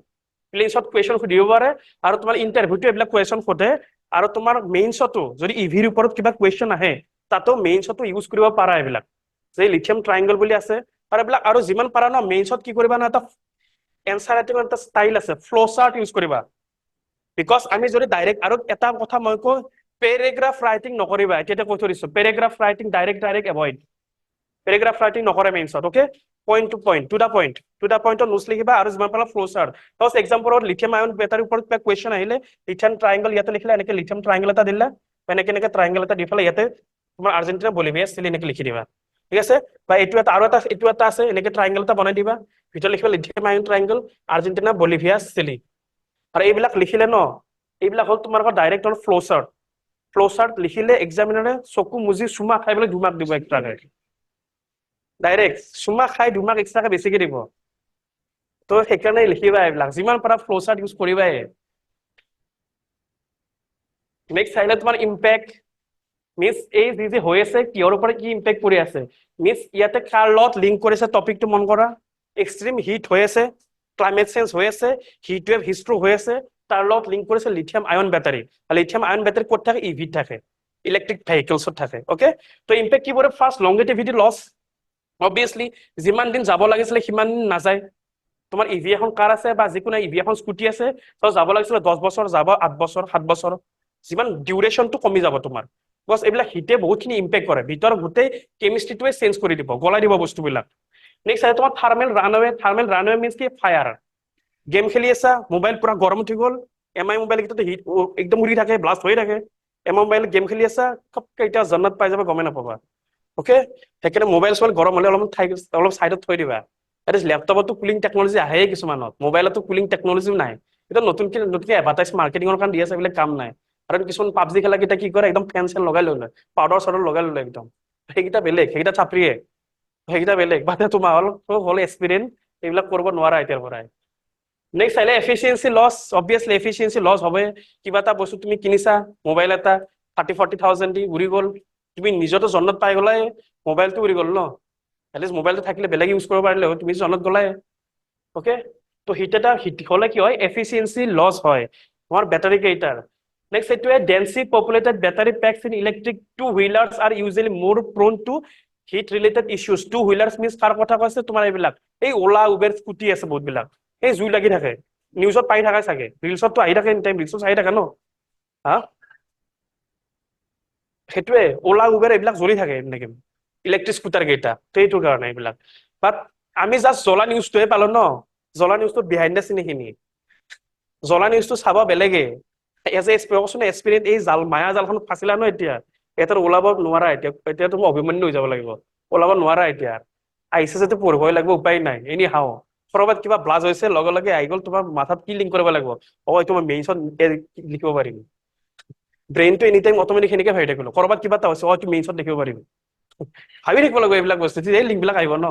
প্ৰিলিমছত কুৱেশ্যন সুধিব পাৰে, আৰু তোমাৰ ইণ্টাৰভিউটো এইবিলাক কুৱেশ্যন সোধে, আৰু তোমাৰ মেইনছতো যদি ইভিৰ ওপৰত কিবা কুৱেশ্যন আহে তাতো মেইনছতো ইউজ কৰিব পাৰা এইবিলাক, যে লিথিয়াম ট্ৰাইংগল বুলি আছে। আৰু এইবিলাক আৰু যিমান পাৰা ন মেইনছত কি কৰিবা না, এটা এনচাৰ ৰাইটিঙৰ এটা ষ্টাইল আছে, ফ্ল' চাৰ্ট ইউজ কৰিবা। বিকজ আমি যদি ডাইৰেক্ট, আৰু এটা কথা মই কওঁ, পেৰেগ্ৰাফ ৰাইটিং নকৰিবা, এতিয়া কৈ থৈ দিছো, paragraph writing direct avoid, paragraph writing নকৰে মেইনছত। Okay, point to point, to the পইণ্টত নোটছ লিখিবা, আৰু যিমান পাৰা ফ্ল' চাৰ্ট। ফাৰ্ষ্ট এক্সাম্পলত লিথিয়াম আয়ন বেটাৰীৰ ওপৰত কিবা কুৱেশ্যন আহিলে, লিথিয়াম ট্ৰাইংগল ইয়াতে লিখিলা, এনেকে লিথিয়াম ট্ৰাইংগল এটা দিলা, এনেকে ট্ৰাইংগল এটা দি পেলাই ইয়াতে তোমাৰ আৰ্জেণ্টিনা, বলিভিয়া, চিলি এনেকে লিখি দিবা, ঠিক আছে। বা এইটো এটা আছে, এনেকে ট্ৰাইংগল এটা বনাই দিবা, ভিতৰত লিখিবা লিথিয়াম আয়ন ট্ৰাইংগল, আৰ্জেণ্টিনা, বলিভিয়া, চিলি। আৰু এইবিলাক লিখিলে ন, এইবিলাক হ'ল তোমালোকৰ ডাইৰেক্ট হ'ল ফ্ল' চাৰ্ট লিখিলে এক্সামিনাৰে চকু মুজি চুমা খাই পেলাই 2 মাৰ্ক দিব এক্সট্ৰাকে, ডাইৰেক্ট চুমা খাই 2 মাৰ্ক এক্সট্ৰাকে বেছিকে দিব। তো সেইকাৰণে লিখিবা এইবিলাক, যিমান পাৰা ফ্ল' চাৰ্ট ইউজ কৰিবাই। নেক্সট আহিলে তোমাৰ ইম্পেক্ট, মিছ এই যি হৈ আছে কিহৰ ওপৰত কি ইম্পেক্ট পৰি আছে, মিছ ইয়াতে কাৰ লগত লিংক কৰিছে টপিকটো মন কৰা, এক্সট্ৰিম হিট হৈ আছে, ক্লাইমেট চেঞ্জ হৈ আছে, হিট ৱেভ হিষ্ট্ৰ হৈ আছে, তাৰ লগত লিংক কৰিছে lithium ion battery. Lithium ion battery ক'ত থাকে? ইভিত থাকে, ইলেক্ট্ৰিক ভেহিকলছত থাকে। অকে, তো ইম্পেক্ট কি পৰে? ফাৰ্ষ্ট লংগেটিভিটি লছ, অবভিয়াছলি যিমান দিন যাব লাগিছিলে সিমান দিন নাযায়। তোমাৰ ইভি এখন কাৰ আছে, বা যিকোনো ইভি এখন স্কুটি আছে, তো যাব লাগিছিলে 10 বছৰ, যাব 8 বছৰ 7 বছৰ, যিমান ডিউৰেশ্যনটো কমি যাব তোমাৰ। বিকজ এইবিলাক হিটে বহুতখিনি ইম্পেক্ট কৰে, ভিতৰৰ গোটেই কেমিষ্ট্ৰিটোৱে চেঞ্জ কৰি দিব, গলাই দিব বস্তুবিলাক। নেক্সট আছে তোমাৰ থাৰ্মেল ৰানৱে মিনছ কি? ফায়াৰ। গেম খেলি আছা, মোবাইল পুৰা গৰম উঠি গ'ল, MI মোবাইল কেইটাতে হিট একদম উৰি থাকে, ব্লাষ্ট হৈ থাকে, MI মোবাইল গেম খেলি আছা, কেইটা জান্নাত পাই যাবা গমেই নাপাবা। অকে, সেইকাৰণে মোবাইল চোবাইল গৰম হ'লে অলপ চাইডত থৈ দিবা। লেপটপতো কুলিং টেকনলজি আহেই কিছুমানত, মোবাইলতো কুলিং টেকনলজিও নাই। এতিয়া নতুনকে এডভাৰটাইজ মাৰ্কেটিঙৰ কাৰণে দি আছে, এইবিলাক কাম নাই। আৰু কিছুমান পাবজি খেলা কেইটা কি কৰে, একদম ফেন চেন লগাই ললে, পাউডাৰ চাউডাৰ লগাই ললে একদম, সেইকেইটা বেলেগ, সেইকেইটা চাপৰিয়ে, সেইকেইটা বেলেগ। মানে তোমাৰ হ'ল এক্সপিৰিয়েঞ্চ, এইবিলাক কৰিব নোৱাৰা এতিয়াৰ পৰাই। নেক্সট চাইলে efficiency loss, obviously efficiency loss হবে। কিবা এটা বস্তু তুমি কিনিছা, মোবাইল এটা 30-40,000 দি উৰি গ'ল, তুমি নিজতো জন্নত পাই গলাই, মোবাইলটো উৰি গ'ল ন, এটলিষ্ট মোবাইলটো থাকিলে বেলেগ ইউজ কৰিব পাৰিলে হয়, তুমি জন্নত গলাই। ওকে, তো হিট এটা হিট হলে কি হয়, এফিচিয়েঞ্চি লছ হয় তোমাৰ বেটাৰী কেইটাৰ। নেক্সট এইটোৱে densely populated battery packs in electric two wheelers are usually more prone to heat related issues. Two wheelers means কাৰ কথা কৈছে, তোমাৰ এইবিলাক এই ওলা উবেৰ স্কুটি আছে বহুত বিলাক, এই জুই লাগি থাকে, নিউজত পাই থাকে চাগে, ৰিলচতটো আহি থাকে, এনি টাইম ৰিলচত আহি থাকে ন। হা, সেইটোৱে ওলা উবেৰ এইবিলাক জ্বলি থাকে এনেকে, ইলেক্ট্ৰিক স্কুটাৰ কেইটা, তো এইটোৰ কাৰণে এইবিলাক। বাট আমি জাষ্ট জ্বলা নিউজটোহে পালো ন, জ্বলা নিউজটো বিহাইণ্ড দ্য চিনখিনি, জ্বলা নিউজটো চাব বেলেগে। এজ এ এক্সপিৰিয়েঞ্চ এই জাল মায়া জালখনত ফাঁচিলা ন এতিয়া, এটাৰ ওলাব নোৱাৰা এতিয়া, এতিয়া তুমি অভিমন্যু হৈ যাব লাগিব, ওলাব নোৱাৰা এতিয়া। আহিছে যাতে পঢ়িবই লাগিব, উপায় নাই, এনি হাও কৰবাত কিবা ব্লাজ হৈছে লগে লগে আহি গ'ল, তোমাৰ মাথাত কি লিংক কৰিব লাগিব, এইটো মই মেইনছত লিখিব পাৰিম, ব্ৰেইনটো এনি টাইম অট'মেটিক সেনেকে ভাবি থাকিলো, কৰবাত কিবা এটা হৈছে এইটো মেইনছত লিখিব পাৰিম, ভাবি থাকিব লাগিব এইবিলাক বস্তু, এই লিংক বিলাক আহিব ন।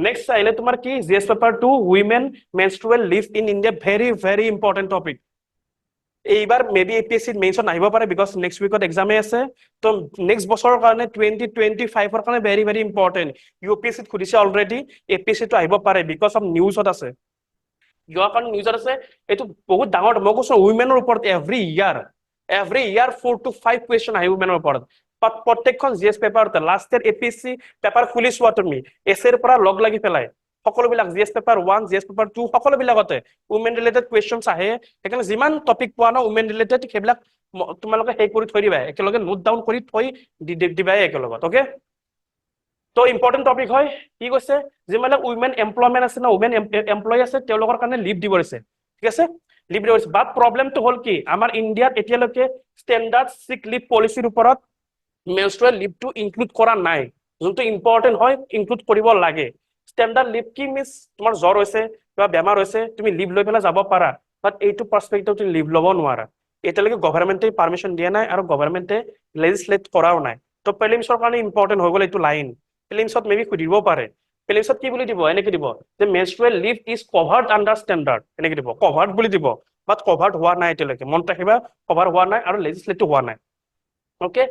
নেক্সট আহিলে তোমাৰ কি, GS paper 2 women menstrual leave in India, very very important topic. এইবাৰ মেবি এপিএছচিত মেইনছত নাহিব পাৰে, বিকজ নেক্সট উইকত এক্সামে আছে, তো নেক্সট বছৰৰ কাৰণে 2025ৰ কাৰণে ভেৰি ভেৰি ইম্পৰ্টেণ্ট। ইউপিএছচিত সুধিছে অলৰেডি, এপিএছচিটো আহিব পাৰে, বিকজ অফ নিউজত আছে, কিয় কাৰণ নিউজত আছে, এইটো বহুত ডাঙৰ, মই কৈছো উইমেনৰ ওপৰত এভৰি ইয়াৰ 4 to 5 কুৱেশ্যন আহে উইমেনৰ ওপৰত, প্ৰত্যেকখন জিএছ পেপাৰতে। লাষ্ট ইয়াৰ এপিএছচি পেপাৰ খুলি চোৱা তুমি, এছেৰ পৰা লগ লাগি পেলাই সকলোবিলাক জিএছ পেপাৰ 1 জিএছ পেপাৰ 2 সকলোবিলাকতে উইমেন ৰিলেটেড কুৱেশ্যনছ আহে। সেইকাৰণে যিমান টপিক পোৱা ন উইমেন ৰিলেটেড, সেইবিলাক তোমালোকে সেই কৰি থৈ দিবা, একেলগে নোট ডাউন কৰি থৈ দিবাই একেলগত। অকে, তো ইম্পৰ্টেণ্ট টপিক হয়। কি কৈছে, যিবিলাক উইমেন এমপ্লয়মেণ্ট আছে ন, উইমেন এমপ্লয় আছে, তেওঁলোকৰ কাৰণে লিভ দিব দিছে, ঠিক আছে, লিভ দিব দিছে। বাট প্ৰব্লেমটো হ'ল কি, আমাৰ ইণ্ডিয়াত এতিয়ালৈকে ষ্টেণ্ডাৰ্ড চিক লিভ পলিচিৰ ওপৰত মেনষ্ট্ৰুৱেল লিভটো ইনক্লুড কৰা নাই, যোনটো ইম্পৰ্টেণ্ট হয় ইনক্লুড কৰিব লাগে। ষ্টেণ্ডাৰ্ড লিভ কি মিনছ, তোমাৰ জ্বৰ হৈছে কিবা বেমাৰ হৈছে, তুমি লিভ লৈ পেলাই যাব পাৰা, বাট এইটো পাৰ্চপেক্টিভ তুমি লিভ ল'ব নোৱাৰা। এতিয়ালৈকে গভৰ্ণমেণ্টে পাৰ্মিশ্যন দিয়া নাই, আৰু গভৰ্ণমেণ্টে লেজিছলেট কৰাও নাই। তো প্ৰিলিমছৰ কাৰণে ইম্পৰ্টেণ্ট হৈ গ'ল এইটো লাইন, প্ৰিলিমছত মেবি সুধিব পাৰে, প্ৰিলিমছত কি বুলি দিব, এনেকে দিব যে menstrual leave is covered under standard, এনেকে দিব, কভাৰ্ড বুলি দিব, বাট কভাৰ্ড হোৱা নাই এতিয়ালৈকে, মনত ৰাখিবা, কভাৰ হোৱা নাই আৰু লেজিছলেট হোৱা নাই। ওকে,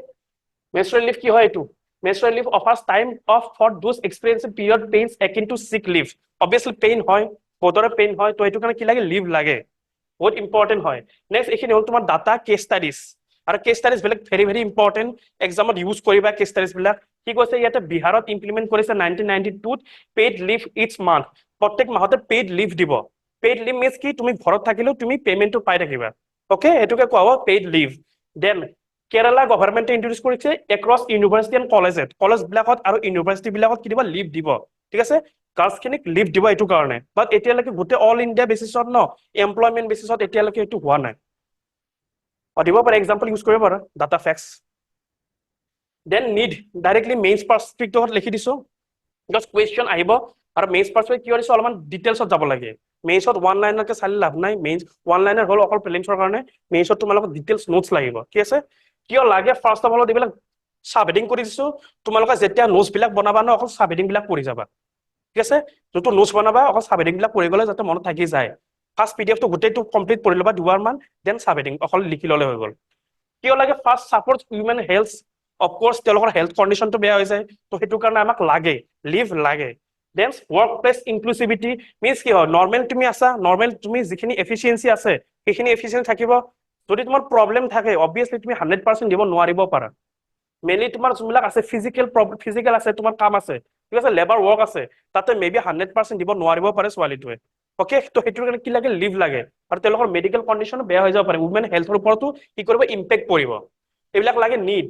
menstrual leave কি হয় এইটো, menstrual leave offers time off for those experiencing period pains akin to sick leave, obviously pain হয়, বহুতৰে pain হয়, তো এইটো কাৰণে কি লাগে, লিভ লাগে, বহুত ইম্পৰ্টেণ্ট হয়। নেক্সট এইখিনি হ'ল তোমাৰ ডাটা কেছ ষ্টাডিজ, আৰু কেছ ষ্টাডিজ বিলাক ভেৰি ভেৰি ইম্পৰ্টেণ্ট, এক্সামত ইউজ কৰিবা কেছ ষ্টাডিজ বিলাক। কি কৈছে ইয়াতে, বিহাৰত ইমপ্লিমেণ্ট কৰিছে 1992ত পেইড লিভ ইচ মান্থ, প্ৰত্যেক মাহতে পেইড লিভ দিব। পেইড লিভ মিনছ কি, তুমি ঘৰত থাকিলেও তুমি পেমেণ্টটো পাই থাকিবা, অকে, এইটোকে কোৱা হ'ব পেইড লিভ। দেন কেৰালা গভৰ্ণমেণ্টে ইন্ট্ৰডিউচ কৰিছে এক্ৰছ ইউনিভাৰ্চিটি এণ্ড কলেজ বিলাকত আৰু ইউনিভাৰ্চিটি বিলাকত কি দিব, লিভ দিব, ঠিক আছে, গাৰ্লছখিনিক লিভ দিব এইটো কাৰণে। বাট এতিয়ালৈকে গোটেই অল ইণ্ডিয়া বেচিছত ন, এমপ্লয়মেণ্ট বেচিছত এতিয়ালৈকে এইটো হোৱা নাই। দিব পাৰে, এক্সাম্পল ইউজ কৰিব পাৰা, data facts. Then need, directly mains পাৰ্চপেক্টিভত লিখি দিছো, বিকজ কুৱেশ্যন আহিব, আৰু মেইনছ পাৰ্চপেক্টিভ কিয় দিছো, অলপমান ডিটেইলছত যাব লাগে। মেইনছত ওৱান লাইনকে চালি লাভ নাই, মেইনছ ওৱান লাইনাৰ হ'ল অকল প্ৰিলিমছৰ কাৰণে, মেইনছত তোমালোকক ডিটেইলছ নোটছ লাগিব, ঠিক আছে। কিয় লাগে, ফাৰ্ষ্ট অফ অল এইবিলাক চাব হেডিং কৰি দিছো, তোমালোকে যেতিয়া নোটছ বিলাক বনাবা ন, অকল চাব হেডিং বিলাক পঢ়ি যাবা, ঠিক আছে, যোনটো নোটছ বনাবা অকল চাব হেডিং বিলাক পঢ়ি গ'লে যাতে মনত থাকি যায়। ফাৰ্ষ্ট পিডিএফটো গোটেইটো কমপ্লিট কৰি ল'বা দুবাৰমান, দেন চাব হেডিং অকল লিখি ল'লে হৈ গ'ল। কিয় লাগে, first support women health, of course তেওঁলোকৰ হেল্থ কণ্ডিশ্যনটো বেয়া হৈ যায়, তো সেইটো কাৰণে আমাক লাগে, লিভ লাগে। দেন ৱৰ্ক প্লেচ ইনক্লুচিভিটি মিনছ কি হয়, নৰ্মেল তুমি আছা, নৰ্মেল তুমি যিখিনি এফিচিয়েঞ্চি আছে সেইখিনি এফিচিয়েঞ্চি থাকিব। যদি তোমাৰ প্ৰব্লেম থাকে অবভিয়াছলি তুমি 100% দিব নোৱাৰিব পাৰা, মেইনলি তোমাৰ যোনবিলাক আছে ফিজিকেল আছে, তোমাৰ কাম আছে, ঠিক আছে, লেবাৰ ৱৰ্ক আছে, তাতে মেবি 100% দিব নোৱাৰিব পাৰে ছোৱালীটোৱে, অকে, তো সেইটোৰ কাৰণে কি লাগে, লিভ লাগে। আৰু তেওঁলোকৰ মেডিকেল কণ্ডিশ্যন বেয়া হৈ যাব পাৰে, উইমেন হেল্থৰ ওপৰতো কি কৰিব, ইম্পেক্ট পৰিব, এইবিলাক লাগে নিড।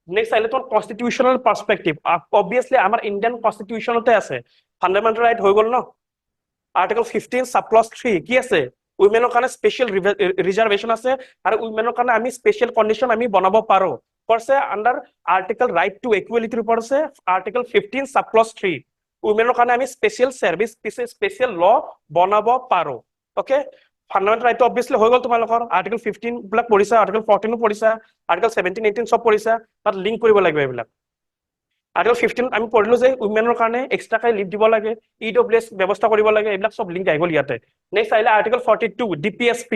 নেক্সট আহিলে তোমাৰ কনষ্টিটিউচনেল পাৰ্চপেক্টিভ, অবভিয়াছলি আমাৰ ইণ্ডিয়ান কনষ্টিটিউচনতে আছে, ফাণ্ডামেণ্টেল ৰাইট হৈ গ'ল ন, আৰ্টিকল 15 সাবক্লজ 3 কি আছে, উইমেনৰ কাৰণে স্পেচিয়েল ৰিজাৰ্ভেশ্যন আছে, আৰু উইমেনৰ কাৰণে আমি স্পেচিয়েল কণ্ডিশ্যন আমি বনাব পাৰো, কৰছে আণ্ডাৰ আৰ্টিকল ৰাইট টু ইকুৱেলিটিৰ ওপৰত আছে আৰ্টিকল 15 সাবক্লজ 3, উইমেনৰ কাৰণে আমি স্পেচিয়েল চাৰ্ভিচ স্পেচিয়েল ল বনাব পাৰো, অকে। ফাণ্ডামেণ্টেল ৰাইটটো অবভিয়াছলি হৈ গ'ল তোমালোকৰ, আৰ্টিকল 15 বিলাক পঢ়িছা, আৰ্টিকল 14ও পঢ়িছা, আৰ্টিকল 17, 18 চব পঢ়িছা, তাত লিংক কৰিব লাগিব এইবিলাক। আৰ্টিকল 15 আমি পঢ়িলো যে উইমেনৰ কাৰণে এক্সট্ৰাকৈ লিভ দিব লাগে, EWS ব্যৱস্থা কৰিব লাগে, এইবিলাক চব লিংক আহি গ'ল ইয়াতে। নেক্সট আহিলে আৰ্টিকল 42 DPSP।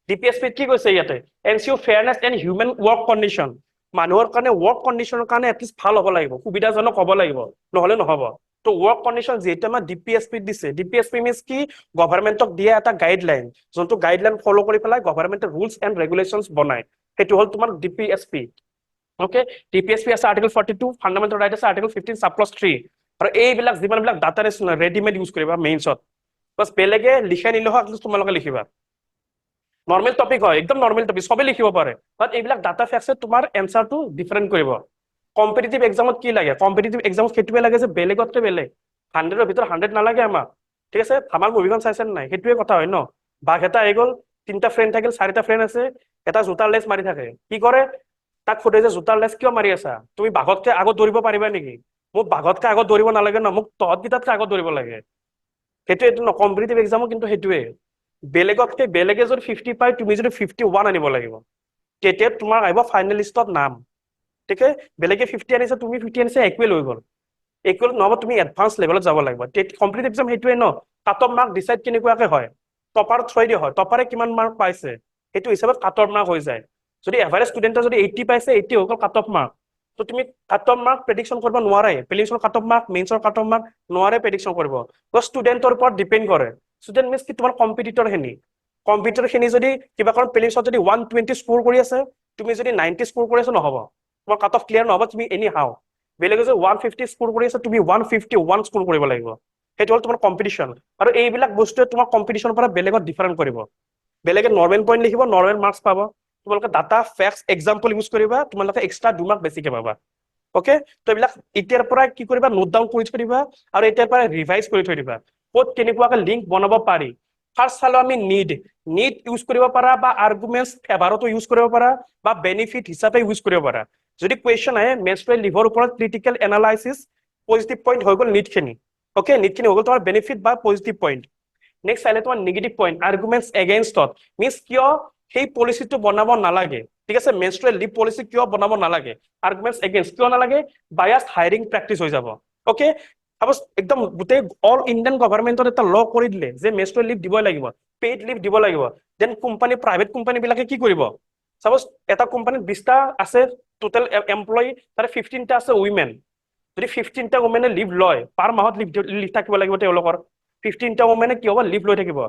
DPSP কি কৈছে ইয়াতে? Ensure fairness and human work condition. মানুহৰ কাৰণে ৱৰ্ক কণ্ডিশ্যনৰ কাৰণে এটলিষ্ট ভাল হ'ব লাগিব, সুবিধাজনক হ'ব লাগিব, নহ'লে নহ'ব। তো ৱৰ্ক কণ্ডিশ্যন যিহেতু আমাৰ DPSP দিছে, DPSP মিনছ কি? গভৰ্ণমেণ্টক দিয়া এটা গাইডলাইন, যোনটো গাইডলাইন ফ'ল' কৰি পেলাই গভৰ্ণমেণ্টে ৰুলছ এণ্ড ৰেগুলেশ্যনছ বনায়, সেইটো হ'ল তোমাৰ DPSP। ওকে, DPSP আছে আৰ্টিকল 42, ফাণ্ডামেণ্টেল ৰাইট আছে আৰ্টিকল 15 সাবক্লজ 3। আৰু এইবিলাক যিমানবিলাক ডাটা ৰেডিমেড ইউজ কৰিবা মেইনছত, বাছ বেলেগে লিখাই নিলেও তোমালোকে লিখিবা। নৰ্মেল টপিক হয়, একদম নৰ্মেল টপিক, সবে লিখিব পাৰে, বাট এইবিলাক ডাটা ফেক্টছে তোমাৰ এনচাৰটো ডিফাৰেণ্ট কৰিব। কম্পিটিটিভ এক্সামত কি লাগে? কম্পিটিটিভ এক্সামত সেইটোৱে লাগে যে বেলেগতকে বেলেগ, 100ৰ ভিতৰত 100 নালাগে আমাক, ঠিক আছে? আমাৰ মুভিখন চাইছে নাই? সেইটোৱে কথা হয় ন। বাঘ এটা আহি গ'ল, 3টা ফ্ৰেণ্ড থাকিল, 4টা ফ্ৰেণ্ড আছে, এটা জোতাৰ লেচ মাৰি থাকে, কি কৰে? তাক সোধে যে জোতাৰ লেচ কিয় মাৰি আছা? তুমি বাঘতকে আগত দৌৰিব পাৰিবা নেকি? মোক বাঘতকে আগত দৌৰিব নালাগে ন, মোক তহঁতকেইটাতকে আগত দৌৰিব লাগে। সেইটোৱে ন, কম্পিটিটিভ এক্সামো কিন্তু সেইটোৱে। বেলেগতকে বেলেগে যদি 50 পায়, তুমি যদি 51 আনিব লাগিব, তেতিয়া তোমাৰ আহিব ফাইনেল লিষ্টত নাম, ঠিক আছে? বেলেগে 50 আনিছে, তুমি 50 আনিছে, ইকুৱেল হৈ গ'ল। ইকুৱেল নহ'ব, তুমি এডভান্স লেভেলত যাব লাগিব। কম্পিটিটিভ এক্সাম সেইটোৱে ন, কাট অফ মাৰ্ক ডিচাইড কেনেকুৱাকে হয়? টপাৰ থ্ৰু দি হয়, টপাৰে কিমান মাৰ্ক পাইছে সেইটো হিচাপত কাট অফ মাৰ্ক হৈ যায়। যদি এভাৰেজ ষ্টুডেণ্টে যদি 80 পাইছে, 80 হৈ গ'ল কাট অফ মাৰ্ক। তো তুমি কাট অফ মাৰ্ক প্ৰেডিকশ্যন কৰিব নোৱাৰে, প্ৰিলিমছৰ কাট অফ মাৰ্ক, মেইনছৰ কাট অফ মাৰ্ক নোৱাৰে প্ৰেডিকশ্যন কৰিব, ষ্টুডেণ্টৰ ওপৰত ডিপেণ্ড কৰে। ষ্টুডেণ্ট মিনছ কি? তোমাৰ কম্পিটিটৰখিনি। কম্পিউটাৰখিনি যদি কিবা কাৰণ প্ৰিলিমছত যদি 120 স্ক'ৰ কৰি আছে, তুমি যদি 90 স্ক'ৰ কৰি আছা, নহ'ব, তোমাৰ কাট অফ ক্লিয়াৰ নহ'ব, তুমি এনি হাও। বেলেগে যদি 150 স্ক'ৰ কৰি আছে, তুমি 151 স্ক'ৰ কৰিব লাগিব, সেইটো হ'ল তোমাৰ কম্পিটিশ্যন। আৰু এইবিলাক বস্তুৱে তোমাৰ কম্পিটিশ্যনৰ পৰা বেলেগত ডিফাৰেণ্ট কৰিব। বেলেগে নৰ্মেল পইণ্ট লিখিব, নৰ্মেল মাৰ্কছ পাব, তোমালোকে ডাটা ফেক্টছ এক্সাম্পল ইউজ কৰিবা, তোমালোকে এক্সট্ৰা 2 মাৰ্ক বেছিকে পাবা। ওকে, তো এইবিলাক এতিয়াৰ পৰা কি কৰিবা? নোট ডাউন কৰি থৈ দিবা, আৰু এতিয়াৰ পৰা ৰিভাইজ কৰি থৈ দিবা, ক'ত কেনেকুৱাকে লিংক বনাব পাৰি। ফাৰ্ষ্ট চালো আমি নিড ইউজ কৰিব পাৰা, বা আৰ্গুমেণ্টছ ফেভাৰতো ইউজ কৰিব পাৰা, বা বেনিফিট হিচাপে ইউজ কৰিব পাৰা। যদি কুৱেশ্যন আহে মেষ্ট্ৰুৱেল লিভৰ ওপৰত ক্ৰিটিকেল এনালাইচিছ, পজিটিভ পইণ্ট হৈ গ'ল নিটখিনি। ওকে, নিটখিনি হৈ গ'ল তোমাৰ বেনিফিট বা পজিটিভ পইণ্ট। নেক্সট আহিলে তোমাৰ নিগেটিভ পইণ্ট, আৰ্গুমেণ্টছ এগেইনষ্টত, মিনছ কিয় সেই পলিচিটো বনাব নালাগে, ঠিক আছে? মেনষ্ট্ৰুৱেল লিভ পলিচি কিয় বনাব নালাগে? আৰ্গুমেণ্টছ এগেইনষ্ট কিয় নালাগে? বায়াছ হায়াৰিং প্ৰেক্টিচ হৈ যাব। ওকে, সাপোজ একদম গোটেই অল ইণ্ডিয়ান গভৰ্ণমেণ্টত এটা ল কৰি দিলে যে মেনষ্ট্ৰুৱেল লিভ দিবই লাগিব, পেইড লিভ দিব লাগিব, দেন কোম্পানী, প্ৰাইভেট কোম্পানীবিলাকে কি কৰিব? সাপোজ এটা কোম্পানীত 20টা আছে টোটেল এমপ্লয়ী, তাৰে 15টা আছে উইমেন। যদি 15টা উইমেনে লিভ লয়, পাৰ মাহত লিভ থাকিব লাগিব তেওঁলোকৰ। 15টা উইমেনে কি হ'ব? লিভ লৈ থাকিব।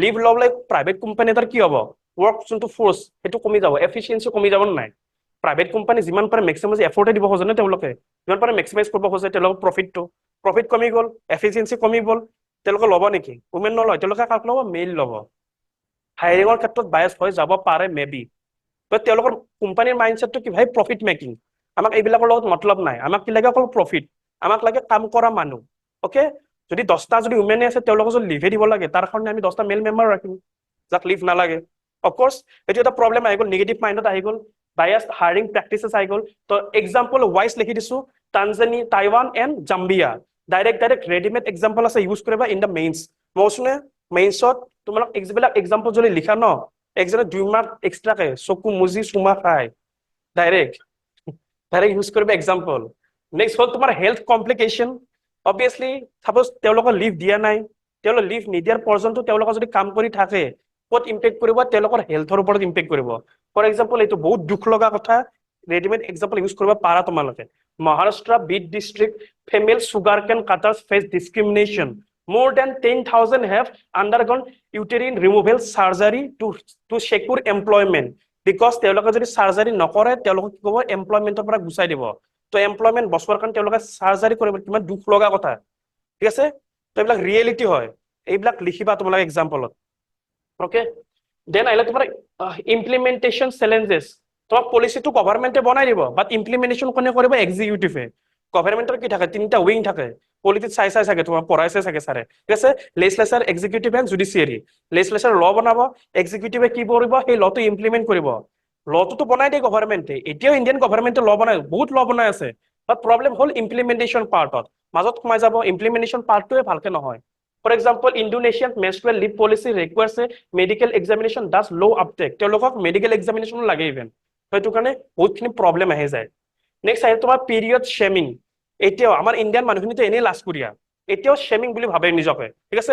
লিভ ল'লে প্ৰাইভেট কোম্পানী এটাৰ কি হ'ব? ৱৰ্ক যোনটো ফ'ৰ্চ সেইটো কমি যাব, এফিচিয়েঞ্চি কমি যাব নাই? প্ৰাইভেট কোম্পানী যিমান পাৰে মেক্সিমাইজ এফৰ্টে দিব খোজে নে তেওঁলোকে, যিমান পাৰে মেক্সিমাইজ কৰিব খোজে তেওঁলোকৰ প্ৰফিট কমি গ'ল, এফিচিয়েঞ্চি কমি গ'ল, তেওঁলোকে ল'ব নেকি? উইমেন নলয়, তেওঁলোকে কাক ল'ব? মেইল ল'ব। হায়াৰিঙৰ ক্ষেত্ৰত বায়াছ হৈ যাব পাৰে মেবি, বাট তেওঁলোকৰ কোম্পানীৰ মাইণ্ডছেটটো কি? ভাই প্ৰফিট মেকিং, আমাক এইবিলাকৰ লগত মতলব নাই, আমাক কি লাগে? অকল প্ৰফিট, আমাক লাগে কাম কৰা মানুহ। ওকে, যদি 10টা যদি উইমেনে আছে, তেওঁলোকক যদি লিভে দিব লাগে, তাৰ কাৰণে আমি 10টা মেল মেম্বাৰ ৰাখিম যাক লিভ নালাগে। অফক'ৰ্ছ এইটো এটা প্ৰব্লেম আহি গ'ল, নিগেটিভ মাইণ্ডত আহি গ'ল, বায়াছ হায়াৰিং প্ৰেক্টিচেছ আহি গ'ল। তো এক্সাম্পল ৱাইজ লিখি দিছো, Tanzania, Taiwan and Zambia. Direct readymade example আছে, ইউজ কৰিবা ইন দ্য মেইনছ। মই মেইনছত তোমালোক যিবিলাক এক্সাম্পল যদি লিখা ন, একজনে 2 মাৰ্ক এক্সট্ৰাকে চকু মুজি চুমা খায়, ডাইৰেক্ট ইউজ কৰিবা এক্সাম্পল। নেক্সট হ'ল তোমাৰ হেল্থ কমপ্লিকেশ্যন। অবভিয়াছলি সাপোজ তেওঁলোকৰ লিভ দিয়া নাই, তেওঁলোকৰ লিভ নিদিয়াৰ পৰ্যন্ত তেওঁলোকে যদি কাম কৰি থাকে, ক'ত ইম্পেক্ট কৰিব? তেওঁলোকৰ হেল্থৰ ওপৰত ইম্পেক্ট কৰিব। ফৰ এক্সাম্পল, এইটো বহুত দুখ লগা কথা, ৰেডিমেড এক্সাম্পল ইউজ কৰিব পাৰা তোমালোকে। Maharashtra Beed district female sugar cane cutters face discrimination, more than 10,000 have undergone uterine removal surgery to secure employment, because তেওঁলোকে যদি সাৰ্জাৰী নকৰে, তেওঁলোকক কি ক'ব? এমপ্লয়মেণ্টৰ পৰা গুচাই দিব। তো এমপ্লয়মেণ্ট বছৰৰ কাৰণে তেওঁলোকে সাৰ্জাৰী কৰিব, কিমান দুখ লগা কথা, ঠিক আছে? তো এইবিলাক ৰিয়েলিটি হয়, এইবিলাক লিখিবা তোমালোকে এক্সাম্পলত। ওকে, দেন আহিলে তোমাৰ ইমপ্লিমেণ্টেশ্যন চেলেঞ্জেছ। তোমাক পলিচিটো গভৰ্ণমেণ্টে বনাই দিব, বাট ইমপ্লিমেণ্টেশ্যন কোনে কৰিব? এক্সিকিউটিভে। গভৰ্ণমেণ্টৰ কি থাকে? 3টা উইং থাকে, পলিটিত চাই চাগে তোমাৰ পঢ়াইছে চাগে ছাৰে, ঠিক আছে? লেজিসলেচাৰ, এক্সিকিউটিভ এণ্ড জুডিচিয়াৰী। লেজিসলেচাৰ ল বনাব, এক্সিকিউটিভে কি কৰিব? সেই লটো ইমপ্লিমেণ্ট কৰিব। লটোতো বনাই দিয়ে গভৰ্ণমেণ্টে, এতিয়াও ইণ্ডিয়ান গভৰ্ণমেণ্টে ল বনাই, বহুত ল বনাই আছে, বাট প্ৰব্লেম হ'ল ইমপ্লিমেণ্টেশ্যন পাৰ্টত, মাজত সোমাই যাব। ইমপ্লিমেণ্টেশ্যন পাৰ্টটোৱে ভালকে নহয়। For example, Indonesian menstrual leave policy requires a medical examination does low' uptake, তেওঁলোকক মেডিকেল এক্সামিনেশ্যনো লাগে ইভেন, সেইটো কাৰণে বহুতখিনি প্ৰব্লেম আহি যায়। নেক্সট আহে তোমাৰ পিৰিয়ড শ্বেমিং। এতিয়াও আমাৰ ইণ্ডিয়ান মানুহখিনিতো এনেই লাজ কৰিয়া এতিয়াও শেমিং বুলি ভাবে নিজকে ঠিক আছে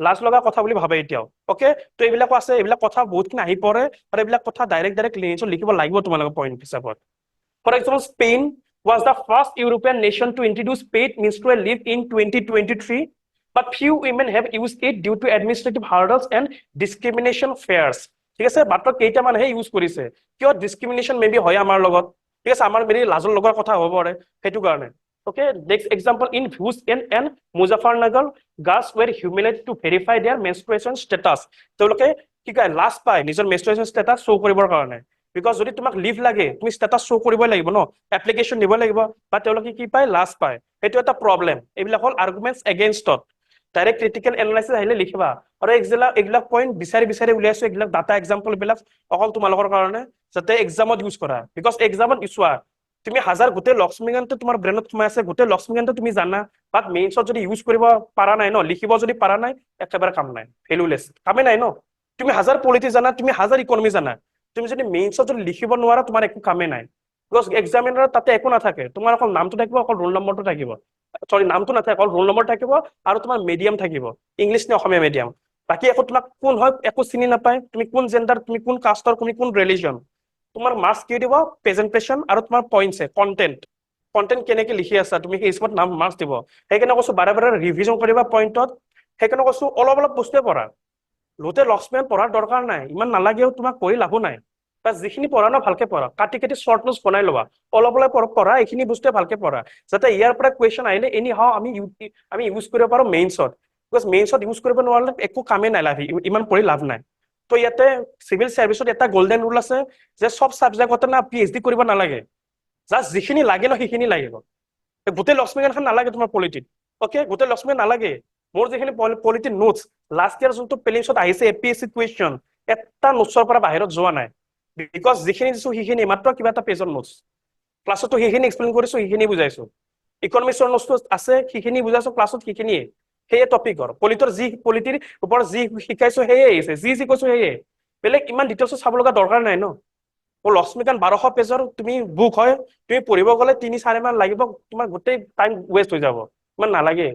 লাজ লগা কথা বুলি ভাবে এতিয়াও অকে তো এইবিলাকো আছে এইবিলাক কথা বহুতখিনি আহি পৰে আৰু এইবিলাক কথা ডাইৰেক্ট লিনিয়েজত লিখিব লাগিব তোমালোকৰ পইণ্ট হিচাপত for example Spain was the first European nation to introduce paid menstrual leave in 2023 but few women have used it due to administrative hurdles and discrimination fears ঠিক আছে মাত্ৰ কেইটামানহে ইউজ কৰিছে কিয় ডিসক্ৰিমিনেশন মেবি হয় আমাৰ লগত ঠিক আছে আমাৰ মেবি লাজৰ লগৰ কথা হ'ব পাৰে সেইটো কাৰণে okay next example in views and Muzaffarnagar girls were humiliated to verify their menstruation status তেওঁলোকে কি কয় লাজ পায় নিজৰ menstruation status show কৰিবৰ কাৰণে because যদি তোমাক লিভ লাগে তুমি status show কৰিবই লাগিব ন এপ্লিকেশন দিব লাগিব বা তেওঁলোকে কি পায় লাজ পায় সেইটো এটা প্ৰবলেম এইবিলাক হল আৰ্গুমেন্টস এগেইনষ্টত ডাইৰেক্ট ক্ৰিটিকেল এনালাইসিস আহিলে লিখিবা আৰু এগিলা পইণ্ট বিচাৰি উলিয়াইছো এগিলা ডাটা এক্সাম্পল বিলাক অকল তোমালোকৰ কাৰণে যাতে এক্সামত ইউজ কৰা বিকজ এক্সামত ইছুৱা তুমি হাজাৰ গোটেই লক্ষ্মীকান্ত তোমাৰ ব্ৰেইনত সোমাই আছে গোটেই লক্ষ্মীকান্ত তুমি জানা বাট মেইনছত যদি ইউজ কৰিব পাৰা নাই ন লিখিব যদি পাৰা নাই একেবাৰে কাম নাই ভ্যালুলেছ কামে নাই ন তুমি হাজাৰ পলিটি জানা তুমি হাজাৰ ইকোনমি জানা তুমি যদি মেইনছত যদি লিখিব নোৱাৰা তোমাৰ একো কামে নাই বিকজ এক্সামিনাৰ তাতে একো নাথাকে তোমাৰ অকল নামটো থাকিব অকল ৰোল নম্বৰটো থাকিব সৰি নামটো নাথাকে অকল ৰোল নম্বৰ থাকিব আৰু তোমাৰ মিডিয়াম থাকিব ইংলিছ নে অসমীয়া মিডিয়াম বাকি একো তোমাক কোন হয় একো চিনি নাপায় তুমি কোন জেন্ডাৰ তুমি কোন কাষ্টৰ তুমি কোন ৰিলিজন তোমাৰ মাৰ্কস কি দিব প্ৰেজেন্টেশন আৰু তোমাৰ পইণ্টছে কন্টেন্ট কেনেকে লিখি আছা তুমি সেই হিচাপত নাম মাৰ্কস দিব সেইকাৰণে কৈছো বাৰে ৰিভিজন কৰিবা পইণ্টত সেইকাৰণে কৈছো অলপ বস্তুৱে পঢ়া লোতে লক্ষ্মীমান পঢ়াৰ দৰকাৰ নাই ইমান নালাগেও তোমাক পঢ়ি লাভো নাই বা যিখিনি পঢ়া ন ভালকে পঢ়া কাটি শৰ্ট নোটছ বনাই লবা অলপ পঢ়া এইখিনি বস্তুৱে ভালকে পঢ়া যাতে ইয়াৰ পৰা কুৱেশ্যন আহিলে এনি হাও আমি ইউজ কৰিব পাৰো মেইনছত বিকজ মেইনছত ইউজ কৰিব নোৱাৰিলে একো কামেই নাই লাভ ইমান পঢ়ি লাভ নাই তো ইয়াতে সিভিল সাৰ্ভিসত এটা গোল্ডেন ৰুল আছে যে সব সাবজেক্টত না পিএইচডি কৰিব নালাগে জাস্ট যিখিনি লাগে ন সেইখিনি লাগিব গোটেই লক্ষ্মীকান্তখন নালাগে তোমাৰ পলিটিত ওকে গোটেই লক্ষ্মীকান্ত নালাগে মোৰ যিখিনি পলিটি নোটছ লাষ্ট ইয়াৰ যোনটো প্ৰিলিমছত আহিছে এপিএসসি কুৱেশ্যন এটা নোটছৰ পৰা বাহিৰত যোৱা নাই বিকজ যিখিনি দিছো সেইখিনি মাত্ৰ কিবা এটা পেজৰ নোটছ ক্লাছতো সেইখিনি এক্সপ্লেইন কৰিছো সেইখিনি বুজাইছো ইকনমিক্সৰ নোটছ আছে সেইখিনি বুজাইছো ক্লাছত সেইখিনিয়ে সেয়ে টপিকৰ পলিটিৰ ওপৰত যি শিকাইছো সেয়ে আহিছে যি কৈছো সেয়ে বেলেগ ইমান ডিটেইলছ চাব লগা দৰকাৰ নাই ন লক্ষ্মীকান্ত 1200 পেজৰ তুমি বুক হয় তুমি পঢ়িব গলে 3-4 মান লাগিব তোমাৰ গোটেই টাইম ওয়েষ্ট হৈ যাব ইমান নালাগে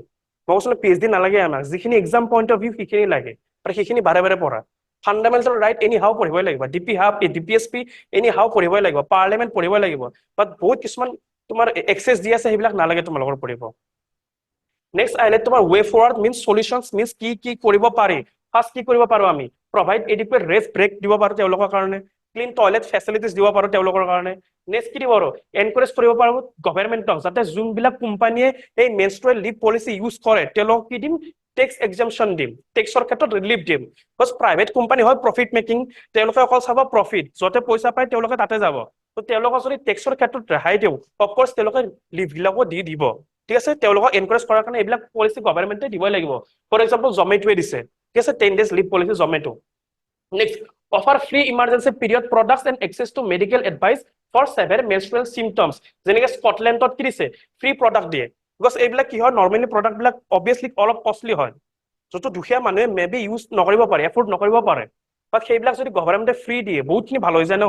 মই কৈছো পিএইচডি নালাগে আমাক যিখিনি এক্সাম পইণ্ট অফ ভিউ সেইখিনি লাগে আৰু সেইখিনি বাৰে পঢ়া ফান্ডামেন্টাল ৰাইট এনি হাও পঢ়িবই লাগিব ডিপিএছপি এনি হাও পঢ়িবই লাগিব পাৰ্লিয়ামেন্ট পঢ়িবই লাগিব বাট বহুত কিছুমান তোমাৰ এক্সেছ দি আছে সেইবিলাক নালাগে তোমালোকৰ পঢ়িব নেক্সট আহিলে তোমাৰ ৱে ফৰৱাৰ্ড মিন্স সলিউশনস মিন্স কি কৰিব পাৰি ফাৰ্স্ট কি কৰিব পাৰো আমি প্ৰভাইড এডিকুৱেট ৰেষ্ট ব্ৰেক দিব পাৰো তেওঁলোকৰ কাৰণে ক্লিন টয়লেট ফেচিলিটিজ দিব পাৰো তেওঁলোকৰ কাৰণে নেক্সট কি দিব পাৰো এনকাৰেজ কৰিব পাৰো গভৰ্ণমেণ্টক যাতে যোনবিলাক কোম্পানীয়ে এই মেনষ্ট্ৰুৱেল লিভ পলিচি ইউজ কৰে তেওঁলোকক কি দিম টেক্স এক্সামপশন দিম টেক্সৰ ক্ষেত্ৰত ৰিলিফ দিম বিকজ প্ৰাইভেট কোম্পানী হয় প্ৰফিট মেকিং তেওঁলোকে অকল চাব প্ৰফিট যতে পইচা পায় তেওঁলোকে তাতে যাব তো তেওঁলোকক যদি টেক্সৰ ক্ষেত্ৰত ৰেহাই দিওঁ অফকোৰ্স তেওঁলোকে লিভ বিলাকো দিব ঠিক আছে তেওঁলোকক এনকাৰেজ কৰাৰ কাৰণে এইবিলাক পলিচি গভৰ্ণমেণ্টে দিবই লাগিব ফৰ এক্সাম্পল জমেটোৱে দিছে ঠিক আছে 10 days leave policy Zomato next offer free emergency period products and access to medical advice for severe menstrual symptoms যেনেকৈ স্কটলেণ্ডত কি দিছে ফ্ৰী প্ৰডাক্ট দিয়ে বিকজ এইবিলাক কি হয় নৰ্মেলি প্ৰডাক্ট বিলাক অবভিয়াছলি অলপ কষ্টলি হয় যত দুখীয়া মানুহে মেবি ইউজ নকৰিব পাৰে এফৰ্ড নকৰিব পাৰে বাট সেইবিলাক যদি গভৰ্ণমেণ্টে ফ্ৰী দিয়ে বহুতখিনি ভাল হৈ যায় ন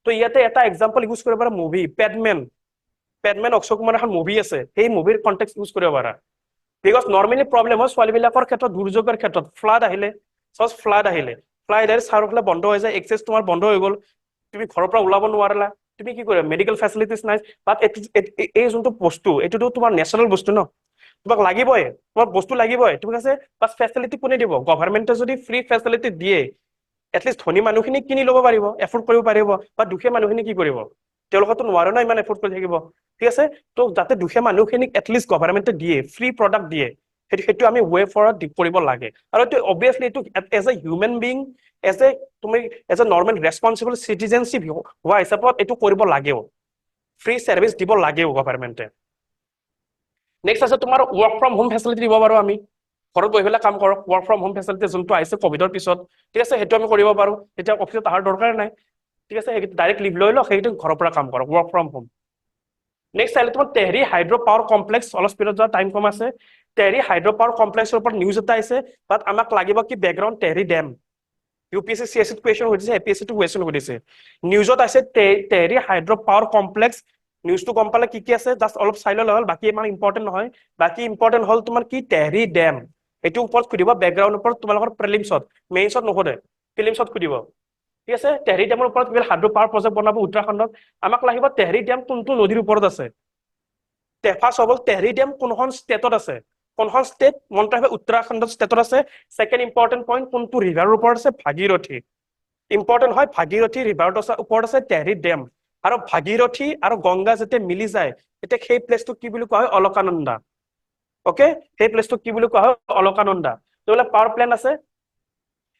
তো ইয়াতে এটা এক্সাম্পল ইউজ কৰিব পাৰা মুভি পেডমেন অক্ষয় কুমাৰ এখন মুভি আছে সেই মুভিৰ কনটেক্সট ইউজ কৰিব পাৰা বিকজ নৰ্মেলি প্ৰব্লেম হয় ছোৱালীবিলাকৰ ক্ষেত্ৰত দুৰ্যোগৰ ক্ষেত্ৰত ফ্লাড আহিলে চাৰিওফালে বন্ধ হৈ যায় এক্সেছ তোমাৰ বন্ধ হৈ গ'ল তুমি ঘৰৰ পৰা ওলাব নোৱাৰিলা তুমি কি কৰিবা মেডিকেল ফেচিলিটিজ নাই বাট এই যোনটো বস্তু এইটোতো তোমাৰ নেচাৰেল বস্তু ন তোমাক লাগিবই তোমাক বস্তু লাগিবই ঠিক আছে বাট ফেচিলিটি কোনে দিব গভৰ্ণমেণ্টে যদি ফ্ৰী ফেচিলিটি দিয়ে এটলিষ্ট ধনী মানুহখিনি কিনি ল'ব পাৰিব এফৰ্ড কৰিব পাৰিব বা দুখীয়া মানুহখিনি কি কৰিব তেওঁলোকেতো নোৱাৰে ন ইমান এফৰ্ড কৰি থাকিব ঠিক আছে তো যাতে দুখীয়া মানুহখিনিক এটলিষ্ট গভৰ্ণমেণ্টে দিয়ে ফ্ৰী প্ৰডাক্ট দিয়ে সেইটো আমি ৱে ফৰৱাৰ্ড কৰিব লাগে আৰু এইটো অবভিয়াছলি এইটো as a human being as a normal responsible citizenship হোৱা হিচাপত এইটো কৰিব লাগেও ফ্ৰী চাৰ্ভিচ দিব লাগেও গভৰ্ণমেণ্টে নেক্সট আছে তোমাৰ ৱৰ্ক ফ্ৰম হোম ফেচিলিটি দিব পাৰো আমি ঘৰত বহি পেলাই কাম কৰক ৱৰ্ক ফ্ৰম হোম ফেচিলিটি যোনটো আহিছে কোভিডৰ পিছত ঠিক আছে সেইটো আমি কৰিব পাৰো তেতিয়া অফিচত অহাৰ দৰকাৰ নাই ঠিক আছে ডাইৰেক্ট লিভ লৈ লওক সেইটো ঘৰৰ পৰা কাম কৰক ৱৰ্ক ফ্ৰম হোম নেক্সট আহিলে তোমাৰ তেহৰি হাইড্ৰ পাৱাৰ কমপ্লেক্স অলপ স্পীডত যোৱা টাইম কম আছে তেহৰি হাইড্ৰ পাৱাৰ কমপ্লেক্সৰ ওপৰত নিউজ এটা আহিছে বাট আমাক লাগিব কি background Tehri dam UPSC CSC question সুধিছে এপিএসসি টো কুৱেশ্যন সুধিছে নিউজত আছে তেহৰি হাইড্ৰ পাৱাৰ কমপ্লেক্স নিউজটো গম পালে কি আছে জাষ্ট অলপ চাই ল'লে হ'ল, বাকী ইমান ইম্পৰ্টেণ্ট নহয়। বাকী ইম্পৰ্টেণ্ট হ'ল তোমাৰ কি টেহৰী ডেম, এইটো ওপৰত সুধিব বেকগ্ৰাউণ্ড ওপৰত তোমালোকৰ প্ৰিলিমছত, মেইনছত নোসোধে, প্ৰিলিমছত সুধিব। ঠিক আছে, টেহৰী ডেমৰ ওপৰত হাইড্ৰ পাৱাৰ প্ৰজেক্ট বনাব উত্তৰাখণ্ডত, আমাক লাগিব টেহৰী ডেম কোনটো নদীৰ ওপৰত আছে। ফাৰ্ষ্ট হ'ব টেহৰী ডেম কোনখন ষ্টেটত আছে, কোনখন ষ্টেট মনত ৰাখিবা উত্তৰাখণ্ডত ষ্টেটত আছে। ছেকেণ্ড ইম্পৰ্টেণ্ট পইণ্ট কোনটো ৰিভাৰৰ ওপৰত আছে, ভাগীৰথী। ইম্পৰ্টেণ্ট হয় ভাগীৰথী ৰিভাৰত ওপৰত আছে টেহৰী ডেম, আৰু ভাগীৰথী আৰু গংগা যেতিয়া মিলি যায় তেতিয়া সেই প্লেচটোক কি বুলি কোৱা হয়, অলকানন্দা। অকে, সেই প্লেচটোক কি বুলি কোৱা হয়, অলকানন্দা। তেতিয়াহ'লে পাৱাৰ প্লেন আছে।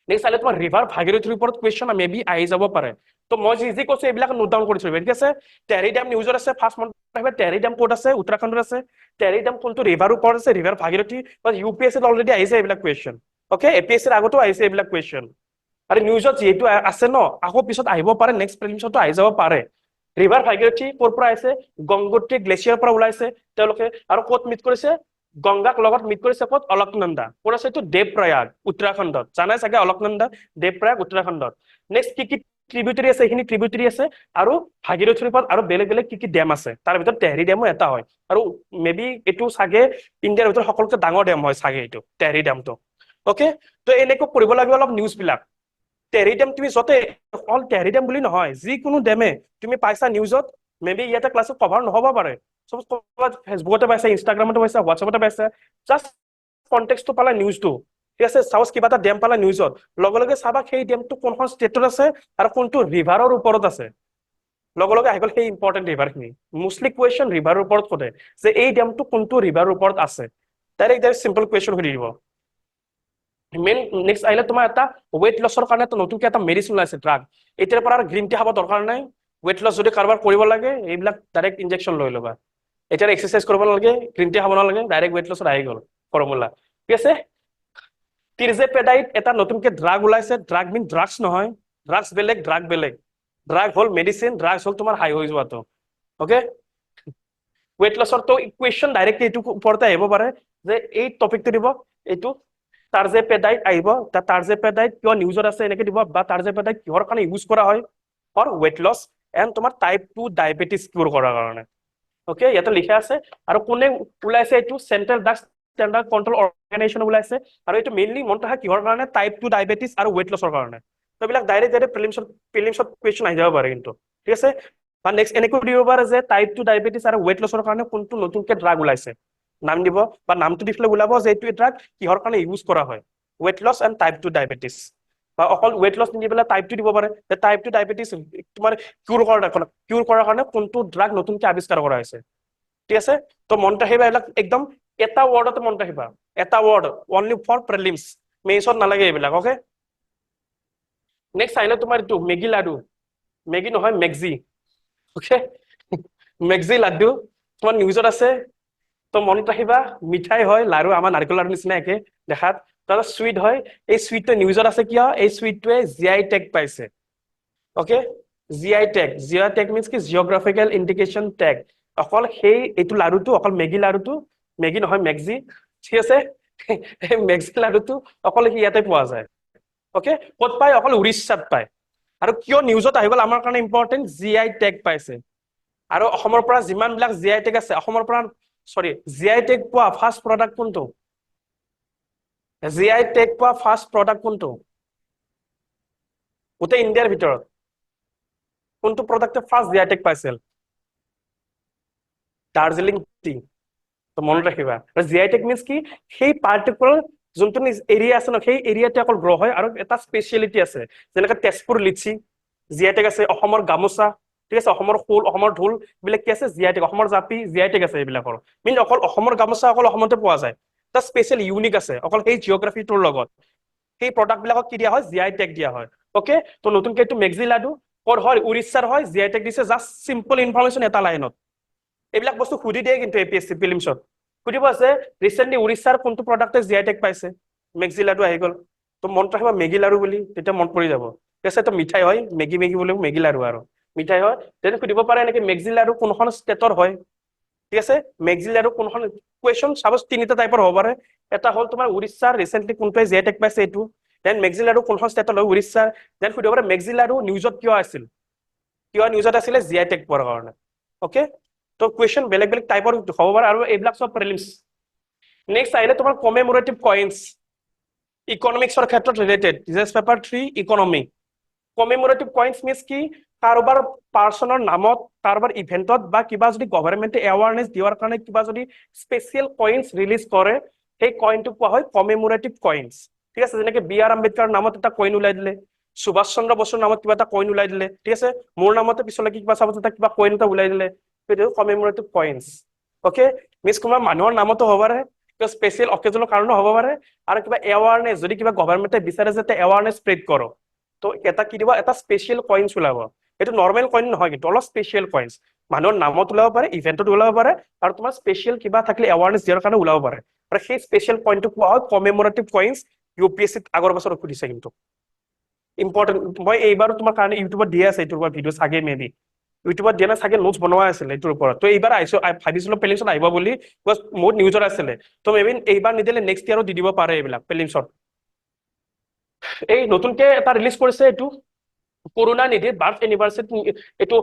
নেক্সট আহিলে তোমাৰ ৰিভাৰ ভাগীৰথীৰ ওপৰত কুৱেশ্যন মে বি আহি যাব পাৰে। তো মই যি কৈছো এইবিলাক নোট ডাউন কৰিছো, ঠিক আছে। টেহৰী ডেম নিউজত আছে, ফাৰ্ষ্ট মনত ৰাখিবা টেহৰী ডেম ক'ত আছে, উত্তৰাখণ্ডত আছে। টেহৰী ডেম কোনটো ৰিভাৰ ওপৰত আছে, ৰিভাৰ ভাগীৰথী। UPSC অলৰেডি আহিছে এইবিলাক কুৱেশ্যন, অকে, APSCৰ আগতো আহিছে এইবিলাক কুৱেশ্যন। আৰু নিউজত যিহেতু আছে ন, আকৌ পিছত আহিব পাৰে, নেক্সট প্ৰিলিমছতো আহি যাব পাৰে। ৰিভাৰ ভাগীৰথী ক'ৰ পৰা আহিছে, গংগোত্ৰী গ্লেচিয়াৰ পৰা ওলাইছে তেওঁলোকে, আৰু ক'ত মিট কৰিছে, গংগাক লগত মিট কৰিছে ক'ত, অলকনন্দা। ক'ত আছে এইটো, দেৱপ্ৰয়াগ উত্তৰাখণ্ডত, জানাই চাগে অলকনন্দা দেৱপ্ৰয়াগ উত্তৰাখণ্ডত। নেক্সট কি ট্ৰিবিউটাৰী আছে, এইখিনি ট্ৰিবিউটাৰী আছে, আৰু ভাগীৰথীৰ ওপৰত আৰু বেলেগ বেলেগ কি ডেম আছে, তাৰ ভিতৰত টেহৰী ডেমো এটা হয়। আৰু মে বি এইটো চাগে ইণ্ডিয়াৰ ভিতৰত সকলোতকৈ ডাঙৰ ডেম হয় চাগে এইটো টেহৰী ডেমটো। অকে, তো এনেকৈ পঢ়িব লাগিব অলপ নিউজ বিলাক। টেহৰী ডেম তুমি যতে, অকল টেহৰী ডেম বুলি নহয়, যিকোনো ডেমে তুমি পাইছা নিউজত, মে বি ইয়াতে ক্লাছত কভাৰ নহব পাৰে, ফেচবুকতে পাইছা, ইনষ্টাগ্ৰামতে পাইছা, হোৱাটছএপতে পাইছা, জাষ্ট কনটেক্সটো পালা নিউজটো। ঠিক আছে, চাপোজ কিবা এটা ডেম পালা নিউজত, লগে লগে চাবা সেই ডেমটো কোনখন ষ্টেটত আছে আৰু কোনটো ৰিভাৰৰ ওপৰত আছে, লগে লগে আহি গ'ল সেই ইম্পৰ্টেণ্ট ৰিভাৰখিনি। মোষ্টলি কুৱেশ্যন ৰিভাৰৰ ওপৰত সোধে যে এই ডেমটো কোনটো ৰিভাৰৰ ওপৰত আছে, ডাইৰেক্ট চিম্পল কুৱেশ্যন সুধি দিব। মেইন নেক্সট আহিলে তোমাৰ এটা ৱেইট লছৰ কাৰণে নতুনকৈ এটা মেডিচিন ওলাইছে, ড্ৰাগ। এতিয়াৰ পৰা আৰু গ্ৰীণ টি খাব দৰকাৰ নাই, ৱেইট লছ যদি কাৰোবাৰ কৰিব লাগে এইবিলাক ডাইৰেক্ট ইনজেকশ্যন লৈ ল'বা। এতিয়া এক্সাৰচাইজ কৰিব নালাগে, গ্ৰীণ টি খাব নালাগে, ডাইৰেক্ট ৱেইট লছত আহি গ'ল ফৰ্মুলা। ঠিক আছে, তিৰজেপেডাইট এটা নতুনকৈ ড্ৰাগ ওলাইছে, ড্ৰাগ মিন ড্ৰাগছ নহয়, ড্ৰাগছ বেলেগ ড্ৰাগ বেলেগ। ড্ৰাগ হ'ল মেডিচিন, ড্ৰাগছ হ'ল তোমাৰ হাই হৈ যোৱাটো। অকে, ৱেইট লছৰটো ইকুৱেশ্যন ডাইৰেক্ট এইটো ওপৰতে আহিব পাৰে যে এই টপিকটো দিব, এইটো টাৰ্জেপেডাইট আহিব, টাৰ্জেপেডাইট কিয় নিউজত আছে এনেকে দিব, বা টাৰ্জেপেডাইট কিহৰ কাৰণে ইউজ কৰা হয়, ফৰ ৱেইট লছ এণ্ড তোমাৰ টাইপ 2 ডায়েবেটিছ কিউৰ কৰাৰ কাৰণে। অকে, ইয়াতে লিখা আছে। আৰু কোনে ওলাইছে এইটো, central drugs standard control organisation ওলাইছে, আৰু এইটো মেইনলি মনত ৰাখা কিহৰ কাৰণে, টাইপ 2 ডায়েবেটিছ আৰু ৱেইট লছৰ কাৰণে। তো এইবিলাক ডাইৰেক্ট প্ৰিলিমছত কুৱেশ্যন আহি যাব পাৰে কিন্তু। ঠিক আছে, বা নেক্সট এনেকৈ দিব পাৰে যে টাইপ 2 ডায়েবেটিছ আৰু ৱেইট লছৰ কাৰণে কোনটো নতুনকৈ ড্ৰাগ ওলাইছে, নাম দিব, বা নামটো দি পেলাই ওলাব যে এইটো ড্ৰাগ কিহৰ কাৰণে ইউজ কৰা হয়, weight loss and type 2 diabetes. বা অকল ৱেইট লছ নিদি পেলাই টাইপ 2 দিব পাৰে, যে টাইপ 2 ডায়েবেটিছ তোমাৰ কিউৰ কৰাৰ কাৰণে কোনটো ড্ৰাগ নতুনকৈ আৱিষ্কাৰ কৰা হৈছে। ঠিক আছে, তো মনত ৰাখিবা এইবিলাক একদম এটা ৱৰ্ডতে মনত ৰাখিবা, এটা ৱৰ্ড অনলি ফৰ প্ৰিলিমছ, মেইনছত নালাগে এইবিলাক। অকে, নেক্সট আহিলে তোমাৰ এইটো মেগী লাডু, মেগী নহয় মেগজি। অকে, মেগজি লাডু তোমাৰ নিউজত আছে, তো মনত ৰাখিবা মিঠাই হয়, লাৰু আমাৰ নাৰিকল লাৰু নিচিনা একে দেখাত, তাৰপিছত চুইট হয়। এই চুইটটো নিউজত আছে কিয়, এই চুইটটোৱে GI টেগ পাইছে। অকে, GI টেগ মিনছ কি, জিঅ'গ্ৰাফিকেল ইণ্ডিকেশ্যন টেগ। অকল সেই এইটো লাৰুটো, অকল মেগী লাৰুটো, মেগী নহয় মেগজি, ঠিক আছে, এই মেগজি লাৰুটো অকল ইয়াতে পোৱা যায়। অকে, ক'ত পায়, অকল উৰিষ্যাত পায়। আৰু কিয় নিউজত আহি গ'ল আমাৰ কাৰণে ইম্পৰ্টেণ্ট, GI টেগ পাইছে। আৰু অসমৰ পৰা যিমানবিলাক GI টেগ আছে, অসমৰ পৰা GI টেগ পোৱা ফাৰ্ষ্ট প্ৰডাক্ট কোনটো, GI টেগ পোৱা ফাৰ্ষ্ট প্ৰডাক্ট কোনটো গোটেই ইণ্ডিয়াৰ ভিতৰত, কোনটো প্ৰডাক্টে ফাৰ্ষ্ট GI টেগ পাইছিল, দাৰ্জিলিং টি। তো মনত ৰাখিবা, GI টেগ মিনছ কি, সেই পাৰ্টিকুলাৰ যোনটো এৰিয়া আছে ন, সেই এৰিয়াতে অকল গ্ৰ' হয়, আৰু এটা স্পেচিয়েলিটি আছে, যেনেকৈ তেজপুৰ লিচি GI টেগ আছে, অসমৰ গামোচা, ঠিক আছে, অসমৰ শোল, অসমৰ ঢোল, এইবিলাক কি আছে GI টেগ, অসমৰ জাপি GI টেগ আছে এইবিলাকৰ। মিন অকল অসমৰ গামোচা অকল অসমতে পোৱা যায়, এটা স্পেচিয়েল ইউনিক আছে অকল সেই জিঅ'গ্ৰাফিটোৰ লগত, সেই প্ৰডাক্ট বিলাকক কি দিয়া হয়, GI টেগ দিয়া হয়। অকে, তো নতুনকে এইটো মেগজি লাডু ক'ৰ হয়, উৰিষ্যাৰ হয়, GI টেগ দিছে, জাষ্ট চিম্পল ইনফৰমেশ্যন এটা লাইনত। এইবিলাক বস্তু সুধি দিয়ে কিন্তু APSC প্ৰিলিমছত, সুধিব আছে ৰিচেণ্টলি উৰিষ্যাৰ কোনটো প্ৰডাক্টে GI টেগ পাইছে, মেগজি লাডু আহি গ'ল। তো মনত ৰাখিবা মেগী লাডু বুলি, তেতিয়া মনত পৰি যাব। ঠিক আছে, তো মিঠাই হয়, মেগী বুলি মেগী লাডু আৰু মিঠাই হয়। তেতিয়া সুধিব পাৰে এনেকে মেগজি লাডু কোনখন ষ্টেটৰ হয়। ঠিক আছে, মেগজি লাডু কোনখন, কুৱেশ্যন চাপোজ তিনিটা টাইপৰ হ'ব পাৰে, এটা হ'ল তোমাৰ উৰিষ্যাৰ ৰিচেণ্টলি কোনটোৱে GI টেগ পাইছে এইটো, দেন মেগজি লাডু কোনখন ষ্টেটৰ হয়, উৰিষ্যাৰ। দেন সুধিব পাৰে মেগজি লাডু নিউজত কিয় আছিল, কিয় নিউজত আছিলে GI টেগ পোৱাৰ কাৰণে। অকে, তো কুৱেশ্যন বেলেগ বেলেগ টাইপৰ হ'ব পাৰে আৰু এইবিলাক সব প্ৰিলিমছ নেক্সট আহিলে তোমাৰ কমেমোৰেটিভ কইন্স ইকনমিক্সৰ ক্ষেত্ৰত related GS paper 3 economic commemorative coins means কি কাৰোবাৰ পাৰ্সনৰ নামত কাৰোবাৰ ইভেন্টত বা কিবা যদি গভৰ্ণমেণ্টে এৱাৰনেছ দিয়াৰ কাৰণে কিবা যদি স্পেচিয়েল কইন্স ৰিলিজ কৰে সেই কইনটো কোৱা হয় কমেমোৰেটিভ কইন্স ঠিক আছে যেনেকে বি আৰ আম্বেদকাৰ নামত এটা কইন ওলাই দিলে সুভাষ চন্দ্ৰ বসুৰ নামত কিবা এটা কইন ওলাই দিলে ঠিক আছে মোৰ নামতে পিছলৈকে কিবা চাব এটা কিবা কইন এটা ওলাই দিলে সেইটো কমেমোৰেটিভ কইন্স ওকে মিছ কোনোবা মানুহৰ নামতো হ'ব পাৰে কিবা স্পেচিয়েল অকেজনৰ কাৰণে হ'ব পাৰে আৰু কিবা এৱাৰনেছ যদি কিবা গভৰ্ণমেণ্টে বিচাৰে যে এৱাৰনেছ স্প্ৰেড কৰক তো এটা কি দিব এটা স্পেচিয়েল কইন্স ওলাব এইটো নৰ্মেল কইন নহয় কিন্তু অলপ স্পেচিয়েল কইন্স মানুহৰ নামত ওলাব পাৰে ইভেন্টত ওলাব পাৰে আৰু তোমাৰ স্পেচিয়েল কিবা থাকিলে এৱাৰনেছ দিয়াৰ কাৰণে ওলাব পাৰে আৰু সেই স্পেচিয়েল কইনটো কোৱা হয় কমেমোৰেটিভ কইন্স ইউপিএসসিত আগৰ বছৰ সুধিছে কিন্তু ইম্পৰ্টেন্ট মই এইবাৰ তোমাৰ কাৰণে ইউটিউবত দিয়া আছে এইটোৰ ওপৰত ভিডিঅ' চাগে মেবি ইউটিউবত দিয়া না চাগে নোটছ বনোৱা আছিল এইটোৰ ওপৰত তো এইবাৰ ভাবিছিলো প্ৰিলিমছত আহিব বুলি বিকজ বহুত নিউজত আছিলে তো মেবি এইবাৰ নিদিলে নেক্সট ইয়াৰো দি দিব পাৰে এইবিলাক প্ৰিলিমছত এই নতুনকে এটা ৰিলিজ কৰিছে এইটো কৰুণানিধিৰ বাৰ্থ এনিভাৰ্চাৰী এইটো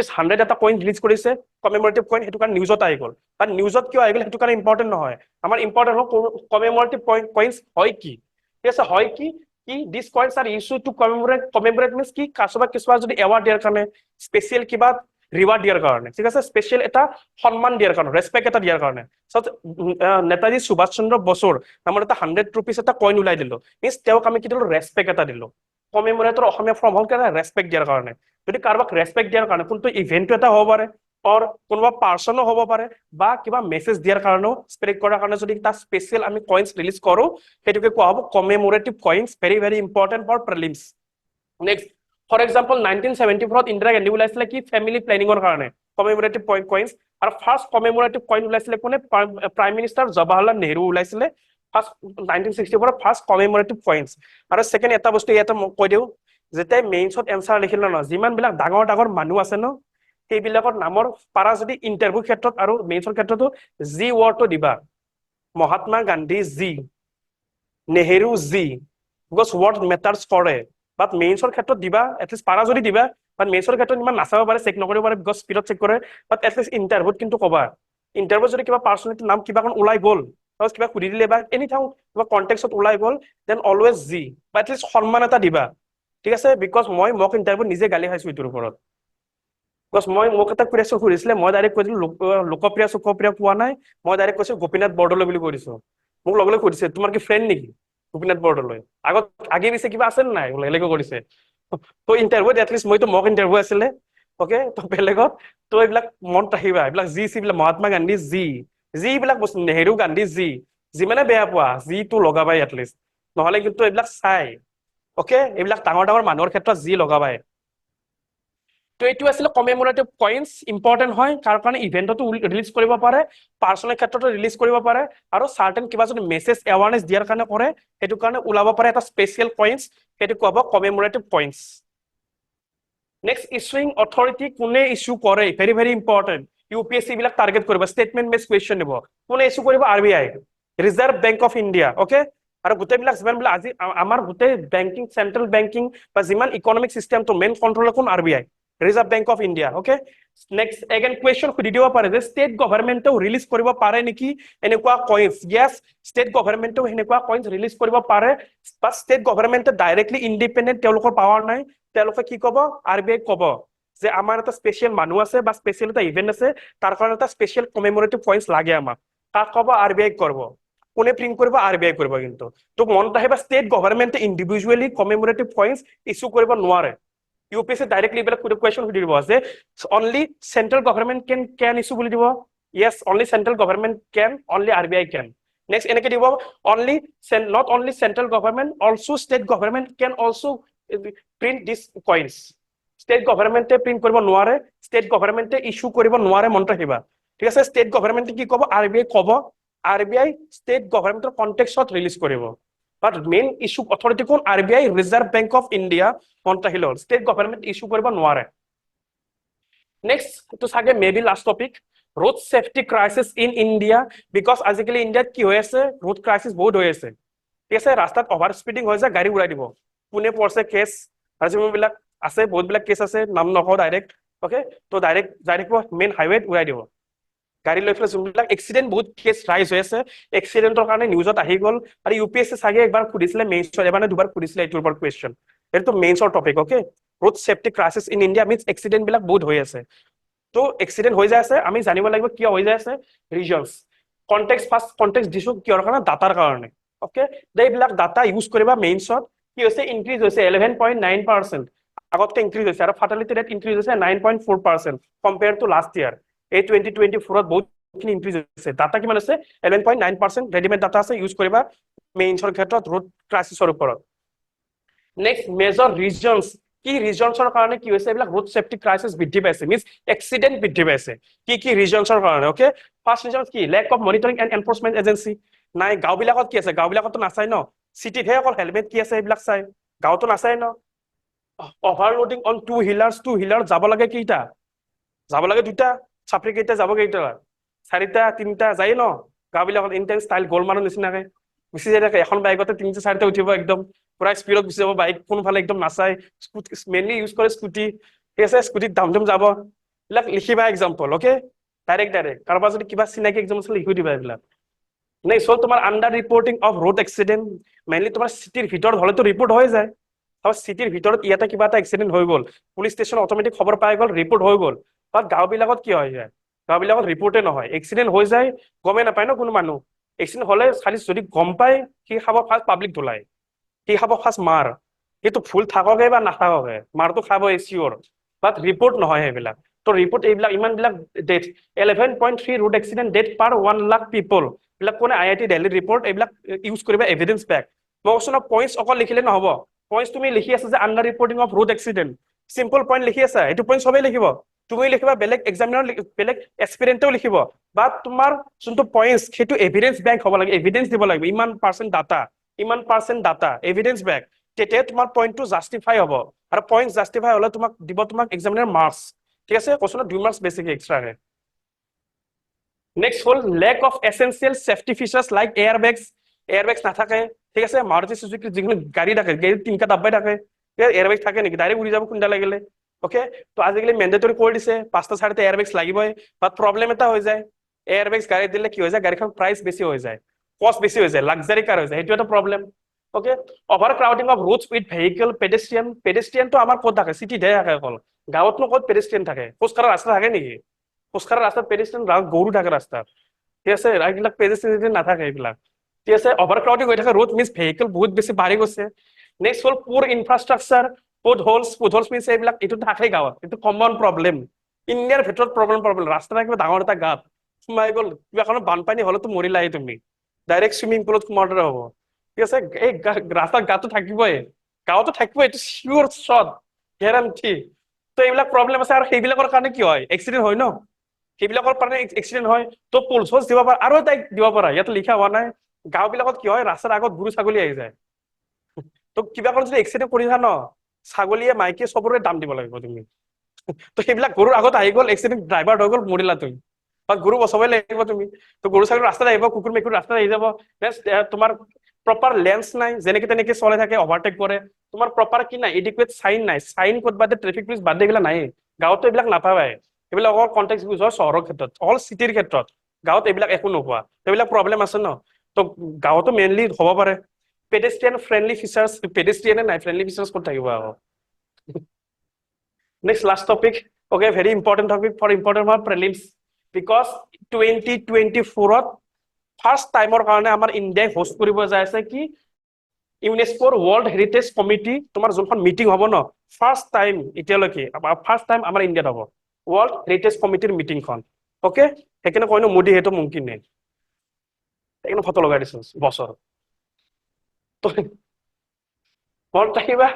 ₹100 এটা কইন ৰিলিজ কৰিছে কমেমোৰেটিভ কইন সেইটো কাৰণে নিউজত আহি গ'ল কাৰণ নিউজত কিয় আহি গ'ল সেইটো কাৰণে ইম্পৰ্টেণ্ট নহয় আমাৰ ইম্পৰ্টেণ্ট হ'ল কমেমোৰেটিভ কইন্স হয় কি ঠিক আছে হয় কি this coins are issued to commemorate means কি কিছুমান যদি এৱাৰ্ড দিয়াৰ কাৰণে স্পেচিয়েল কিবা ৰিৱাৰ্ড দিয়াৰ কাৰণে ঠিক আছে স্পেচিয়েল এটা সন্মান দিয়াৰ কাৰণে ৰেসপেক্ট এটা দিয়াৰ কাৰণে নেতাজী সুভাষ চন্দ্ৰ বসুৰ নামৰ এটা ₹100 এটা কইন ওলাই দিলো মিন্স তেওঁক আমি কি দিলো ৰেসপেক্ট এটা দিলো কমেমোৰেটৰ অসমীয়া ফৰ্ম হ'ল কেনে ৰেসপেক্ট দিয়াৰ কাৰণে যদি কাৰোবাক ৰেসপেক্ট দিয়াৰ কাৰণে কোনটো ইভেন্ট এটা হ'ব পাৰে অৰ কোনোবা পাৰ্সনো হ'ব পাৰে বা কিবা মেছেজ দিয়াৰ কাৰণেও স্প্ৰেড কৰাৰ কাৰণে যদি এটা স্পেচিয়েল আমি কইন্স ৰিলিজ কৰো সেইটোকে কোৱা হ'ব commemorative coins very very important for prelims next for example 1974 Indira Gandhi ওলাইছিলে কি ফেমিলি প্লেনিঙৰ কাৰণে কমেমোৰেটিভ কইন্স আৰু ফাৰ্ষ্ট কমেমোৰেটিভ কইন ওলাইছিলে কোনে প্ৰাইম মিনিষ্টাৰ জৱাহৰলাল নেহৰু ওলাইছিলে ফাৰ্ষ্ট 1964 ফাৰ্ষ্ট কমেমোৰেটিভ কইন্স আৰু সেকেন্ড এটা বস্তু ইয়াতে কৈ দিও যেতিয়া মেইনছত এনসাৰ লিখিল ন যিমান বিলাক ডাঙৰ ডাঙৰ মানুহ আছে ন সেইবিলাকৰ নামৰ পাৰা যদি ইন্টাৰভিউ ক্ষেত্ৰত আৰু মেইনছৰ ক্ষেত্ৰতো জি ৱৰ্ডটো দিবা Mahatma Gandhi G Nehru G because word matters কৰে বাট মেইনছৰ ক্ষেত্ৰত দিবা এটলিষ্ট পাৰা যদি দিবা বাট মেইনছৰ ক্ষেত্ৰত ইমান নাচাব পাৰে চেক নকৰিব পাৰে বিকজ স্পীডত চেক কৰে বাট এটলিষ্ট ইন্টাৰভিউত কিন্তু কবা ইন্টাৰভিউত যদি কিবা পাৰ্চনেলিটি নাম কিবা এখন ওলাই গ'ল কিবা সুধি দিলে বা এনি থাও কিবা কণ্টেক্সত ওলাই গ'ল দেন অলৱেজ জি বা এটলিষ্ট সন্মান এটা দিবা ঠিক আছে বিকজ মই মক ইন্টাৰভিউ নিজে গালি খাইছো এইটোৰ ওপৰত বিকজ মই মোক এটা কুৱেশ্যন সুধিছিলে মই ডাইৰেক্ট কৈছিলো লোকপ্ৰিয় সুকপ্ৰিয় কোৱা নাই মই ডাইৰেক্ট কৈছো গোপীনাথ বৰদলৈ বুলি কৈ দিছো মোক লগে লগে সুধিছে তোমাৰ কি ফ্ৰেণ্ড নেকি গোপীনাথ বৰদলৈ আগত আগে পিছে কিবা আছে নাই বেলেগে কৰিছে তো ইন্টাৰভিউত এটলিষ্ট মইতো মক ইন্টাৰভিউ আছিলে ওকে তো বেলেগত তো এইবিলাক মনত ৰাখিবা এইবিলাক জি চি বিলাক মহাত্মা গান্ধী জি বিলাক বস্তু নেহেৰু গান্ধী জি যিমানে বেয়া পোৱা জি টো লগাবাই এটলিষ্ট নহলে কিন্তু এইবিলাক চাই ওকে এইবিলাক ডাঙৰ ডাঙৰ মানুহৰ ক্ষেত্ৰত জি লগাবাই তো এইটো আছিলে কমেমোৰেটিভ কইন্স ইম্পৰ্টেণ্ট হয় কাৰ কাৰণে ইভেন্টতো ৰিলিজ কৰিব পাৰে পাৰ্চনেল ক্ষেত্ৰতো ৰিলিজ কৰিব পাৰে আৰু চাৰ্টেন কিবা যদি মেছেজ এৱাৰনেছ দিয়াৰ কাৰণে কৰে সেইটো কাৰণে ওলাব পাৰে এটা স্পেচিয়েল কইন্স সেইটো কোৱা হ'ব কমেমোৰেটিভ কইন্স নেক্সট ইছুইং অথৰিটি কোনে ইছ্যু কৰে ভেৰি ভেৰি ইম্পৰ্টেণ্ট ইউপিএসসি বিলাক টাৰ্গেট কৰিব ষ্টেটমেন্ট বেছ কুৱেশ্যন দিব কোনে ইছ্যু কৰিব RBI reserve bank of India okay আৰু গোটেইবিলাক যিমানবিলাক আজি আমাৰ গোটেই বেংকিং চেন্ট্ৰেল বেংকিং বা যিমান ইকনমিক চিষ্টেমটো মেইন কণ্ট্ৰলৰ কোন RBI reserve bank of India okay next again question সুধি দিব পাৰে যে ষ্টেট গভৰ্ণমেণ্টেও ৰিলিজ কৰিব পাৰে নেকি এনেকুৱা কইন্স য়েছ ষ্টেট গভৰ্ণমেণ্টেও সেনেকুৱা কইন্স ৰিলিজ কৰিব পাৰে বা ষ্টেট গভৰ্ণমেণ্টে ডাইৰেক্টলি ইণ্ডিপেণ্ডেণ্ট তেওঁলোকৰ পাৱাৰ নাই তেওঁলোকে কি ক'ব আৰবিআই ক'ব যে আমাৰ এটা স্পেচিয়েল মানুহ আছে বা স্পেচিয়েল এটা ইভেন্ট আছে তাৰ কাৰণে এটা স্পেচিয়েল কমেমোৰেটিভ কইন্স লাগে আমাক তাক ক'ব আৰবিআই কৰিব কোনে প্ৰিন্ট কৰিব আৰবিআই কৰিব কিন্তু তো মনত ৰাখিবা ষ্টেট গভৰ্ণমেণ্টে ইণ্ডিভিজুৱেলি কমেমোৰেটিভ কইন্স ইছ্যু কৰিব নোৱাৰে ইউপিএসসি ডাইৰেক্টলি এইবিলাক কুৱেশ্যন সুধি দিব যে only central government can issue বুলি দিব yes only central government can only RBI can next এনেকে দিব only not only central government also state government can also print this coins state গভৰ্ণমেণ্টে print কৰিব নোৱাৰে ষ্টেট গভৰ্ণমেণ্টে ইছ্যু কৰিব নোৱাৰে মনত ৰাখিবা ঠিক আছে ষ্টেট গভৰ্ণমেণ্টে কি ক'ব আৰবিআই ক'ব আৰবিআই ষ্টেট গভৰ্ণমেণ্টৰ কণ্টেক্সত ৰিলিজ কৰিব বাট মেইন ইছ্যু অথৰিটি কোন RBI reserve bank of India মনত ৰাখিল ষ্টেট গভৰ্ণমেণ্ট ইছ্যু কৰিব নোৱাৰে নেক্সট এইটো চাগে maybe last topic road safety crisis in India because আজিকালি ইণ্ডিয়াত কি হৈ আছে ৰোড ক্ৰাইচিছ বহুত হৈ আছে ঠিক আছে ৰাস্তাত অভাৰ স্পীডিং হৈ যায় গাড়ী উৰাই দিব পুনে পৰছে কেছ আৰু যিবিলাক আছে বহুতবিলাক কেছ আছে নাম নকওঁ ডাইৰেক্ট ওকে তো ডাইৰেক্ট মেইন হাইৱেত উৰাই দিব গাড়ী লৈ পেলাই যোনবিলাক এক্সিডেণ্ট বহুত কেছ ৰাইজ হৈ আছে এক্সিডেণ্টৰ কাৰণে নিউজত আহি গ'ল আৰু UPSC চাগে একবাৰ সুধিছিলে মেইনছত এবাৰ নে দুবাৰ সুধিছিলে এইটোৰ ওপৰত কুৱেশ্যন এইটো মেইনছৰ topic okay road safety crisis in India means accident বিলাক বহুত হৈ আছে তো এক্সিডেণ্ট হৈ যায় আছে আমি জানিব লাগিব কিয় হৈ যায় আছে ৰিজনছ কনটেক্সট ফাৰ্ষ্ট কনটেক্সট দিছো কিহৰ কাৰণে ডাটাৰ কাৰণে অকে এইবিলাক ডাটা ইউজ কৰিবা মেইনছত কি হৈছে ইনক্ৰিজ হৈছে 11.9% আগতকে ইনক্ৰিজ হৈছে আৰু ফাৰ্টিলিটি ৰেট ইনক্ৰিজ হৈছে 9.4% কম্পেয়াৰ টু লাষ্ট ইয়াৰ এই 2024 বহুতখিনি ইনক্ৰিজ হৈছে ডাটা কিমান আছে 11.9% ৰেডিমেড ডাটা আছে ইউজ কৰিবা মেইনছৰ ক্ষেত্ৰত ৰোড ক্ৰাইচিছৰ ওপৰত নেক্সট মেজৰ ৰিজনছ কি ৰিজনছৰ কাৰণে কি হৈছে এইবিলাক ৰোড সেফটি ক্ৰাইচিছ বৃদ্ধি পাইছে মিনছ এক্সিডেণ্ট বৃদ্ধি পাইছে কি ৰিজনছৰ কাৰণে অকে ফাৰ্ষ্ট ৰিজন কি lake of monitoring and enforcement agency নাই গাঁওবিলাকত কি আছে গাঁওবিলাকতো নাচাই ন চিটিতহে অকল হেলমেট কি আছে এইবিলাক চাই গাঁৱতো নাচাই ন অভাৰলোডিং অন টু হুইলাৰ যাব লাগে কেইটা যাব লাগে দুটা চাপৰি কেইটা যাব কেইটা চাৰিটা তিনিটা যায় ন গাঁওবিলাকত ইনটেন্স ষ্টাইল গ'ল মানুহ নিচিনাকে গুচি যাই থাকে এখন বাইকতে তিনিটা চাৰিটা উঠিব একদম পুৰা স্পীডত গুচি যাব বাইক কোনফালে একদম নাচাই মেইনলি ইউজ কৰে স্কুটি ঠিক আছে স্কুটিত ধাম ধুম যাব এইবিলাক লিখিবা এক্সাম্পল অকে ডাইৰেক্ট কাৰোবাৰ যদি কিবা চিনাকি এক্সাম্পল আছে লিখি দিবা এইবিলাক নেক্সট হ'ল তোমাৰ under reporting of road accident mainly তোমাৰ চিটিৰ ভিতৰত হ'লেতো ৰিপৰ্ট হৈ যায় আৰু চিটিৰ ভিতৰত ইয়াতে কিবা এটা এক্সিডেণ্ট হৈ গ'ল পুলিচ ষ্টেচন অট'মেটিক খবৰ পাই গ'ল ৰিপৰ্ট হৈ গ'ল বাট গাঁওবিলাকত কি হৈ যায় গাঁওবিলাকত ৰিপৰ্টে নহয় এক্সিডেণ্ট হৈ যায় গমেই নাপায় ন কোনো মানুহ এক্সিডেণ্ট হ'লে খালি যদি গম পায় সি খাব ফাৰ্ষ্ট পাব্লিক ধুলাই সি খাব ফাৰ্ষ্ট মাৰ সেইটো ভুল থাককে বা নাথাককে মাৰটো খাব চিয়'ৰ বাট ৰিপৰ্ট নহয় সেইবিলাক তো ৰিপৰ্ট এইবিলাক ইমানবিলাক ডেথ 11.3 ৰোড এক্সিডেণ্ট ডেথ পাৰ 1 লাখ পিপল এইবিলাক কোনে IIT দিল্লী ৰিপৰ্ট এইবিলাক ইউজ কৰিবা এভিডেন্স বেক মই কৈছো ন পইণ্টছ অকল লিখিলে নহ'ব পইণ্টছ তুমি লিখি আছা যে under reporting of road accident simple point লিখি আছা এইটো পইণ্ট সবেই লিখিব তুমি লিখিবা বেলেগ এক্সামিনাৰ বেলেগ এক্সপিৰিয়েণ্টেও লিখিব বা তোমাৰ যোনটো পইণ্টছ সেইটো এভিডেন্স বেক হ'ব লাগে এভিডেন্স দিব লাগিব ইমান পাৰ্চেণ্ট ডাটা এভিডেন্স বেক তেতিয়া তোমাৰ পইণ্টটো জাষ্টিফাই হ'ব আৰু পইণ্ট জাষ্টিফাই হ'লে তোমাক দিব তোমাক এক্সামিনাৰ মাৰ্কছ ঠিক আছে কৈছো ন 2 মাৰ্কছ বেছিকে এক্সট্ৰাকে নেক্সট হ'ল lack of essential safety features like airbags নাথাকে ঠিক আছে মাৰুতি সুজুকি যিকোনো গাড়ী থাকে গাড়ীত তিনিটা ডাব্বাই থাকে এয়াৰবেগ থাকে নেকি ডাইৰেক্ট উৰি যাব খুন্দা লাগিলে অকে তো আজিকালি মেণ্ডেটৰী কৰি দিছে 5টা 6টা এয়াৰবেগছ লাগিবই বাট প্ৰব্লেম এটা হৈ যায় এয়াৰবেগছ গাড়ীত দিলে কি হৈ যায় গাড়ীখন প্ৰাইচ বেছি হৈ যায় কষ্ট বেছি হৈ যায় লাক্সাৰী কাৰ হৈ যায় সেইটো এটা problem okay overcrowding of roads with vehicle পেডেষ্ট্ৰিয়ানটো আমাৰ ক'ত থাকে চিটিতহে থাকে অকল গাঁৱতনো ক'ত পেডেষ্ট্ৰিয়ান থাকে খোজকাঢ়া ৰাস্তা থাকে নেকি খোজকাঢ়া ৰাস্তাত পেডেষ্ট্ৰিয়ান গৰু থাকে ৰাস্তাত ঠিক আছে এইবিলাক পেডেষ্ট্ৰিয়ান নাথাকে এইবিলাক ঠিক আছে অভাৰ ক্ৰাউডিং হৈ থাকে ৰোড মিনছ ভেহিকল বহুত বেছি বাঢ়ি গৈছে নেক্সট হ'ল পুৰ ইনফ্ৰাষ্ট্ৰাকচাৰ পোড হোলছ মিনছ এইবিলাক এইটো থাকেই গাঁৱত এইটো কমন প্ৰব্লেম ইণ্ডিয়াৰ ভিতৰত প্ৰব্লেম ৰাস্তা কিবা ডাঙৰ এটা গাঁত সোমাই গ'ল কিবা কাৰণে বানপানী হ'লেতো মৰিলাই তুমি ডাইৰেক্ট চুইমিং পুলত সোমাৰ দৰে হ'ব ঠিক আছে এই ৰাস্তাৰ গাঁতটো থাকিবই গাঁৱতো থাকিবই এইটো চিয়'ৰ শ্বট গেৰাণ্টি তো এইবিলাক প্ৰব্লেম আছে আৰু সেইবিলাকৰ কাৰণে কি হয় এক্সিডেণ্ট হয় ন সেইবিলাকৰ কাৰণে এক্সিডেণ্ট হয় তো পুলচ দিব পাৰা আৰু এটা দিব পাৰা ইয়াতে লিখা হোৱা নাই গাঁওবিলাকত কি হয় ৰাস্তাৰ আগত গৰু ছাগলী আহি যায় তো কিবা কাৰণে যদি এক্সিডেণ্ট কৰিছা ন ছাগলীয়ে মাইকীয়ে চবৰে দাম দিব লাগিব তুমি তো সেইবিলাক গৰুৰ আগত আহি গ'ল এক্সিডেণ্ট ড্ৰাইভাৰ হৈ গ'ল মৰিলা তুমি বা গৰু বচাবই লাগিব তুমি তো গৰু ছাগলী ৰাস্তাত আহিব কুকুৰ মেকুৰ ৰাস্তাত আহি যাব তোমাৰ প্ৰপাৰ লেন্স নাই যেনেকে তেনেকে চলে থাকে অভাৰটেক কৰে তোমাৰ প্ৰপাৰ কি নাই এডিকুৱেট চাইন নাই চাইন ক'ত বাদে ট্ৰেফিক পুলিচ বাদে এইবিলাক নাই গাঁৱতো এইবিলাক নাপাবাই এইবিলাক অকল কণ্টেক্স ইউজ হয় চহৰৰ ক্ষেত্ৰত অল চিটিৰ ক্ষেত্ৰত গাঁৱত এইবিলাক একো নোপোৱা সেইবিলাক প্ৰব্লেম আছে ন তো গাঁৱতো মেইনলি হ'ব পাৰে পেডেষ্ট্ৰিয়ান ফ্ৰেণ্ডলি ফিচাৰ্ছ পেডেষ্ট্ৰিয়ানে নাই ফ্ৰেণ্ডলি ফিচাৰ্ছ ক'ত থাকিব আকৌ next last topic okay very important topic for prelims because 2024ত ফাৰ্ষ্ট টাইমৰ কাৰণে আমাৰ ইণ্ডিয়াই হোষ্ট কৰিব যাই আছে কি ইউনেস্কোৰ ৱৰ্ল্ড হেৰিটেজ কমিটি তোমাৰ যোনখন মিটিং হ'ব ন ফাৰ্ষ্ট টাইম এতিয়ালৈকে ফাৰ্ষ্ট টাইম আমাৰ ইণ্ডিয়াত হ'ব ৱৰ্ল্ড হেৰিটেজ কমিটিৰ মিটিংখন অকে সেইকাৰণে কয় ন মোদী সেইটো মুমকিন নাই সেইকাৰণে ফটো লগাই দিছো বছৰ মনত ৰাখিবা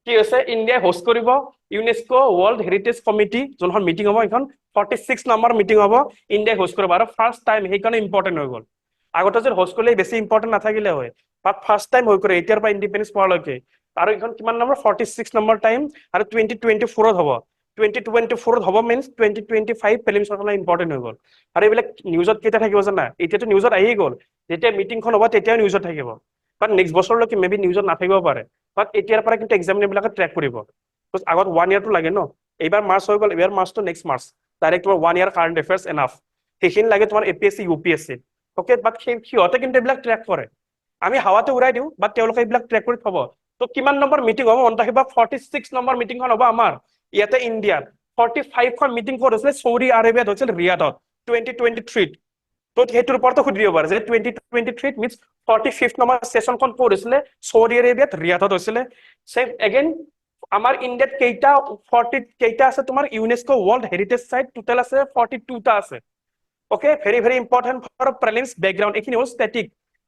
কি হৈছে ইণ্ডিয়াই হোষ্ট কৰিব ইউনেস্কো ৱৰ্ল্ড হেৰিটেজ কমিটি যোনখন মিটিং হ'ব এইখন 46 নম্বৰ মিটিং হ'ব ইণ্ডিয়াই হোষ্ট কৰিব আৰু ফাৰ্ষ্ট টাইম সেইকাৰণে ইম্পৰ্টেণ্ট হৈ গ'ল আগতে যদি হোষ্ট কৰিলে বেছি ইম্পৰ্টেণ্ট নাথাকিলে হয় বাট ফাৰ্ষ্ট টাইম হৈ কৰে এতিয়াৰ পৰা ইণ্ডিপেণ্ডেন্স পোৱালৈকে আৰু এইখন কিমান নম্বৰ 46 নম্বৰ টাইম আৰু 2024ত হ'ব 2024ত হ'ব মিনছ 2025 প্ৰিলিমছৰ কাৰণে ইম্পৰ্টেণ্ট হৈ গ'ল আৰু এইবিলাক নিউজত কেইটা থাকিব জানা এতিয়াতো নিউজত আহি গ'ল যেতিয়া মিটিংখন হ'ব তেতিয়াও নিউজত থাকিব বাট নেক্সট বছৰলৈকে মেবি নিউজত নাথাকিব পাৰে বাট এতিয়াৰ পৰা কিন্তু এক্সামিনাৰবিলাকে ট্ৰেক কৰিব আগত 1 ইয়াৰটো লাগে ন এইবাৰ মাৰ্চ হৈ গ'ল এইবাৰ মাৰ্চটো নেক্সট মাৰ্চ ডাইৰেক্ট তোমাৰ 1 ইয়াৰ কাৰেণ্ট এফেয়াৰ্ছ এনাফ সেইখিনি লাগে তোমাৰ এপিএসসি ইউপিএসসি ওকে বাট সিহঁতে কিন্তু এইবিলাক ট্ৰেক কৰে আমি হাৱাতে উৰাই দিওঁ বাট তেওঁলোকে এইবিলাক ট্ৰেক কৰি থব তো কিমান নম্বৰ মিটিং হ'ব মনত ৰাখিবা 46 নম্বৰ মিটিংখন হ'ব আমাৰ ইয়াতে ইণ্ডিয়াত 45 খন মিটিং ক'ত হৈছিলে সৌদি আৰবিয়াত হৈছিল ৰিয়াদত 2023 তো সেইটোৰ ওপৰতো সুধি দিব পাৰে যে 2023 মিনছ 45 নম্বৰ সেশনখন ক'ত হৈছিলে সৌদি আৰবিয়াত ৰিয়াদত হৈছিলে সেম এগেইন আমাৰ ইণ্ডিয়াত কেইটা 40 কেইটা আছে তোমাৰ UNESCO world heritage site total আছে 42 টা আছে okay very important for prelims background এখানে হল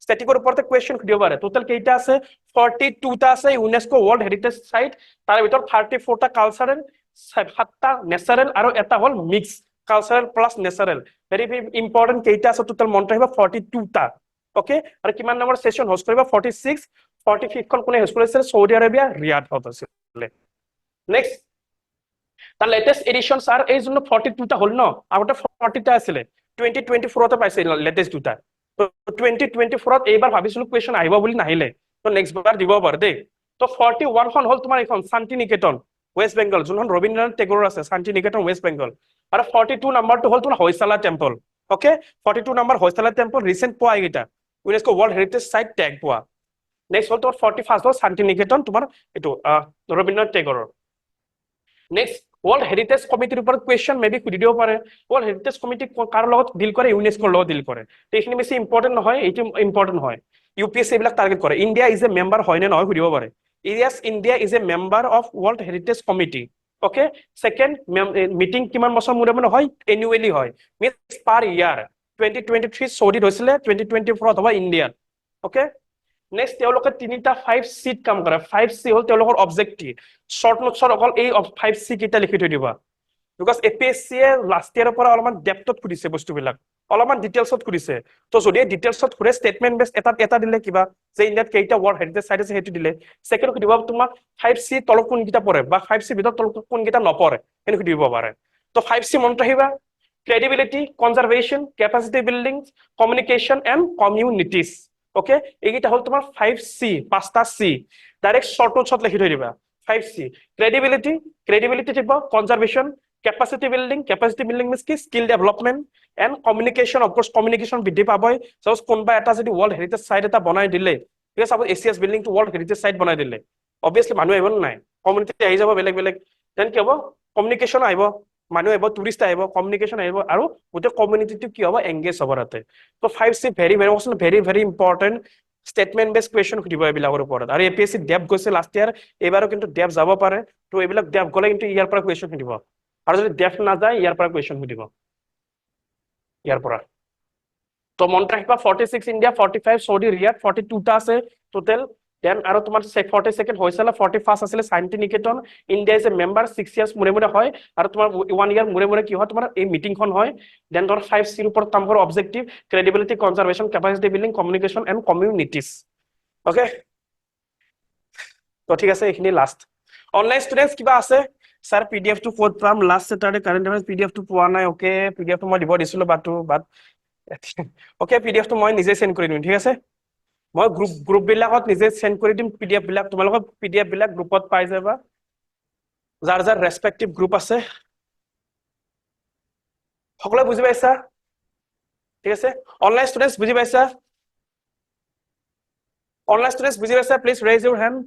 স্ট্যাটিকৰ ওপৰতে কোয়েশ্চন সুধিব পাৰে টোটাল কেইটা আছে 42 টা আছে ইউনেস্কো ওয়াৰ্ল্ড হেৰিটেজ সাইট তাৰ ভিতৰত 34 টা কালচাৰেল 7 টা নেচাৰেল আৰু এটা হল mix cultural plus natural very important কেইটা আছে টোটাল মনত ৰাখিবা 42 টা ওকে আৰু কিমান নম্বৰ সেশন হোস্ট কৰিবা 46 45 খন কোনে হোস্ট কৰিছিল সৌদি আৰবিয়া ৰিয়াদত আছিল নেক্সট তাৰ লেটেস্ট এডিশনস আর এই জন্য 42 টা হল ন আগতে 40 টা আছিল 2024 তে পাইছে লেটেস্ট দুটা তো 2024 এইবাৰ ভাবিছিলো কোৱেশ্চন আহিব বুলি নাহিলে তো নেক্সট বাৰ দিব পাৰে দেই তো 41 খন হল তোমাৰ এখন শান্তি নিকেতন ওয়েস্ট বেঙ্গল যোনখন ৰবীন্দ্ৰনাথ টেগোৰৰ আছে শান্তি নিকেতন ওয়েস্ট বেঙ্গল আৰু 42 নম্বৰটো হল তোমাৰ Hoysala temple okay 42 number Hoysala temple recent পোৱা এইটা UNESCO world heritage site tag পোৱা নেক্সট হল তোমাৰ 41 হল শান্তি নিকেতন তোমাৰ এটো ৰবীন্দ্ৰনাথ টেগোৰৰ নেক্সট ওয়াৰ্ল্ড হেৰিটেজ কমিটিৰ ওপৰত কোয়েশ্চন মেবি সুধি দিব পাৰে ওয়াৰ্ল্ড হেৰিটেজ কমিটি কাৰ লগত ডিল কৰে ইউনেস্কোৰ লগত ডিল কৰে এইখিনি বেছি ইম্পৰ্টেন্ট নহয় এইটো ইম্পৰ্টেন্ট হয় ইউপিএসসি এইবিলাক টাৰ্গেট কৰে ইণ্ডিয়া ইজ এ মেম্বাৰ হয় নে নহয় সুধিব পাৰে yes India is a member of world heritage committee okay second meeting কিমান বছৰ মূৰে মূৰে হয় এনুৱেলি হয় মিনছ পাৰ ইয়াৰ 2023 সৌদিত হৈছিলে 2024 হ'ব ইণ্ডিয়াত ওকে নেক্সট তেওঁলোকে তিনিটা 5C কাম কৰে 5C হল তেওঁলোকৰ অবজেক্টিভ শৰ্ট নোটছৰ অকল এই 5C কিটা লিখি থৈ দিবা বিকজ এপিএসসি এ লাষ্ট ইয়াৰৰ পৰা অলপমান ডেপথত খুদিছে বস্তুবিলাক অলপমান ডিটেইলছত খুদিছে তো যদি ডিটেইলছত খুৰে স্টেটমেন্ট বেস এটা দিলে কিবা যে ইণ্ডিয়াত কেইটা ওয়াৰ্ল্ড হেৰিটেজ সাইট আছে সেইটো দিলে সেকেন্ড খুদিব তোমাক 5C তলত কোন কিটা পৰে বা 5C ভিতৰত তলত কোন কিটা নপৰে এনে খুদিব পাৰে তো 5C মনত ৰাখিবা credibility conservation capacity building communication and communities okay এইটা হল তোমাৰ 5C পাঁচটা C ডাইরেক্ট শর্ট নোটছত লিখি থৈ দিবা 5C credibility দিব conservation capacity building means কি skill development and communication of course communication বৃদ্ধি পাবই suppose কোনবা এটা যদি world heritage site এটা বনাই দিলে ঠিক আছে suppose ACS building to world heritage site বনাই দিলে obviously মানুহ আহিব নাই community আহি যাব বেলেগ then কি হ'ব communication আহিব মানুহ আহিব টুৰিষ্ট আহিব কমিউনিকেশন আহিব আৰু গোটেই কমিউনিটিটো কি হ'ব এংগেজ হ'ব ৰাতে তো 5C very important statement base question সুধিব এইবিলাকৰ ওপৰত আৰু এপিএসসি ডেপ গৈছে লাষ্ট ইয়াৰ এবাৰো কিন্তু ডেপ যাব পাৰে তো এইবিলাক ডেপ গলে কিন্তু ইয়াৰ পৰা কোয়েশ্চন সুধিব আৰু যদি ডেপ না যায় ইয়াৰ পৰা কোয়েশ্চন সুধিব ইয়াৰ পৰা তো মনত ৰাখিবা 46 ইণ্ডিয়া 45 সৌদি ৰিয়াদ 42 টা আছে টোটাল দেন আৰু তোমাৰ 42nd হৈছিল 41st আছিল Shantiniketan India is a member 6 years মুৰে মুৰে হয় আৰু তোমাৰ 1 ইয়াৰ মুৰে মুৰে কি হয় তোমাৰ এই মিটিংখন হয় দেন তোমাৰ 5C ৰ ওপৰত কাম কৰা objective credibility conservation capacity building communication and communities okay তো ঠিক আছে এইখিনি লাষ্ট অনলাইন ষ্টুডেন্টস কিবা আছে স্যার পিডিএফ টু ক'ত পাম লাষ্ট স্যাটাৰডে কাৰেন্ট এফেয়াৰ্স পিডিএফ টু পোৱা নাই ওকে পিডিএফ টু মই দিব দিছিলো বাট ওকে পিডিএফ টু মই নিজে সেন্ড কৰি দিম ঠিক আছে মই গ্ৰুপ বিলাকত নিজে সেন্ড কৰি দিম পিডিএফ বিলাক তোমালোকৰ পিডিএফ বিলাক গ্ৰুপত পাই যাবা যাৰ যাৰ ৰেসপেক্টিভ গ্ৰুপ আছে সকলোৱে বুজি পাইছা ঠিক আছে অনলাইন ষ্টুডেন্টস বুজি পাইছা অনলাইন ষ্টুডেন্টস বুজি পাইছা please raise your hand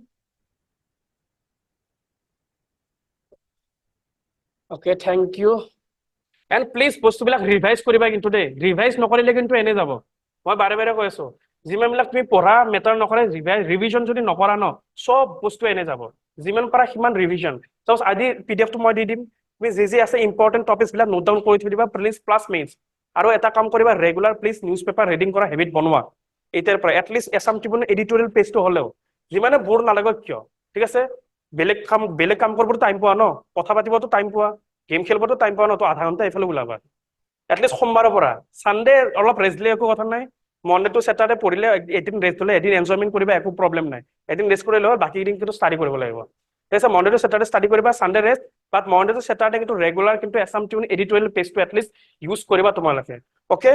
okay thank you and please বস্তুবিলাক ৰিভাইজ কৰিবা কিন্তু দেই ৰিভাইজ নকৰিলে কিন্তু এনে যাব মই বাৰে বাৰে কৈ আছো যিমানবিলাক তুমি পঢ়া মেটাৰ নকৰে ৰিভিজন যদি নকৰা ন সব বস্তু এনে যাব যিমান পাৰা সিমান ৰিভিজন সাপোজ আজি পিডিএফ টো মই দি দিম তুমি যি আছে ইম্পৰ্টেন্ট টপিকস বিলাক নোট ডাউন কৰি থৈ দিবা প্লিজ প্লাস মেইনস আৰু এটা কাম কৰিবা regular please news paper reading কৰা হেবিট বনোৱা এতিয়াৰ পৰা এটলিষ্ট এছাম ট্ৰিবিউন এডিটোৰিয়েল পেজটো হলেও যিমানে বোৰ নালাগক কিয় ঠিক আছে বেলেগ কাম কৰিবতো টাইম পোৱা ন কথা পাতিবতো টাইম পোৱা গেম খেলিবতো টাইম পোৱা ন তো আধা ঘন্টা এইফালে ওলাবা এটলিষ্ট সোমবাৰৰ পৰা সানডে অলপ ৰেষ্ট লৈ একো কথা নাই মনডে টু স্যাটাৰডে পঢ়িলে এদিন ৰেষ্ট হলে এদিন এনজয়মেন্ট কৰিবা একো প্ৰবলেম নাই এদিন ৰেষ্ট কৰিলে হ'ল বাকি দিন কিন্তু ষ্টাডি কৰিব লাগিব ঠিক আছে মনডে টু স্যাটাৰডে ষ্টাডি কৰিবা সানডে ৰেষ্ট বাট মনডে টু স্যাটাৰডে কিন্তু ৰেগুলাৰ কিন্তু এছাম টিউন এডিটোৰিয়েল পেজটো এটলিষ্ট ইউজ কৰিবা তোমালোকে ওকে